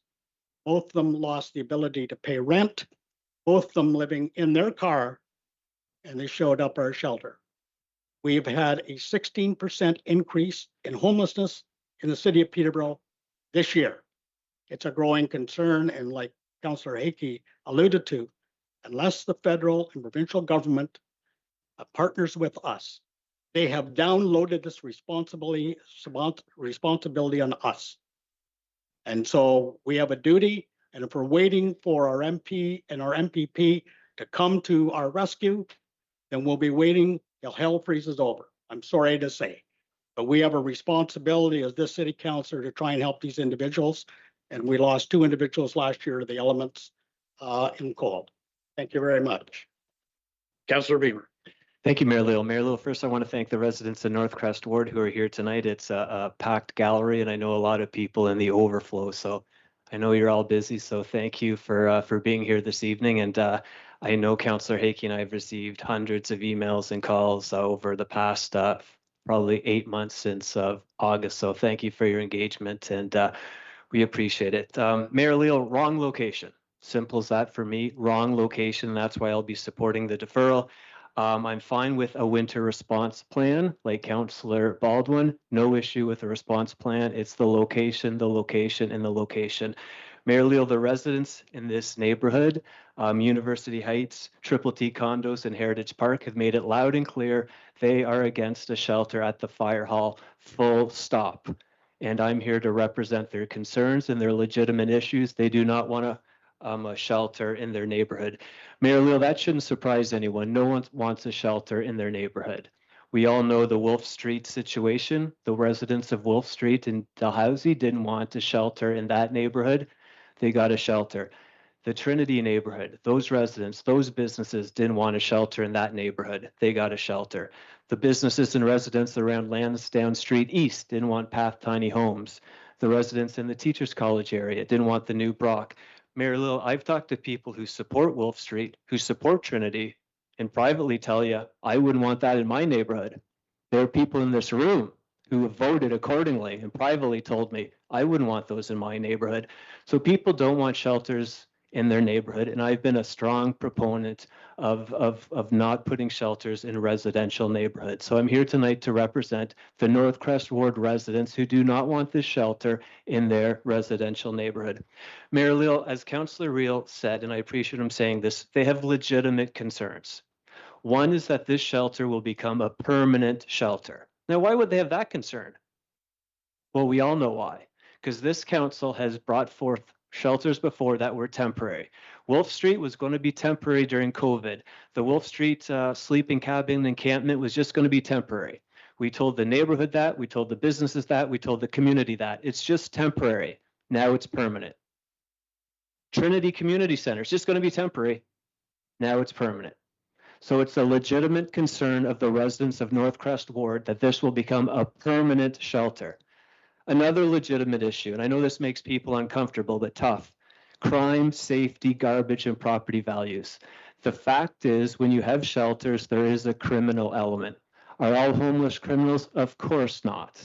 Both of them lost the ability to pay rent. Both of them living in their car, and they showed up at our shelter. We've had a 16% increase in homelessness in the city of Peterborough this year. It's a growing concern, and like Councillor Hickey alluded to, unless the federal and provincial government partners with us, they have downloaded this responsibility on us. And so we have a duty, and if we're waiting for our MP and our MPP to come to our rescue, then we'll be waiting till hell freezes over. I'm sorry to say, but we have a responsibility as this city councilor to try and help these individuals. And we lost 2 individuals last year to the elements in cold. Thank you very much. Councillor Beamer. Thank you, Mayor Leo. Mayor Leo, first I want to thank the residents of North Crest Ward who are here tonight. It's a packed gallery, and I know a lot of people in the overflow. So I know you're all busy. So thank you for being here this evening. And I know Councillor Hickey and I have received hundreds of emails and calls over the past probably 8 months since August. So thank you for your engagement, and we appreciate it. Mayor Leo, wrong location. Simple as that for me. Wrong location. That's why I'll be supporting the deferral. I'm fine with a winter response plan, like Councillor Baldwin. No issue with a response plan. It's the location, and the location. Mayor Leo, the residents in this neighborhood, University Heights, Triple T condos, and Heritage Park have made it loud and clear they are against a shelter at the fire hall, full stop. And I'm here to represent their concerns and their legitimate issues. They do not want a shelter in their neighborhood. Mayor Leo, that shouldn't surprise anyone. No one wants a shelter in their neighborhood. We all know the Wolf Street situation. The residents of Wolf Street in Dalhousie didn't want a shelter in that neighborhood. They got a shelter. The Trinity neighborhood, those residents, those businesses didn't want a shelter in that neighborhood. They got a shelter. The businesses and residents around Lansdowne Street East didn't want Path Tiny Homes. The residents in the Teachers College area didn't want the new Brock. Mayor Lil, I've talked to people who support Wolf Street, who support Trinity, and privately tell you, I wouldn't want that in my neighborhood. There are people in this room who have voted accordingly and privately told me, I wouldn't want those in my neighborhood. So people don't want shelters in their neighborhood, and I've been a strong proponent of not putting shelters in residential neighborhoods. So I'm here tonight to represent the North Crest Ward residents who do not want this shelter in their residential neighborhood. Mayor Leal, as Councillor Reel said, and I appreciate him saying this, they have legitimate concerns. One is that this shelter will become a permanent shelter. Now, why would they have that concern? Well, we all know why. Because this council has brought forth shelters before that were temporary. Wolf Street was going to be temporary during COVID. The Wolf Street sleeping cabin encampment was just going to be temporary. We told the neighborhood that, we told the businesses that, we told the community that. It's just temporary. Now it's permanent. Trinity Community Center is just going to be temporary. Now it's permanent. So it's a legitimate concern of the residents of Northcrest Ward that this will become a permanent shelter. Another legitimate issue, and I know this makes people uncomfortable, but tough: crime, safety, garbage, and property values. The fact is, when you have shelters, there is a criminal element. Are all homeless criminals? Of course not.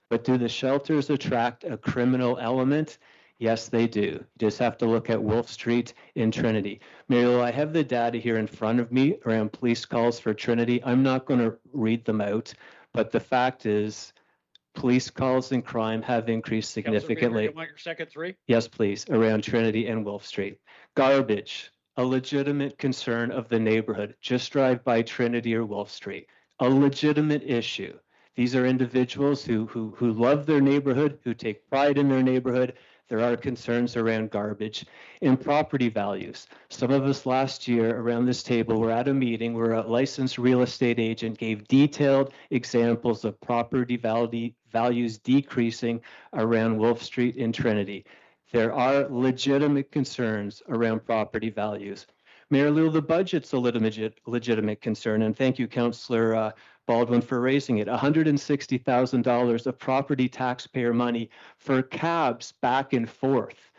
But do the shelters attract a criminal element? Yes, they do. You just have to look at Wolf Street in Trinity. Mary, I have the data here in front of me around police calls for Trinity. I'm not going to read them out, but the fact is, police calls and crime have increased significantly. You want your second three? Yes, please, around Trinity and Wolf Street. Garbage, a legitimate concern of the neighborhood. Just drive by Trinity or Wolf Street. A legitimate issue. These are individuals who love their neighborhood, who take pride in their neighborhood. There are concerns around garbage and property values. Some of us last year around this table were at a meeting where a licensed real estate agent gave detailed examples of property values decreasing around Wolf Street in Trinity. There are legitimate concerns around property values. Mayor Lil, the budget's a legitimate concern, and thank you, Councillor Baldwin, for raising it. $160,000 of property taxpayer money for cabs back and forth.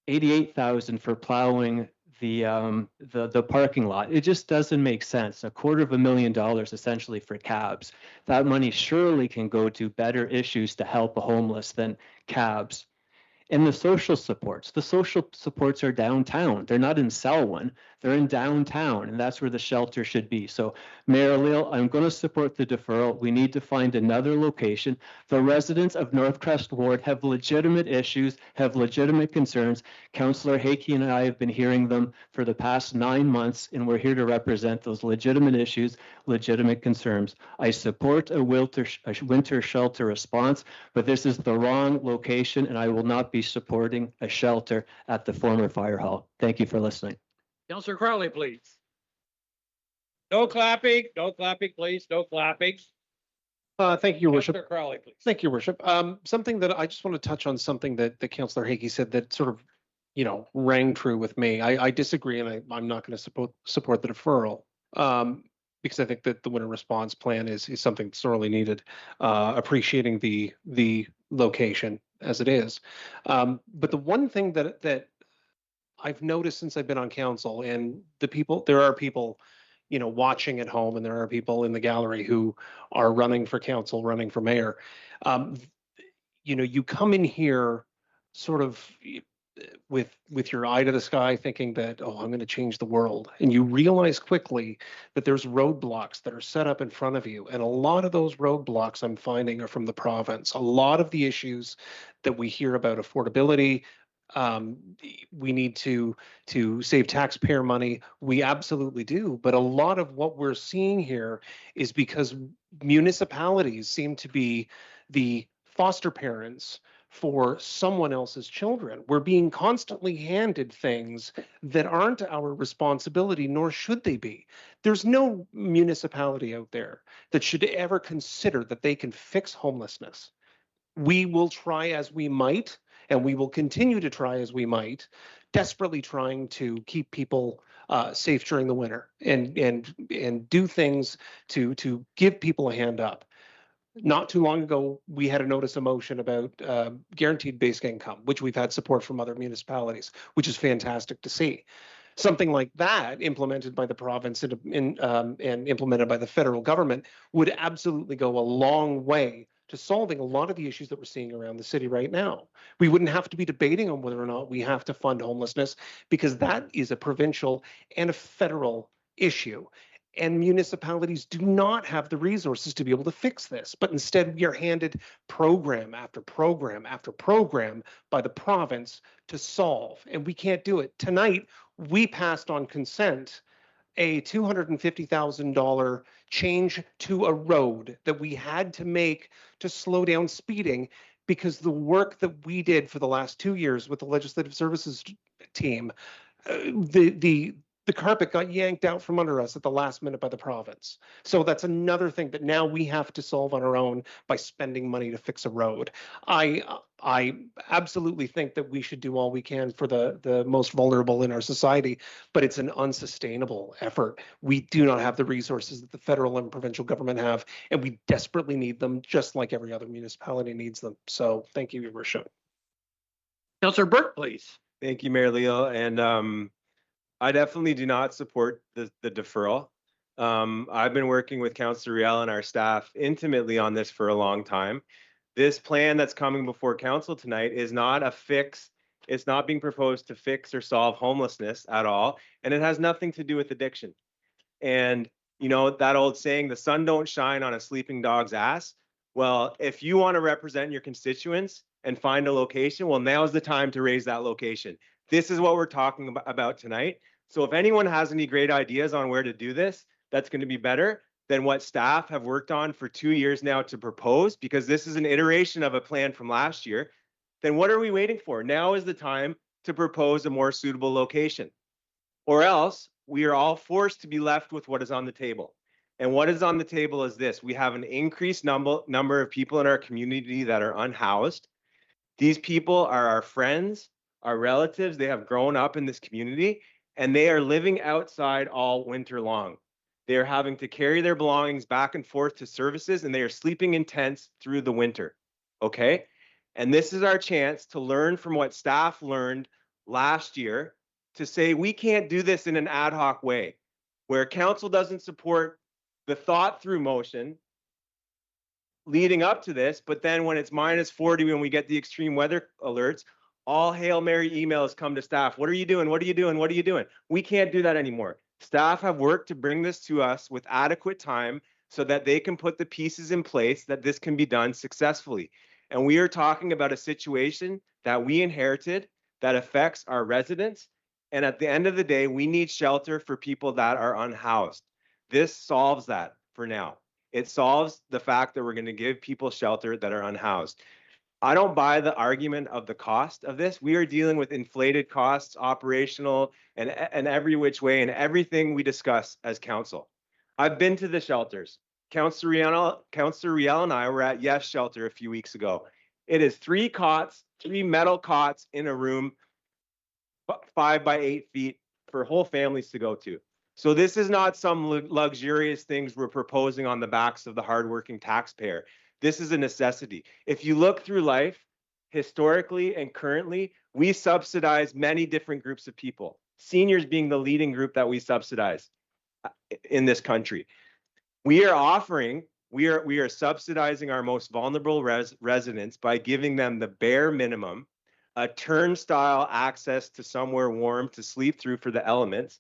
$88,000 for plowing the parking lot. It just doesn't make sense. $250,000 essentially for cabs. That money surely can go to better issues to help the homeless than cabs. And the social supports are downtown. They're not in Selwyn, they're in downtown, and that's where the shelter should be. So Mayor Leal, I'm going to support the deferral. We need to find another location. The residents of Northcrest Ward have legitimate issues, have legitimate concerns. Councillor Hakey and I have been hearing them for the past 9 months, and we're here to represent those legitimate issues, legitimate concerns. I support a winter shelter response, but this is the wrong location, and I will not be supporting a shelter at the former fire hall. Thank you for listening. Councillor Crowley, please. No clapping, please, no clapping. Thank you, Your Worship. Councillor Crowley, please. Thank you, Your Worship. Something that I just want to touch on, something that Councillor Hakey said that sort of, rang true with me. I disagree, and I'm not going to support the deferral because I think that the winter response plan is something sorely needed, appreciating the location as it is. But the one thing that I've noticed since I've been on council, and there are people, watching at home, and there are people in the gallery who are running for council, running for mayor. You come in here sort of with your eye to the sky thinking that, oh, I'm going to change the world. And you realize quickly that there's roadblocks that are set up in front of you. And a lot of those roadblocks I'm finding are from the province. A lot of the issues that we hear about affordability, we need to save taxpayer money. We absolutely do. But a lot of what we're seeing here is because municipalities seem to be the foster parents for someone else's children. We're being constantly handed things that aren't our responsibility, nor should they be. There's no municipality out there that should ever consider that they can fix homelessness. We will try as we might, and we will continue to try as we might, desperately trying to keep people safe during the winter and do things to give people a hand up. Not too long ago, we had a notice of motion about guaranteed basic income, which we've had support from other municipalities, which is fantastic to see. Something like that implemented by the province and implemented by the federal government would absolutely go a long way to solving a lot of the issues that we're seeing around the city right now. We wouldn't have to be debating on whether or not we have to fund homelessness, because that is a provincial and a federal issue. And municipalities do not have the resources to be able to fix this, but instead we are handed program after program after program by the province to solve, and we can't do it. Tonight, we passed on consent a $250,000 change to a road that we had to make to slow down speeding because the work that we did for the last 2 years with the legislative services team, the carpet got yanked out from under us at the last minute by the province. So that's another thing that now we have to solve on our own by spending money to fix a road. I absolutely think that we should do all we can for the most vulnerable in our society, but it's an unsustainable effort. We do not have the resources that the federal and provincial government have, and we desperately need them, just like every other municipality needs them. So thank you, Your Worship. Councillor Burke, please. Thank you, Mayor Leo. And I definitely do not support the deferral. I've been working with Councillor Riel and our staff intimately on this for a long time. This plan that's coming before council tonight is not a fix. It's not being proposed to fix or solve homelessness at all. And it has nothing to do with addiction. And you know, that old saying, the sun don't shine on a sleeping dog's ass. Well, if you want to represent your constituents and find a location, well, now's the time to raise that location. This is what we're talking about tonight. So if anyone has any great ideas on where to do this, that's going to be better than what staff have worked on for 2 years now to propose, because this is an iteration of a plan from last year, then what are we waiting for? Now is the time to propose a more suitable location. Or else we are all forced to be left with what is on the table. And what is on the table is this: we have an increased number of people in our community that are unhoused. These people are our friends, our relatives. They have grown up in this community, and they are living outside all winter long. They are having to carry their belongings back and forth to services, and they are sleeping in tents through the winter. Okay? And this is our chance to learn from what staff learned last year, to say we can't do this in an ad hoc way, where council doesn't support the thought through motion leading up to this, but then when it's -40, when we get the extreme weather alerts, all Hail Mary emails come to staff. What are you doing? What are you doing? What are you doing? We can't do that anymore. Staff have worked to bring this to us with adequate time so that they can put the pieces in place that this can be done successfully. And we are talking about a situation that we inherited that affects our residents. And at the end of the day, we need shelter for people that are unhoused. This solves that for now. It solves the fact that we're going to give people shelter that are unhoused. I don't buy the argument of the cost of this. We are dealing with inflated costs, operational, and every which way, and everything we discuss as council. I've been to the shelters. Councillor Riel and I were at Yes Shelter a few weeks ago. It is 3 cots, 3 metal cots in a room, 5 by 8 feet for whole families to go to. So this is not some luxurious things we're proposing on the backs of the hardworking taxpayer. This is a necessity. If you look through life, historically and currently, we subsidize many different groups of people, seniors being the leading group that we subsidize in this country. We are subsidizing our most vulnerable residents by giving them the bare minimum, a turnstile access to somewhere warm to sleep through for the elements.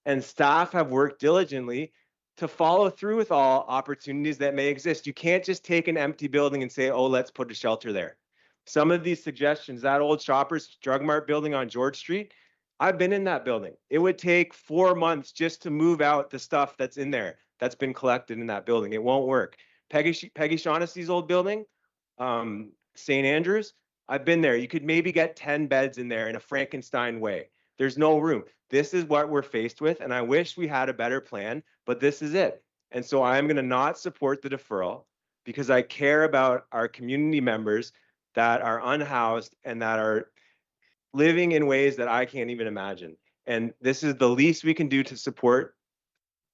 And staff have worked diligently to follow through with all opportunities that may exist. You can't just take an empty building and say, oh, let's put a shelter there. Some of these suggestions, that old Shoppers Drug Mart building on George Street, I've been in that building. It would take 4 months just to move out the stuff that's in there, that's been collected in that building. It won't work. Peggy Shaughnessy's old building, St. Andrews, I've been there. You could maybe get 10 beds in there in a Frankenstein way. There's no room. This is what we're faced with, and I wish we had a better plan, but this is it. And so I'm going to not support the deferral because I care about our community members that are unhoused and that are living in ways that I can't even imagine. And this is the least we can do to support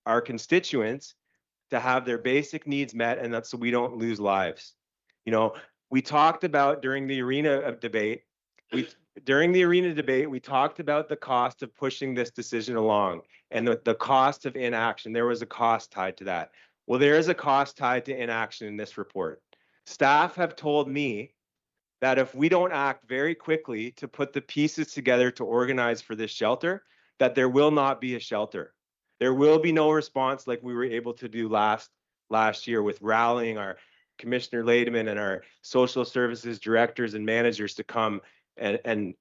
our constituents to have their basic needs met, and that's so we don't lose lives. You know, we talked about during the arena debate, we talked about the cost of pushing this decision along and the cost of inaction. There was a cost tied to that. Well, there is a cost tied to inaction in this report. Staff have told me that if we don't act very quickly to put the pieces together to organize for this shelter, that there will not be a shelter. There will be no response like we were able to do last year with rallying our Commissioner Lademan and our social services directors and managers to come and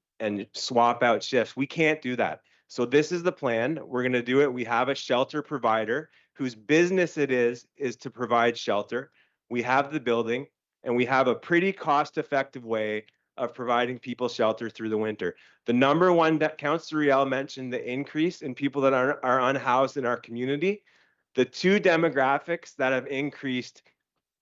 swap out shifts. We can't do that. So this is the plan. We're going to do it. We have a shelter provider whose business it is to provide shelter. We have the building. and we have a pretty cost-effective way of providing people shelter through the winter. The number one that Councillor Riel mentioned, the increase in people that are unhoused in our community. The two demographics that have increased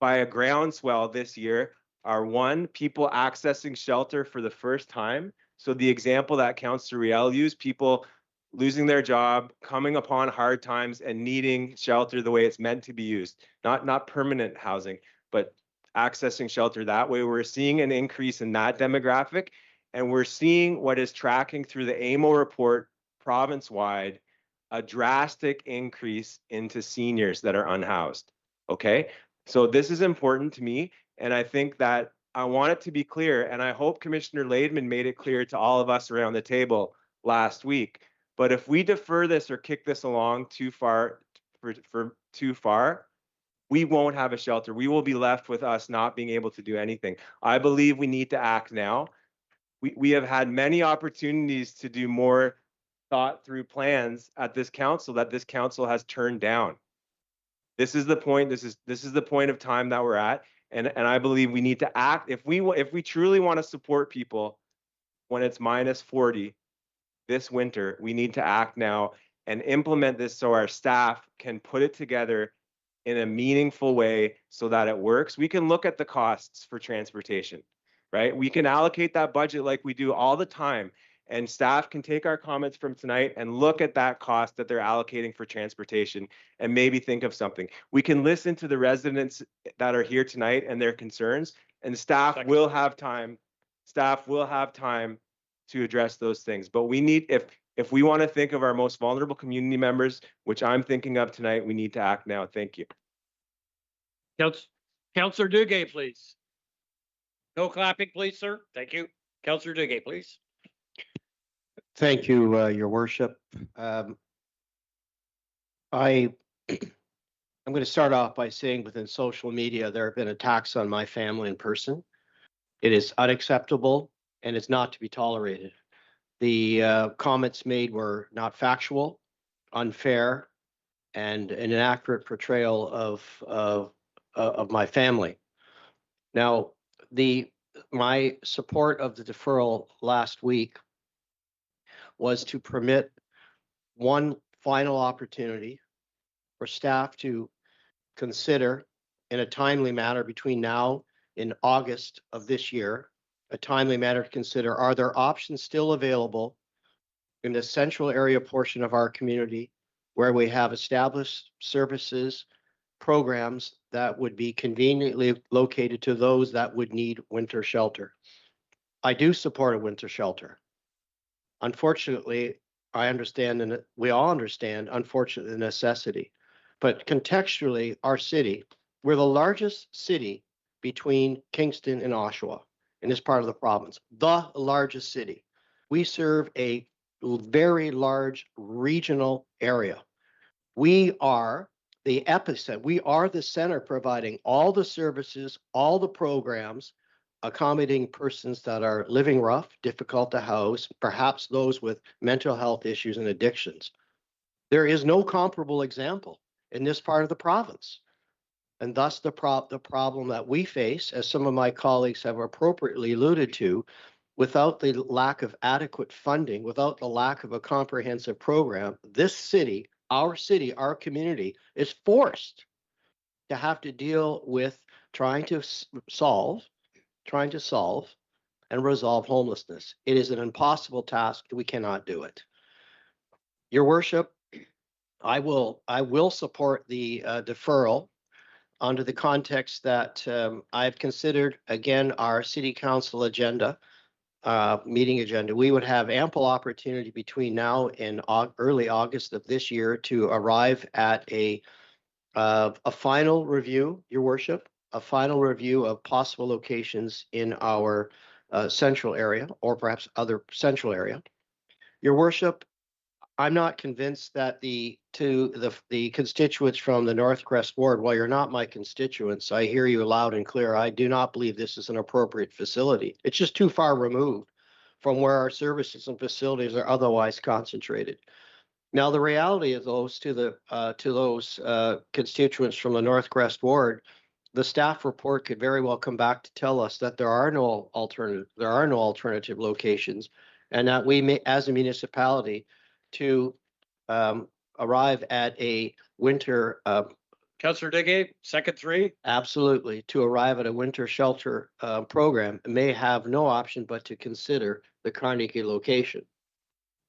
by a groundswell this year are, one, people accessing shelter for the first time. So the example that Councillor Riel used, people losing their job, coming upon hard times and needing shelter the way it's meant to be used, not permanent housing, but accessing shelter that way. We're seeing an increase in that demographic, and we're seeing what is tracking through the AMO report province-wide, a drastic increase into seniors that are unhoused. Okay, so this is important to me, and I think that I want it to be clear, and I hope Commissioner Laidman made it clear to all of us around the table last week. But if we defer this or kick this along too far, for too far, we won't have a shelter. We will be left with us not being able to do anything. I believe we need to act now. We have had many opportunities to do more thought through plans at this council that this council has turned down. This is the point. This is the point of time that we're at, and I believe we need to act. If we truly want to support people when it's -40 this winter, we need to act now and implement this so our staff can put it together in a meaningful way so that it works. We can look at the costs for transportation, right? We can allocate that budget like we do all the time, and staff can take our comments from tonight and look at that cost that they're allocating for transportation and maybe think of something. We can listen to the residents that are here tonight and their concerns, and staff will have time. Staff will have time to address those things. But we need, if we want to think of our most vulnerable community members, which I'm thinking of tonight, we need to act now. Thank you. Councillor Duguay, please. No clapping, please, sir. Thank you. Councillor Duguay, please. Thank you, Your Worship. I'm going to start off by saying within social media, there have been attacks on my family and person. It is unacceptable and it's not to be tolerated. The comments made were not factual, unfair, and an inaccurate portrayal of my family. Now, my support of the deferral last week was to permit one final opportunity for staff to consider in a timely manner between now and August of this year, a timely manner to consider, are there options still available in the central area portion of our community where we have established services, programs that would be conveniently located to those that would need winter shelter. I do support a winter shelter. Unfortunately, I understand, and we all understand, unfortunately, the necessity. But contextually, our city, we're the largest city between Kingston and Oshawa in this part of the province, the largest city. We serve a very large regional area. We are the epicenter. We are the center providing all the services, all the programs, accommodating persons that are living rough, difficult to house, perhaps those with mental health issues and addictions. There is no comparable example in this part of the province. And thus the problem that we face, as some of my colleagues have appropriately alluded to, without the lack of adequate funding, without the lack of a comprehensive program, this city, our community is forced to have to deal with trying to solve and resolve homelessness. It is an impossible task. We cannot do it. Your Worship, I will support the deferral under the context that I've considered, again, our City Council agenda, meeting agenda. We would have ample opportunity between now and early August of this year to arrive at a final review, Your Worship, a final review of possible locations in our central area, or perhaps other central area. Your Worship, I'm not convinced that the constituents from the Northcrest ward, while you're not my constituents, I hear you loud and clear. I do not believe this is an appropriate facility. It's just too far removed from where our services and facilities are otherwise concentrated. Now, the reality of those to those constituents from the Northcrest ward, the staff report could very well come back to tell us that there are no alternative locations, and that we may, as a municipality, to arrive at a winter Councillor Diggy, second three. absolutely, to arrive at a winter shelter program, may have no option but to consider the Carnegie location.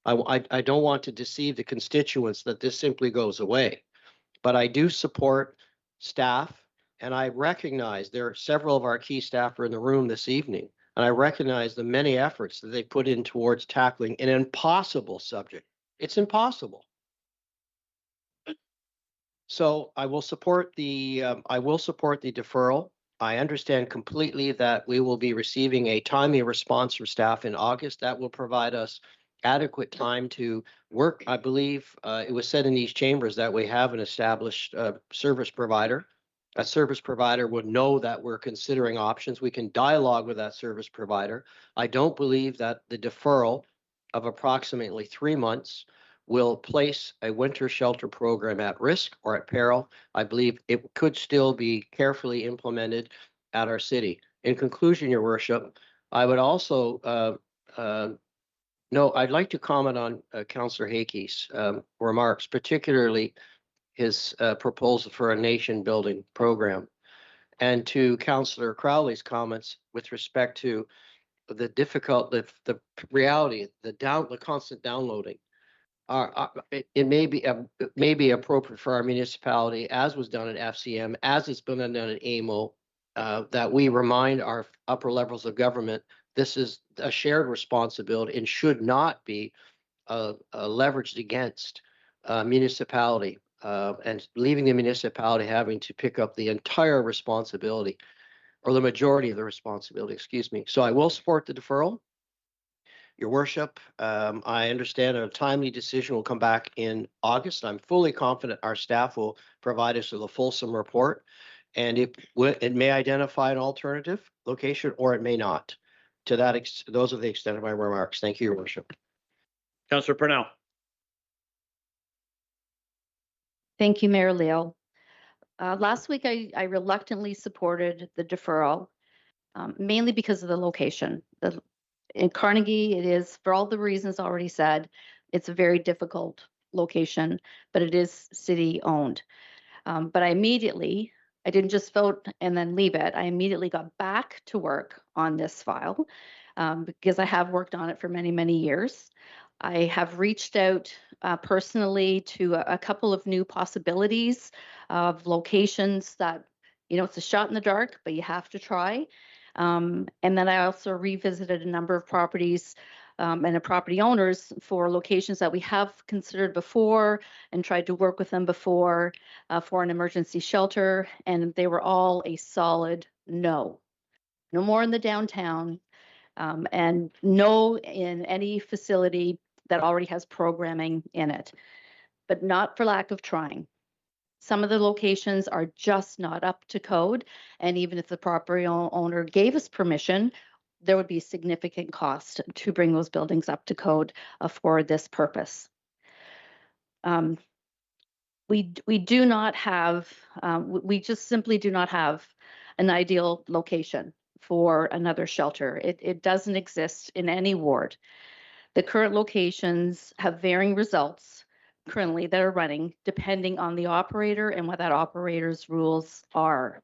I don't want to deceive the constituents that this simply goes away, but I do support staff, and I recognize there are several of our key staff are in the room this evening, and I recognize the many efforts that they put in towards tackling an impossible subject. It's impossible. So I will support the deferral. I understand completely that we will be receiving a timely response from staff in August. That will provide us adequate time to work. I believe it was said in these chambers that we have an established service provider. A service provider would know that we're considering options. We can dialogue with that service provider. I don't believe that the deferral of approximately 3 months will place a winter shelter program at risk or at peril. I believe it could still be carefully implemented at our city. In conclusion, Your Worship, I would also I'd like to comment on Councillor Hakey's remarks, particularly his proposal for a nation building program, and to Councillor Crowley's comments with respect to the reality, the constant downloading. It may be appropriate for our municipality, as was done at FCM, as it's been done at AMO, that we remind our upper levels of government this is a shared responsibility and should not be leveraged against municipality and leaving the municipality having to pick up the entire responsibility or the majority of the responsibility, excuse me. So I will support the deferral. Your Worship, I understand a timely decision will come back in August. I'm fully confident our staff will provide us with a fulsome report, and it may identify an alternative location or it may not. To that, those are the extent of my remarks. Thank you, Your Worship. Councillor Purnell. Thank you, Mayor Leo. Last week, I reluctantly supported the deferral, mainly because of the location. In Carnegie, it is, for all the reasons already said, it's a very difficult location, but it is city-owned. But I didn't just vote and then leave it. I immediately got back to work on this file because I have worked on it for many, many years. I have reached out personally to a couple of new possibilities of locations that, it's a shot in the dark, but you have to try. And then I also revisited a number of properties and property owners for locations that we have considered before and tried to work with them before for an emergency shelter. And they were all a solid no. No more in the downtown and no in any facility that already has programming in it, but not for lack of trying. Some of the locations are just not up to code. And even if the property owner gave us permission, there would be significant cost to bring those buildings up to code for this purpose. We do not have, we just simply do not have an ideal location for another shelter. It doesn't exist in any ward. The current locations have varying results currently that are running depending on the operator and what that operator's rules are.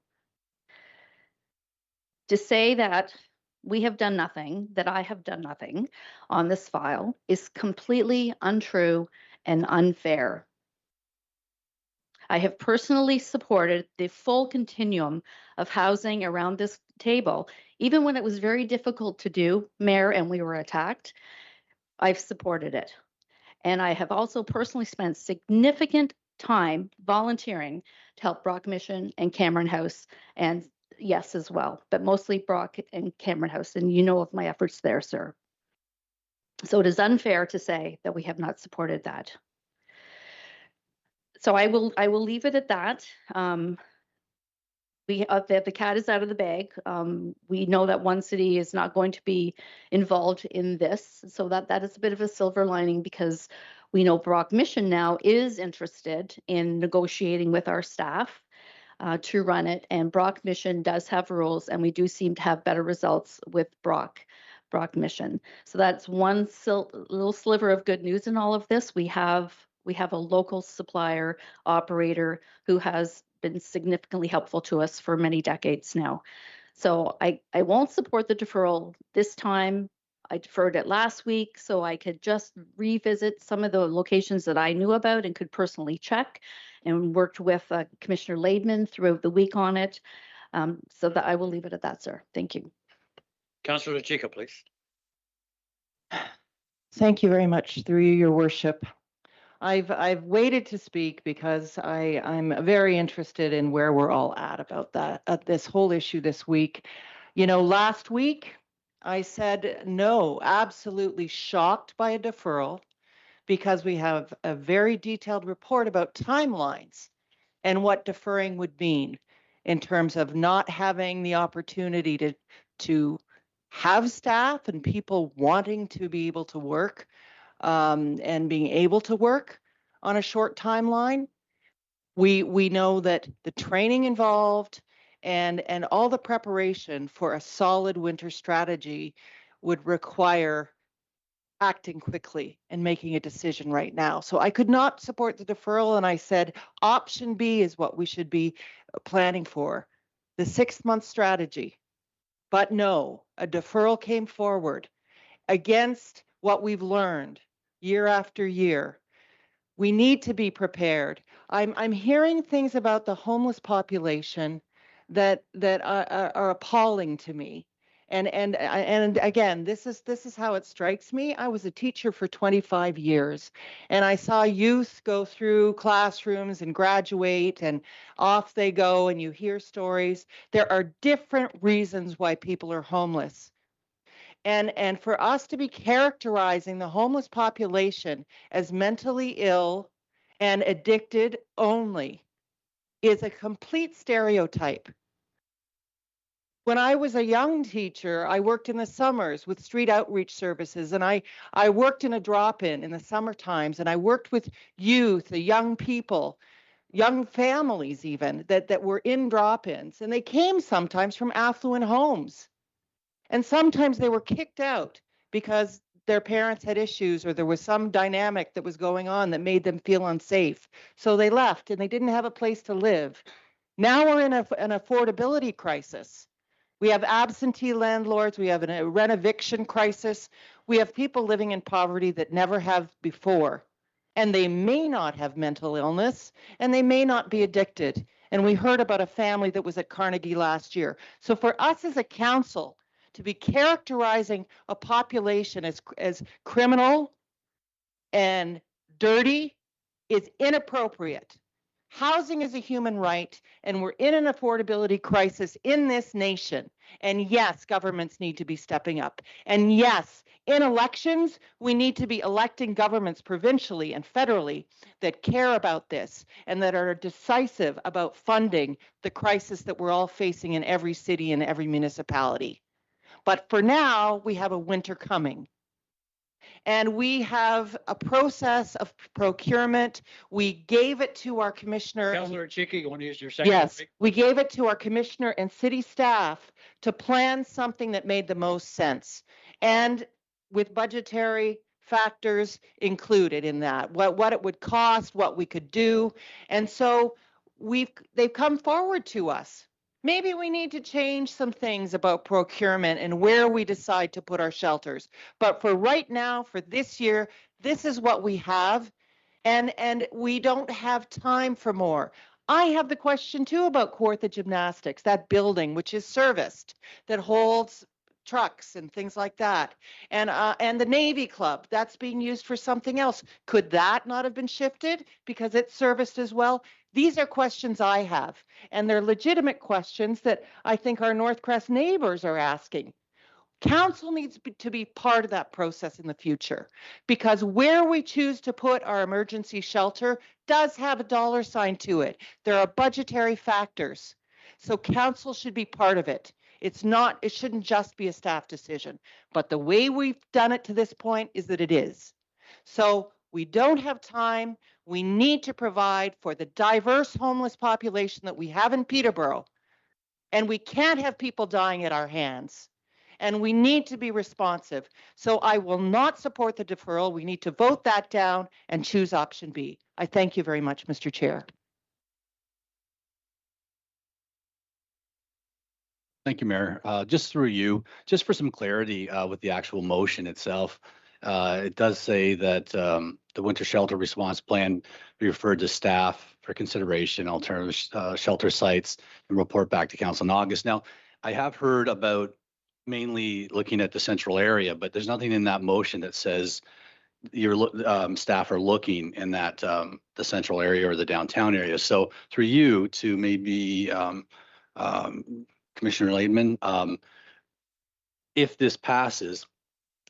To say that we have done nothing, that I have done nothing on this file is completely untrue and unfair. I have personally supported the full continuum of housing around this table, even when it was very difficult to do, Mayor, and we were attacked. I've supported it. And I have also personally spent significant time volunteering to help Brock Mission and Cameron House, and yes as well, but mostly Brock and Cameron House. And you know of my efforts there, sir. So it is unfair to say that we have not supported that. So I will leave it at that. The cat is out of the bag. We know that one city is not going to be involved in this, so that is a bit of a silver lining because we know Brock Mission now is interested in negotiating with our staff to run it. And Brock Mission does have rules, and we do seem to have better results with Brock Mission. So that's one little sliver of good news in all of this. We have a local supplier operator who has been significantly helpful to us for many decades now. So I won't support the deferral this time. I deferred it last week so I could just revisit some of the locations that I knew about and could personally check, and worked with Commissioner Laidman throughout the week on it. So that I will leave it at that, sir. Thank you. Councillor Chica, please. Thank you very much, through you, your worship. I've waited to speak because I'm very interested in where we're all at about this whole issue this week. You know, last week I said no, absolutely shocked by a deferral, because we have a very detailed report about timelines and what deferring would mean in terms of not having the opportunity to have staff and people wanting to be able to work, and being able to work on a short timeline. We know that the training involved and all the preparation for a solid winter strategy would require acting quickly and making a decision right now. So I could not support the deferral, and I said option B is what we should be planning for, the 6-month strategy. But no, a deferral came forward against what we've learned year after year. We need to be prepared. I'm hearing things about the homeless population that are appalling to me. And again, this is how it strikes me. I was a teacher for 25 years, and I saw youth go through classrooms and graduate, and off they go, and you hear stories. There are different reasons why people are homeless. And for us to be characterizing the homeless population as mentally ill and addicted only is a complete stereotype. When I was a young teacher, I worked in the summers with street outreach services, and I worked in a drop-in in the summer times, and I worked with youth, the young people, young families even, that were in drop-ins, and they came sometimes from affluent homes. And sometimes they were kicked out because their parents had issues, or there was some dynamic that was going on that made them feel unsafe. So they left, and they didn't have a place to live. Now we're in an affordability crisis. We have absentee landlords. We have a rent eviction crisis. We have people living in poverty that never have before. And they may not have mental illness, and they may not be addicted. And we heard about a family that was at Carnegie last year. So for us as a council, to be characterizing a population as criminal and dirty is inappropriate. Housing is a human right, and we're in an affordability crisis in this nation. And yes, governments need to be stepping up. And yes, in elections, we need to be electing governments provincially and federally that care about this and that are decisive about funding the crisis that we're all facing in every city and every municipality. But for now, we have a winter coming. And we have a process of procurement. We gave it to our commissioner. Councillor Chiki, you want to use your second? Yes, we gave it to our commissioner and city staff to plan something that made the most sense. And with budgetary factors included in that, what it would cost, what we could do. And so they've come forward to us. Maybe we need to change some things about procurement and where we decide to put our shelters. But for right now, for this year, this is what we have, and we don't have time for more. I have the question too about Kawartha Gymnastics, that building which is serviced, that holds trucks and things like that, and the Navy Club, that's being used for something else. Could that not have been shifted because it's serviced as well? These are questions I have, and they're legitimate questions that I think our Northcrest neighbors are asking. Council needs to be part of that process in the future, because where we choose to put our emergency shelter does have a dollar sign to it. There are budgetary factors. So council should be part of it. It shouldn't just be a staff decision, but the way we've done it to this point is that it is. So We don't have time. We need to provide for the diverse homeless population that we have in Peterborough. And we can't have people dying at our hands. And we need to be responsive. So I will not support the deferral. We need to vote that down and choose option B. I thank you very much, Mr. Chair. Thank you, Mayor. Just through you, just for some clarity with the actual motion itself, it does say that the winter shelter response plan be referred to staff for consideration, alternative shelter sites, and report back to council in August. Now, I have heard about mainly looking at the central area, but there's nothing in that motion that says your staff are looking in that the central area or the downtown area. So through you to maybe Commissioner Laidman, if this passes,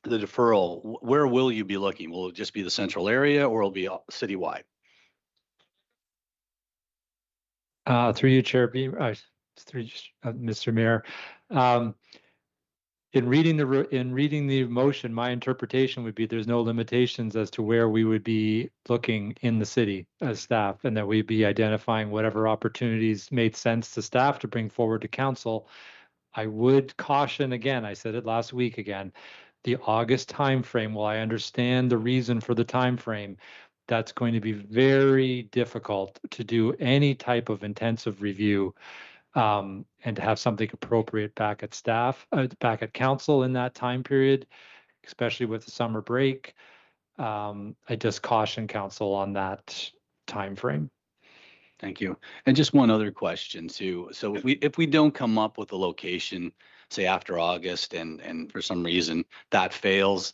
the deferral, where will you be looking? Will it just be the central area or will it be citywide? Through you, Chair, through Mr. Mayor. In reading the motion, my interpretation would be there's no limitations as to where we would be looking in the city as staff, and that we'd be identifying whatever opportunities made sense to staff to bring forward to council. I would caution again, I said it last week again, the August timeframe, while I understand the reason for the timeframe, that's going to be very difficult to do any type of intensive review and to have something appropriate back at staff, back at council in that time period, especially with the summer break. I just caution council on that timeframe. Thank you. And just one other question too. So if we don't come up with a location, say after August, and for some reason that fails,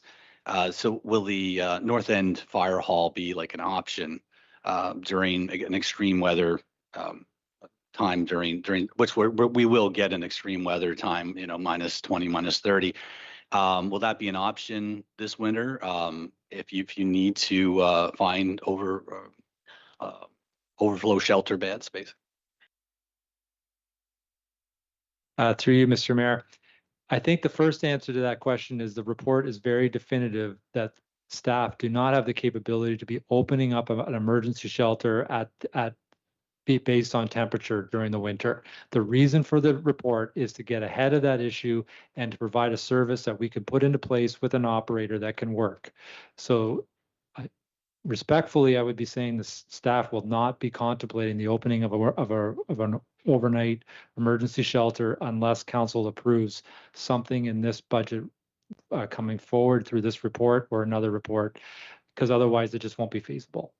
so will the North End Fire Hall be like an option during an extreme weather time during which we will get an extreme weather time, you know, -20, -30. Will that be an option this winter if you need to find overflow shelter bed space? Through you, Mr. Mayor, I think the first answer to that question is the report is very definitive that staff do not have the capability to be opening up an emergency shelter based on temperature during the winter. The reason for the report is to get ahead of that issue and to provide a service that we can put into place with an operator that can work. So respectfully, I would be saying the staff will not be contemplating the opening of an overnight emergency shelter unless council approves something in this budget coming forward through this report or another report, because otherwise it just won't be feasible.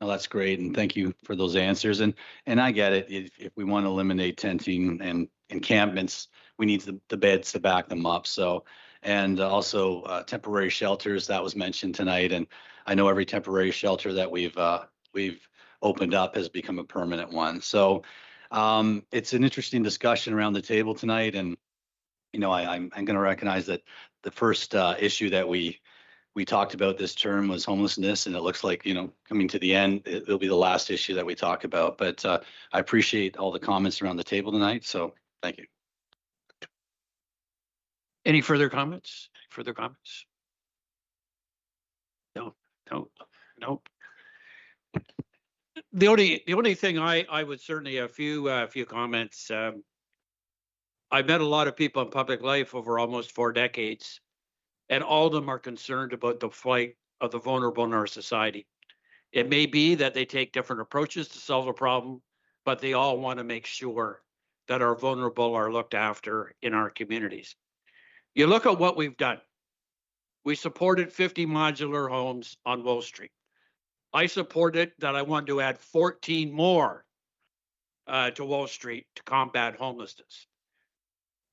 No, that's great, and thank you for those answers. And I get it. If we want to eliminate tenting and encampments, we need the beds to back them up. So, and also temporary shelters that was mentioned tonight. And I know every temporary shelter that we've opened up has become a permanent one. So it's an interesting discussion around the table tonight. And you know, I'm going to recognize that the first issue that we talked about this term was homelessness, and it looks like, you know, coming to the end, it'll be the last issue that we talk about. But I appreciate all the comments around the table tonight. So thank you. Any further comments? No. The only thing I would certainly a few comments. I've met a lot of people in public life over almost 4 decades, and all of them are concerned about the plight of the vulnerable in our society. It may be that they take different approaches to solve a problem, but they all want to make sure that our vulnerable are looked after in our communities. You look at what we've done. We supported 50 modular homes on Wall Street. I supported that I wanted to add 14 more to Wall Street to combat homelessness.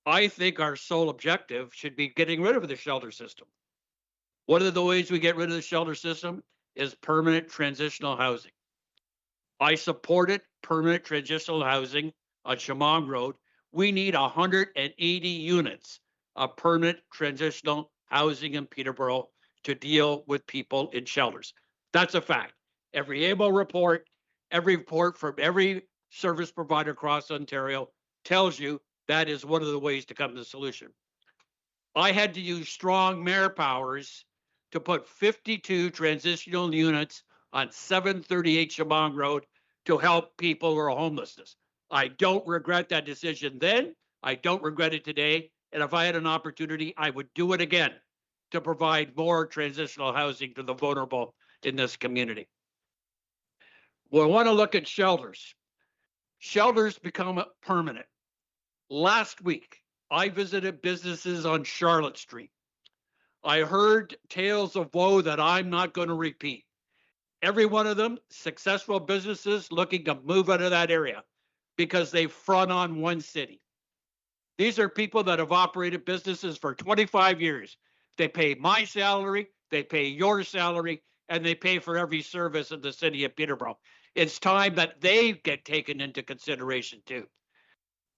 I think our sole objective should be getting rid of the shelter system. One of the ways we get rid of the shelter system is permanent transitional housing. I supported permanent transitional housing on Chemung Road. We need 180 units of permanent transitional housing in Peterborough to deal with people in shelters. That's a fact. Every AMO report, every report from every service provider across Ontario tells you that is one of the ways to come to the solution. I had to use strong mayor powers to put 52 transitional units on 738 Shamong Road to help people who are homelessness. I don't regret that decision then. I don't regret it today. And if I had an opportunity, I would do it again to provide more transitional housing to the vulnerable in this community. We want to look at shelters. Shelters become permanent. Last week, I visited businesses on Charlotte Street. I heard tales of woe that I'm not going to repeat. Every one of them, successful businesses looking to move out of that area because they front on one city. These are people that have operated businesses for 25 years. They pay my salary, they pay your salary, and they pay for every service in the city of Peterborough. It's time that they get taken into consideration too.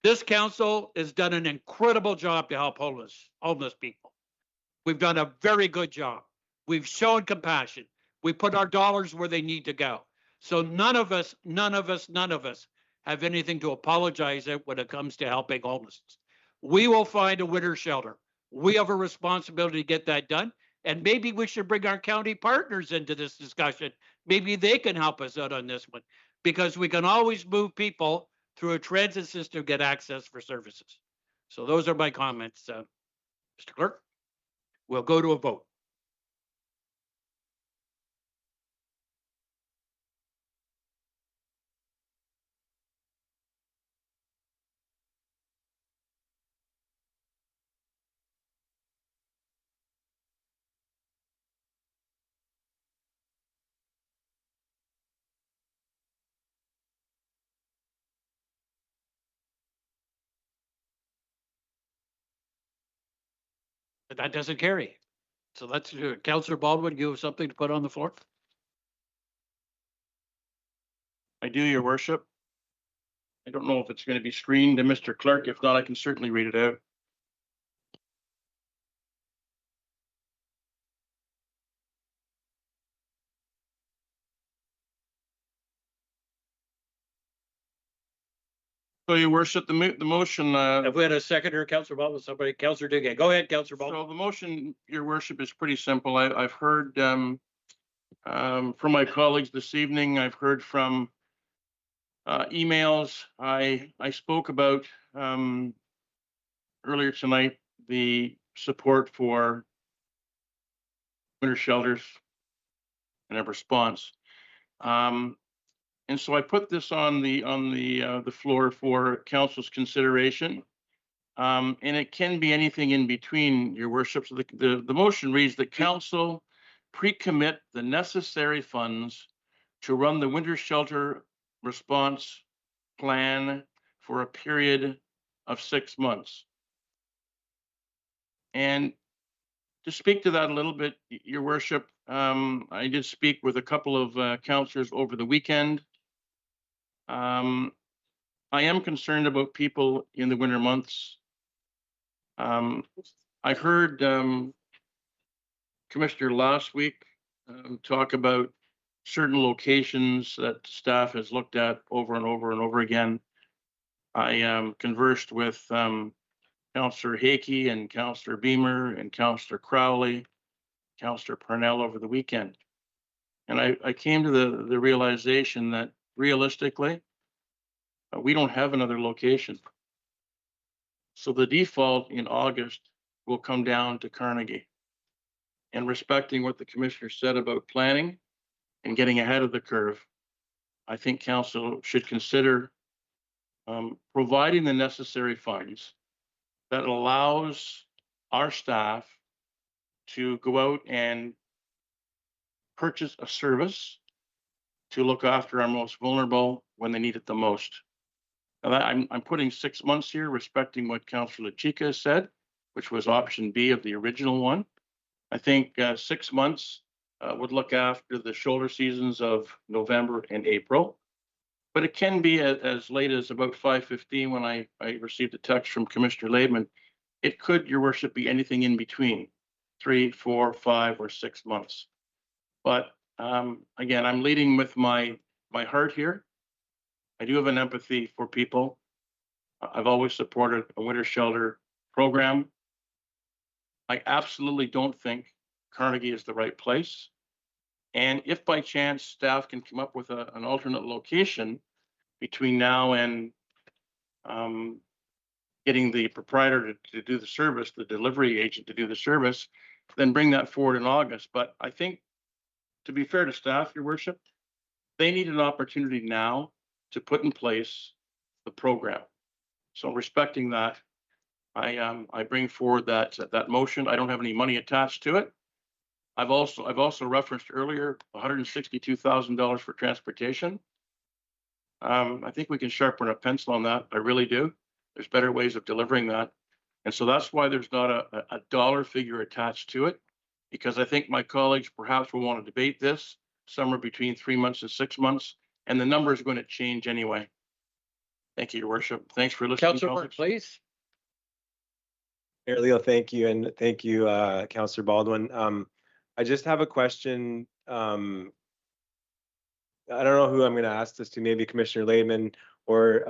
This council has done an incredible job to help homeless people. We've done a very good job. We've shown compassion. We put our dollars where they need to go. So none of us have anything to apologize at when it comes to helping homelessness. We will find a winter shelter. We have a responsibility to get that done. And maybe we should bring our county partners into this discussion. Maybe they can help us out on this one, because we can always move people through a transit system to get access for services. So those are my comments, Mr. Clerk. We'll go to a vote. But that doesn't carry. So let's do it. Councillor Baldwin, you have something to put on the floor? I do, your worship. I don't know if it's going to be screened to Mr. Clerk. If not, I can certainly read it out. So, your worship, the motion. If we had a seconder, Councillor Baldwin, somebody, Councillor Duguay. Go ahead, Councillor Baldwin. So the motion, your worship, is pretty simple. I've heard from my colleagues this evening. I've heard from emails. I spoke about earlier tonight the support for winter shelters and a response. And so I put this on the floor for council's consideration. And it can be anything in between, your worship. So the motion reads that council pre-commit the necessary funds to run the winter shelter response plan for a period of 6 months. And to speak to that a little bit, your worship, I did speak with a couple of councillors over the weekend. I am concerned about people in the winter months. I've heard Commissioner last week talk about certain locations that staff has looked at over and over and over again. I conversed with Councillor Hakey and Councillor Beamer and Councillor Crowley, Councillor Parnell over the weekend. And I came to the realization that realistically, we don't have another location. So the default in August will come down to Carnegie. And respecting what the commissioner said about planning and getting ahead of the curve, I think council should consider providing the necessary funds that allows our staff to go out and purchase a service to look after our most vulnerable when they need it the most. And I'm putting 6 months here, respecting what Councillor Chica said, which was option B of the original one. I think 6 months would look after the shoulder seasons of November and April. But it can be as late as about 5:15 when I received a text from Commissioner Laidman. It could, your worship, be anything in between 3, 4, 5, or 6 months. But again, I'm leading with my heart here. I do have an empathy for people. I've always supported a winter shelter program. I absolutely don't think Carnegie is the right place. And if by chance staff can come up with an alternate location between now and getting the proprietor to do the service, the delivery agent to do the service, then bring that forward in August. But I think, to be fair to staff, Your Worship, they need an opportunity now to put in place the program. So respecting that, I bring forward that motion. I don't have any money attached to it. I've also referenced earlier $162,000 for transportation. I think we can sharpen a pencil on that. I really do. There's better ways of delivering that. And so that's why there's not a dollar figure attached to it, because I think my colleagues perhaps will want to debate this somewhere between 3 months and 6 months, and the number is going to change anyway. Thank you, Your Worship. Thanks for listening. Councillor, please. Mayor Leo, thank you. And thank you, Councillor Baldwin. I just have a question. I don't know who I'm going to ask this to, maybe Commissioner Lehman or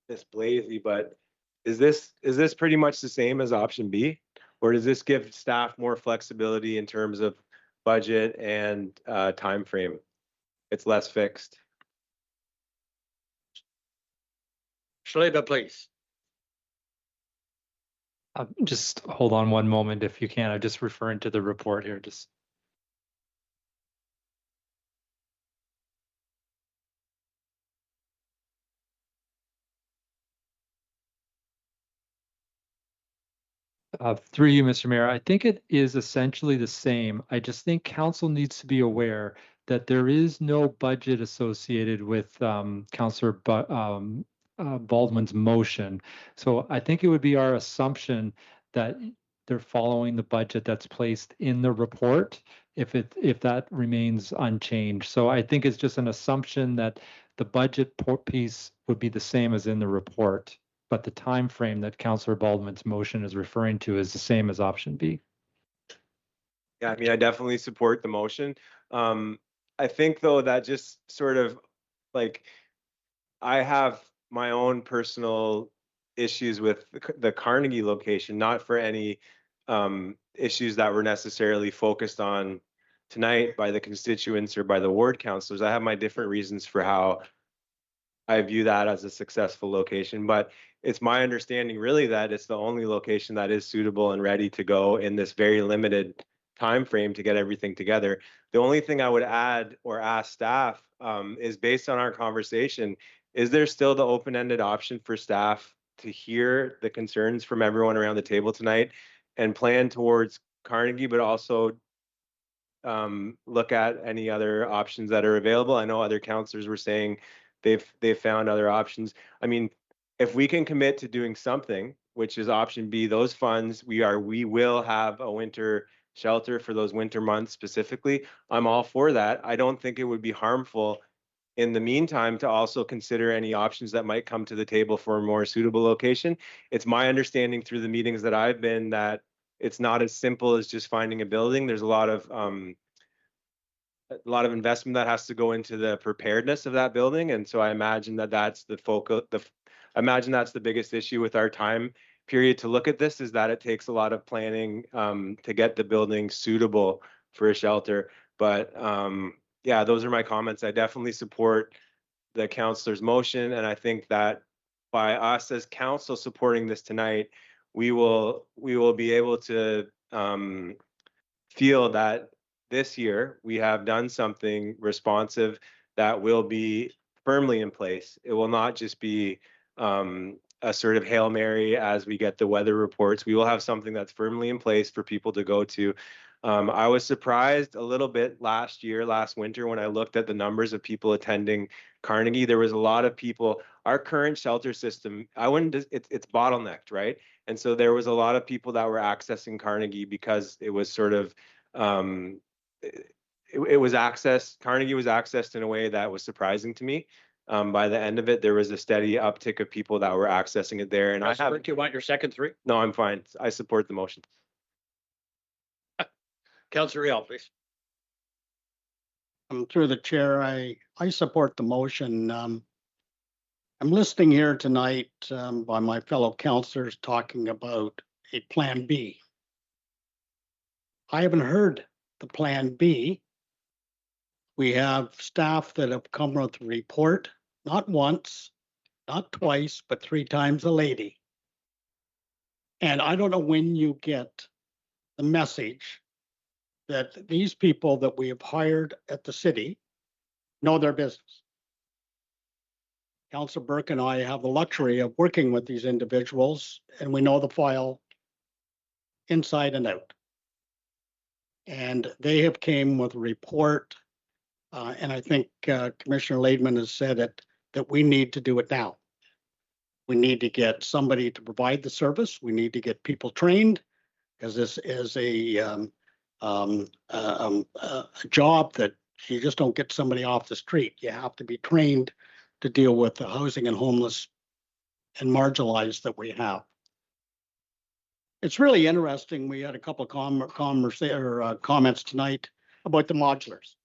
Ms. Blasey, but is this pretty much the same as option B? Or does this give staff more flexibility in terms of budget and time frame? It's less fixed. Schleba, please. Just hold on one moment if you can. I'm just referring to the report here. Just through you, Mr. Mayor, I think it is essentially the same. I just think council needs to be aware that there is no budget associated with Councillor Baldwin's motion. So I think it would be our assumption that they're following the budget that's placed in the report if that remains unchanged. So I think it's just an assumption that the budget piece would be the same as in the report, but the time frame that Councillor Baldwin's motion is referring to is the same as option B. Yeah, I mean, I definitely support the motion. I think though that just sort of like, I have my own personal issues with the Carnegie location, not for any issues that were necessarily focused on tonight by the constituents or by the ward councilors. I have my different reasons for how I view that as a successful location, but it's my understanding really that it's the only location that is suitable and ready to go in this very limited time frame to get everything together. The only thing I would add or ask staff is, based on our conversation, is there still the open-ended option for staff to hear the concerns from everyone around the table tonight and plan towards Carnegie, but also look at any other options that are available? I know other councillors were saying they've found other options. I mean, if we can commit to doing something, which is option B, those funds, we will have a winter shelter for those winter months specifically. I'm all for that. I don't think it would be harmful in the meantime to also consider any options that might come to the table for a more suitable location. It's my understanding through the meetings that I've been that it's not as simple as just finding a building. There's a lot of investment that has to go into the preparedness of that building, and so I imagine that that's the focus. I imagine that's the biggest issue with our time period to look at this, is that it takes a lot of planning to get the building suitable for a shelter. But yeah, those are my comments. I definitely support the councillor's motion, and I think that by us as council supporting this tonight, we will be able to feel that this year we have done something responsive that will be firmly in place. It will not just be a sort of Hail Mary as we get the weather reports. We will have something that's firmly in place for people to go to. I was surprised a little bit last winter, when I looked at the numbers of people attending Carnegie. There was a lot of people. Our current shelter system, it's bottlenecked, right? And so there was a lot of people that were accessing Carnegie because it was sort of, it was accessed, Carnegie was accessed in a way that was surprising to me. By the end of it, there was a steady uptick of people that were accessing it there. And Do you want your second three? No, I'm fine. I support the motion. Councillor Rial, please. Through the chair, I support the motion. I'm listening here tonight by my fellow councillors talking about a plan B. I haven't heard the plan B. We have staff that have come with a report, not once, not twice, but 3 times a lady. And I don't know when you get the message that these people that we have hired at the city know their business. Councillor Burke and I have the luxury of working with these individuals, and we know the file inside and out. And they have came with a report, and I think Commissioner Laidman has said it, that we need to do it now. We need to get somebody to provide the service. We need to get people trained, because this is a job that you just don't get somebody off the street. You have to be trained to deal with the housing and homeless and marginalized that we have. It's really interesting. We had a couple of comments tonight about the modulars.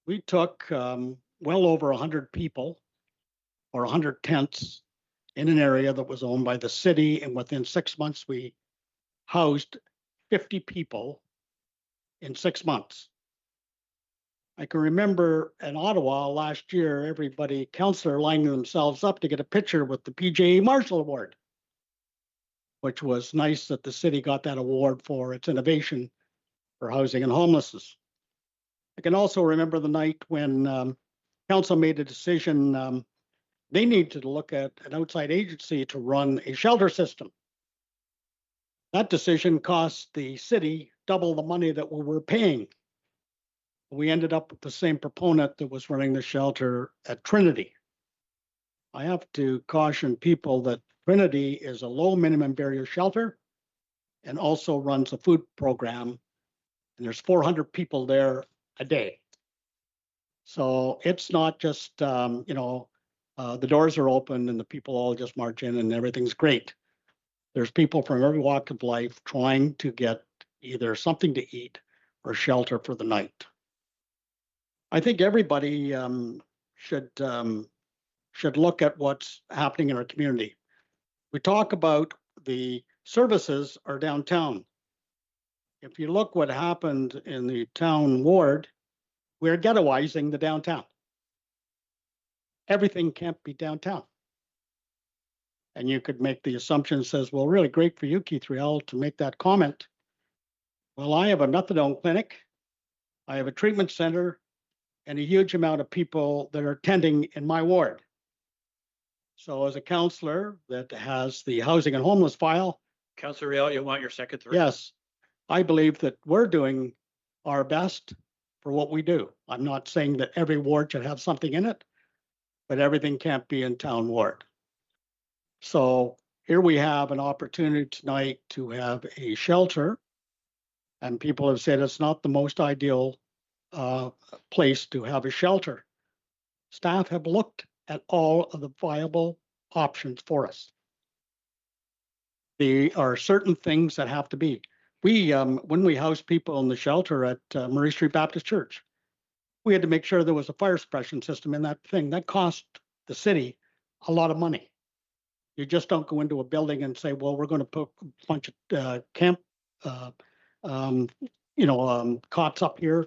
We took well over 100 people or 100 tents in an area that was owned by the city, and within 6 months we housed 50 people in 6 months. I can remember in Ottawa last year, everybody, councillor lining themselves up to get a picture with the PJA Marshall Award, which was nice that the city got that award for its innovation for housing and homelessness. I can also remember the night when council made a decision, they needed to look at an outside agency to run a shelter system. That decision cost the city double the money that we were paying. We ended up with the same proponent that was running the shelter at Trinity. I have to caution people that Trinity is a low minimum barrier shelter and also runs a food program. And there's 400 people there a day. So it's not just, the doors are open and the people all just march in and everything's great. There's people from every walk of life trying to get either something to eat or shelter for the night. I think everybody should look at what's happening in our community. We talk about the services are downtown. If you look what happened in the town ward, we're ghettoizing the downtown. Everything can't be downtown. And you could make the assumption says, well, really great for you, Keith Riel, to make that comment. Well, I have a methadone clinic. I have a treatment center and a huge amount of people that are attending in my ward. So as a councillor that has the housing and homeless file. Councillor Riel, you want your second three? Yes, I believe that we're doing our best for what we do. I'm not saying that every ward should have something in it, but everything can't be in town ward. So here we have an opportunity tonight to have a shelter, and people have said it's not the most ideal place to have a shelter. Staff have looked at all of the viable options for us. There are certain things that have to be. We, when we housed people in the shelter at Murray Street Baptist Church, we had to make sure there was a fire suppression system in that thing. That cost the city a lot of money. You just don't go into a building and say, well, we're going to put a bunch of cots up here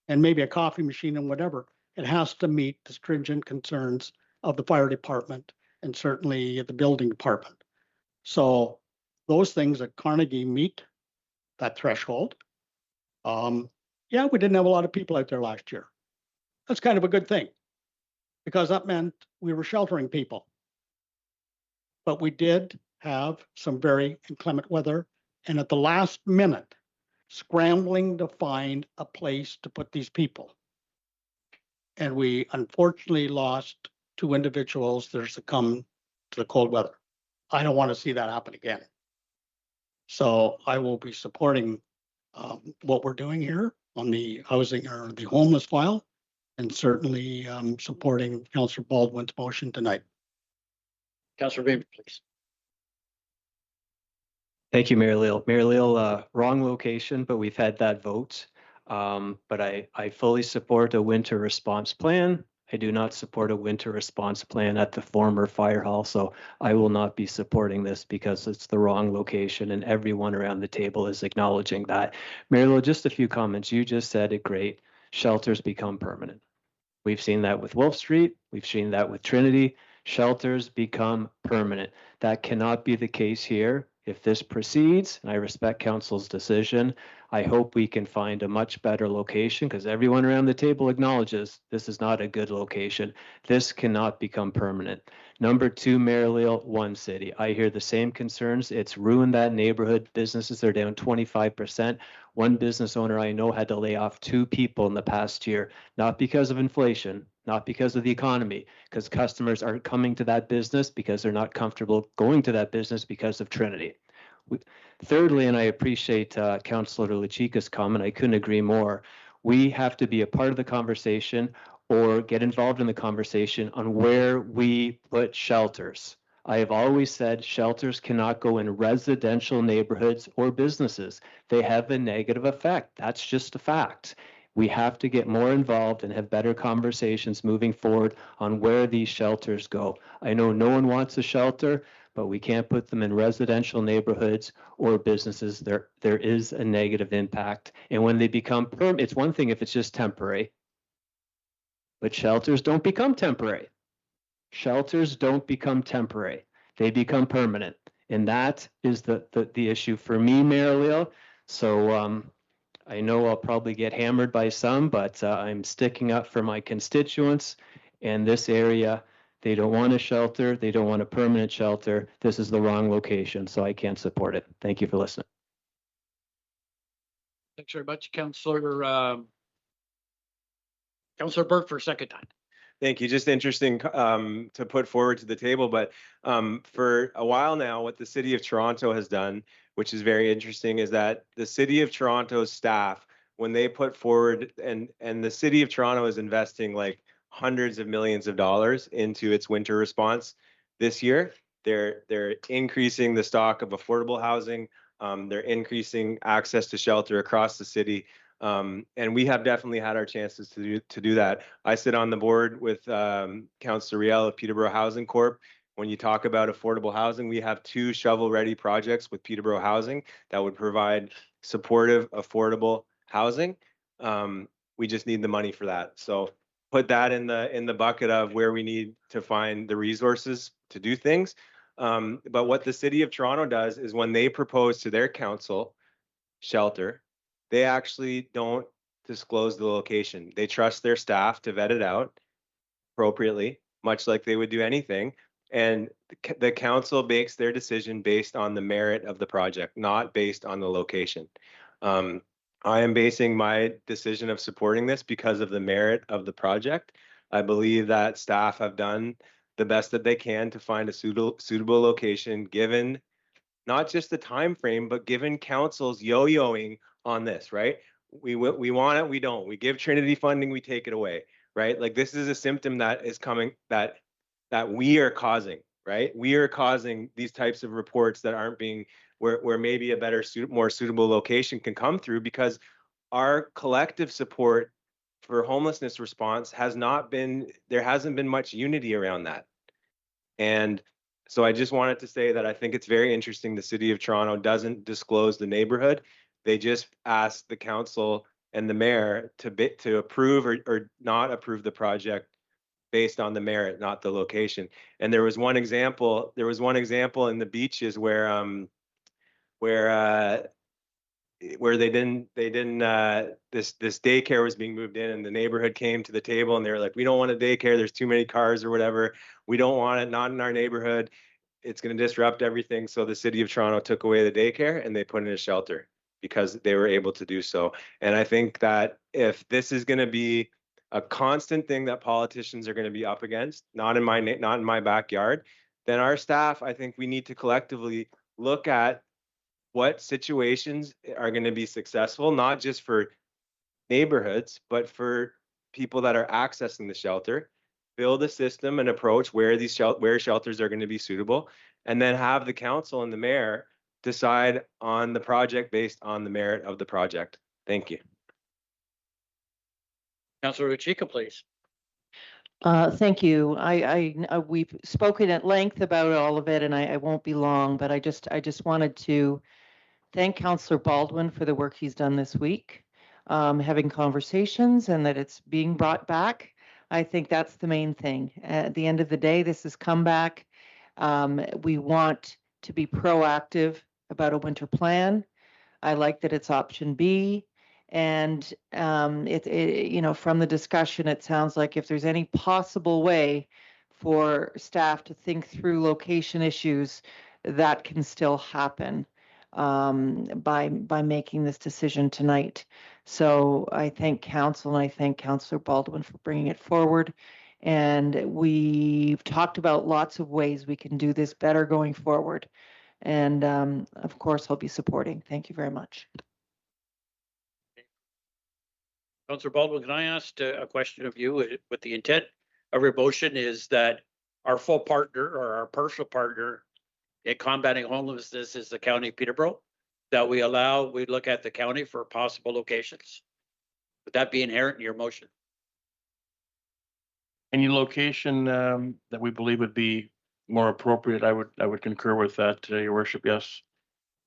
and maybe a coffee machine and whatever. It has to meet the stringent concerns of the fire department and certainly the building department. So those things at Carnegie meet that threshold. Yeah, we didn't have a lot of people out there last year. That's kind of a good thing because that meant we were sheltering people. But we did have some very inclement weather, and at the last minute, scrambling to find a place to put these people. And we unfortunately lost 2 individuals that succumbed to the cold weather. I don't want to see that happen again. So I will be supporting what we're doing here on the housing or the homeless file, and certainly supporting Councillor Baldwin's motion tonight. Councillor Beamer, please. Thank you, Mayor Leal. Mayor Leal, wrong location, but we've had that vote. But I fully support a winter response plan. I do not support a winter response plan at the former fire hall, so I will not be supporting this because it's the wrong location and everyone around the table is acknowledging that. Mary Lou, just a few comments. You just said it great. Shelters become permanent. We've seen that with Wolf Street. We've seen that with Trinity. Shelters become permanent. That cannot be the case here. If this proceeds, and I respect council's decision, I hope we can find a much better location because everyone around the table acknowledges this is not a good location. This cannot become permanent. Number two, Maryville, one city. I hear the same concerns. It's ruined that neighborhood. Businesses are down 25%. One business owner I know had to lay off 2 people in the past year, not because of inflation, not because of the economy, because customers aren't coming to that business because they're not comfortable going to that business because of Trinity. Thirdly, and I appreciate Councillor Lachika's comment, I couldn't agree more. We have to be a part of the conversation or get involved in the conversation on where we put shelters. I have always said shelters cannot go in residential neighborhoods or businesses. They have a negative effect. That's just a fact. We have to get more involved and have better conversations moving forward on where these shelters go. I know no one wants a shelter, but we can't put them in residential neighborhoods or businesses. There is a negative impact. And when they become permanent, it's one thing if it's just temporary, but shelters don't become temporary. Shelters don't become temporary. They become permanent. And that is the issue for me, Mayor Leo. So I know I'll probably get hammered by some, but I'm sticking up for my constituents and this area. They don't want a shelter. They don't want a permanent shelter. This is the wrong location, so I can't support it. Thank you for listening. Thanks very much, Councillor Burke for a second time. Thank you. Just interesting to put forward to the table, but for a while now, what the City of Toronto has done, which is very interesting, is that the City of Toronto's staff, when they put forward, and the City of Toronto is investing like hundreds of millions of dollars into its winter response this year. They're increasing the stock of affordable housing. They're increasing access to shelter across the city. And we have definitely had our chances to do that. I sit on the board with Councillor Riel of Peterborough Housing Corp. When you talk about affordable housing, we have 2 shovel-ready projects with Peterborough Housing that would provide supportive, affordable housing. We just need the money for that. So put that in the bucket of where we need to find the resources to do things. But what the City of Toronto does is when they propose to their council shelter, they actually don't disclose the location. They trust their staff to vet it out appropriately, much like they would do anything. And the council makes their decision based on the merit of the project, not based on the location. I am basing my decision of supporting this because of the merit of the project. I believe that staff have done the best that they can to find a suitable location, given not just the time frame, but given council's yo-yoing on this, right? We want it, we don't. We give Trinity funding, we take it away, right? Like this is a symptom that is coming that we are causing, right? We are causing these types of reports that aren't being where maybe a better more suitable location can come through, because our collective support for homelessness response there hasn't been much unity around that. And so I just wanted to say that I think it's very interesting the City of Toronto doesn't disclose the neighborhood. They just ask the council and the mayor to approve or not approve the project based on the merit, not the location. And there was one example in the beaches where they didn't this daycare was being moved in, and the neighborhood came to the table and they were like, we don't want a daycare, there's too many cars or whatever, we don't want it, not in our neighborhood, it's going to disrupt everything. So the City of Toronto took away the daycare and they put in a shelter because they were able to do so. And I think that if this is going to be a constant thing that politicians are going to be up against, not in my backyard, then our staff, I think we need to collectively look at what situations are going to be successful, not just for neighborhoods, but for people that are accessing the shelter, build a system and approach where shelters are going to be suitable, and then have the council and the mayor decide on the project based on the merit of the project. Thank you. Councillor Lachika, please. Thank you. We've spoken at length about all of it, and I won't be long, but I just wanted to thank Councillor Baldwin for the work he's done this week, having conversations and that it's being brought back. I think that's the main thing. At the end of the day, this has come back. We want to be proactive about a winter plan. I like that it's option B. And you know, from the discussion, it sounds like if there's any possible way for staff to think through location issues, that can still happen by making this decision tonight. So I thank council and I thank Councillor Baldwin for bringing it forward. And we've talked about lots of ways we can do this better going forward. And of course, I'll be supporting. Thank you very much. Councillor Baldwin, can I ask a question of you? With the intent of your motion is that our full partner or our partial partner in combating homelessness is the County of Peterborough, that we look at the county for possible locations. Would that be inherent in your motion? Any location that we believe would be more appropriate, I would concur with that, Your Worship, yes.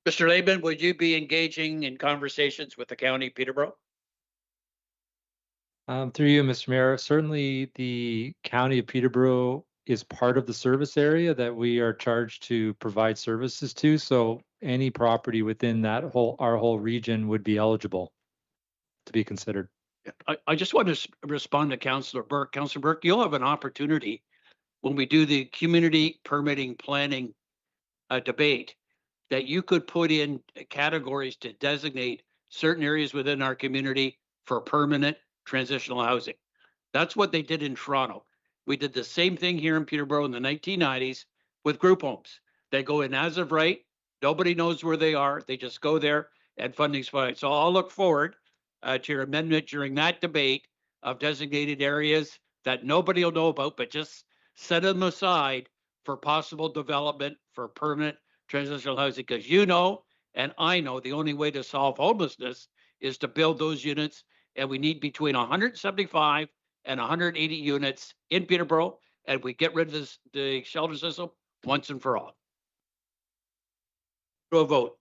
Mr. Laban, would you be engaging in conversations with the County of Peterborough? Through you, Mr. Mayor, certainly the County of Peterborough is part of the service area that we are charged to provide services to. So any property within that our whole region would be eligible to be considered. I just want to respond to Councillor Burke. Councillor Burke, you'll have an opportunity when we do the community permitting planning debate that you could put in categories to designate certain areas within our community for permanent transitional housing. That's what they did in Toronto. We did the same thing here in Peterborough in the 1990s with group homes. They go in as of right. Nobody knows where they are. They just go there and funding's fine. So I'll look forward to your amendment during that debate of designated areas that nobody will know about, but just set them aside for possible development for permanent transitional housing. Because you know, and I know, the only way to solve homelessness is to build those units. And we need between 175 and 180 units in Peterborough, and we get rid of the shelter system once and for all. To a vote.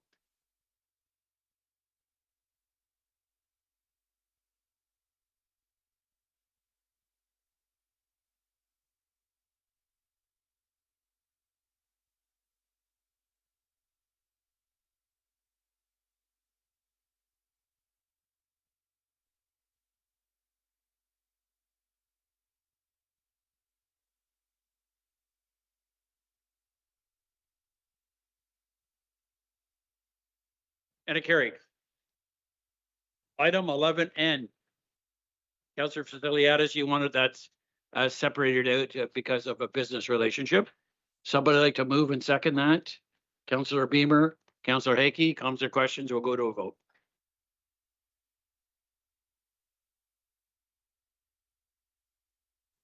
And it carried. Item 11N. Councillor Faciliatis, you wanted that separated out because of a business relationship. Somebody like to move and second that? Councillor Beamer, Councillor Hakey, comments or questions? We'll go to a vote.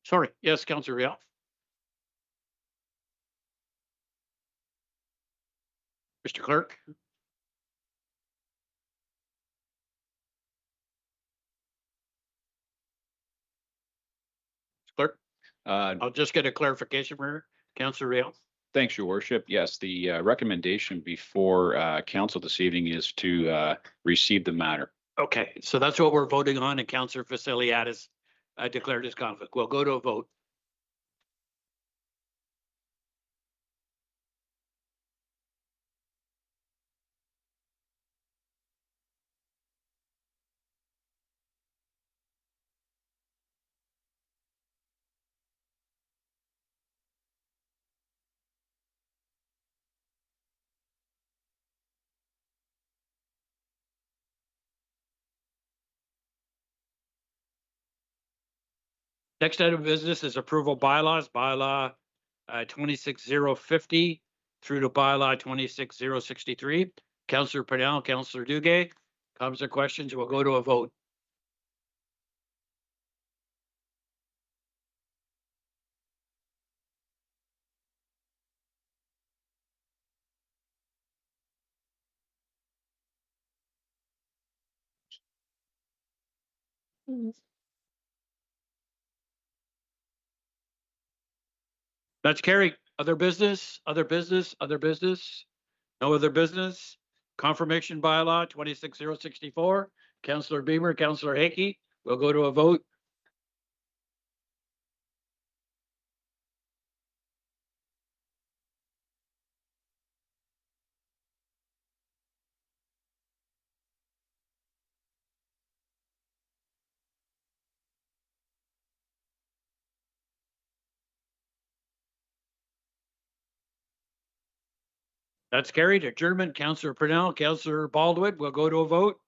Sorry, yes, Councillor Riel. Mr. Clerk. Clerk, I'll just get a clarification for her. Councillor Riel. Thanks, Your Worship. Yes, the recommendation before council this evening is to receive the matter. Okay, so that's what we're voting on, and Councillor Faciliatis declared his conflict. We'll go to a vote. Next item of business is approval bylaws, bylaw 26050 through to bylaw 26063. Councillor Purnell, Councillor Duguay, comments or questions? We'll go to a vote. That's carried. Other business, other business, other business, no other business. Confirmation bylaw 26064. Councillor Beamer, Councillor Hickey. We'll go to a vote. That's carried. Adjournment. Councillor Purnell, Councillor Baldwin. We'll go to a vote.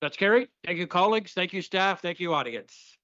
That's carried. Thank you, colleagues. Thank you, staff. Thank you, audience.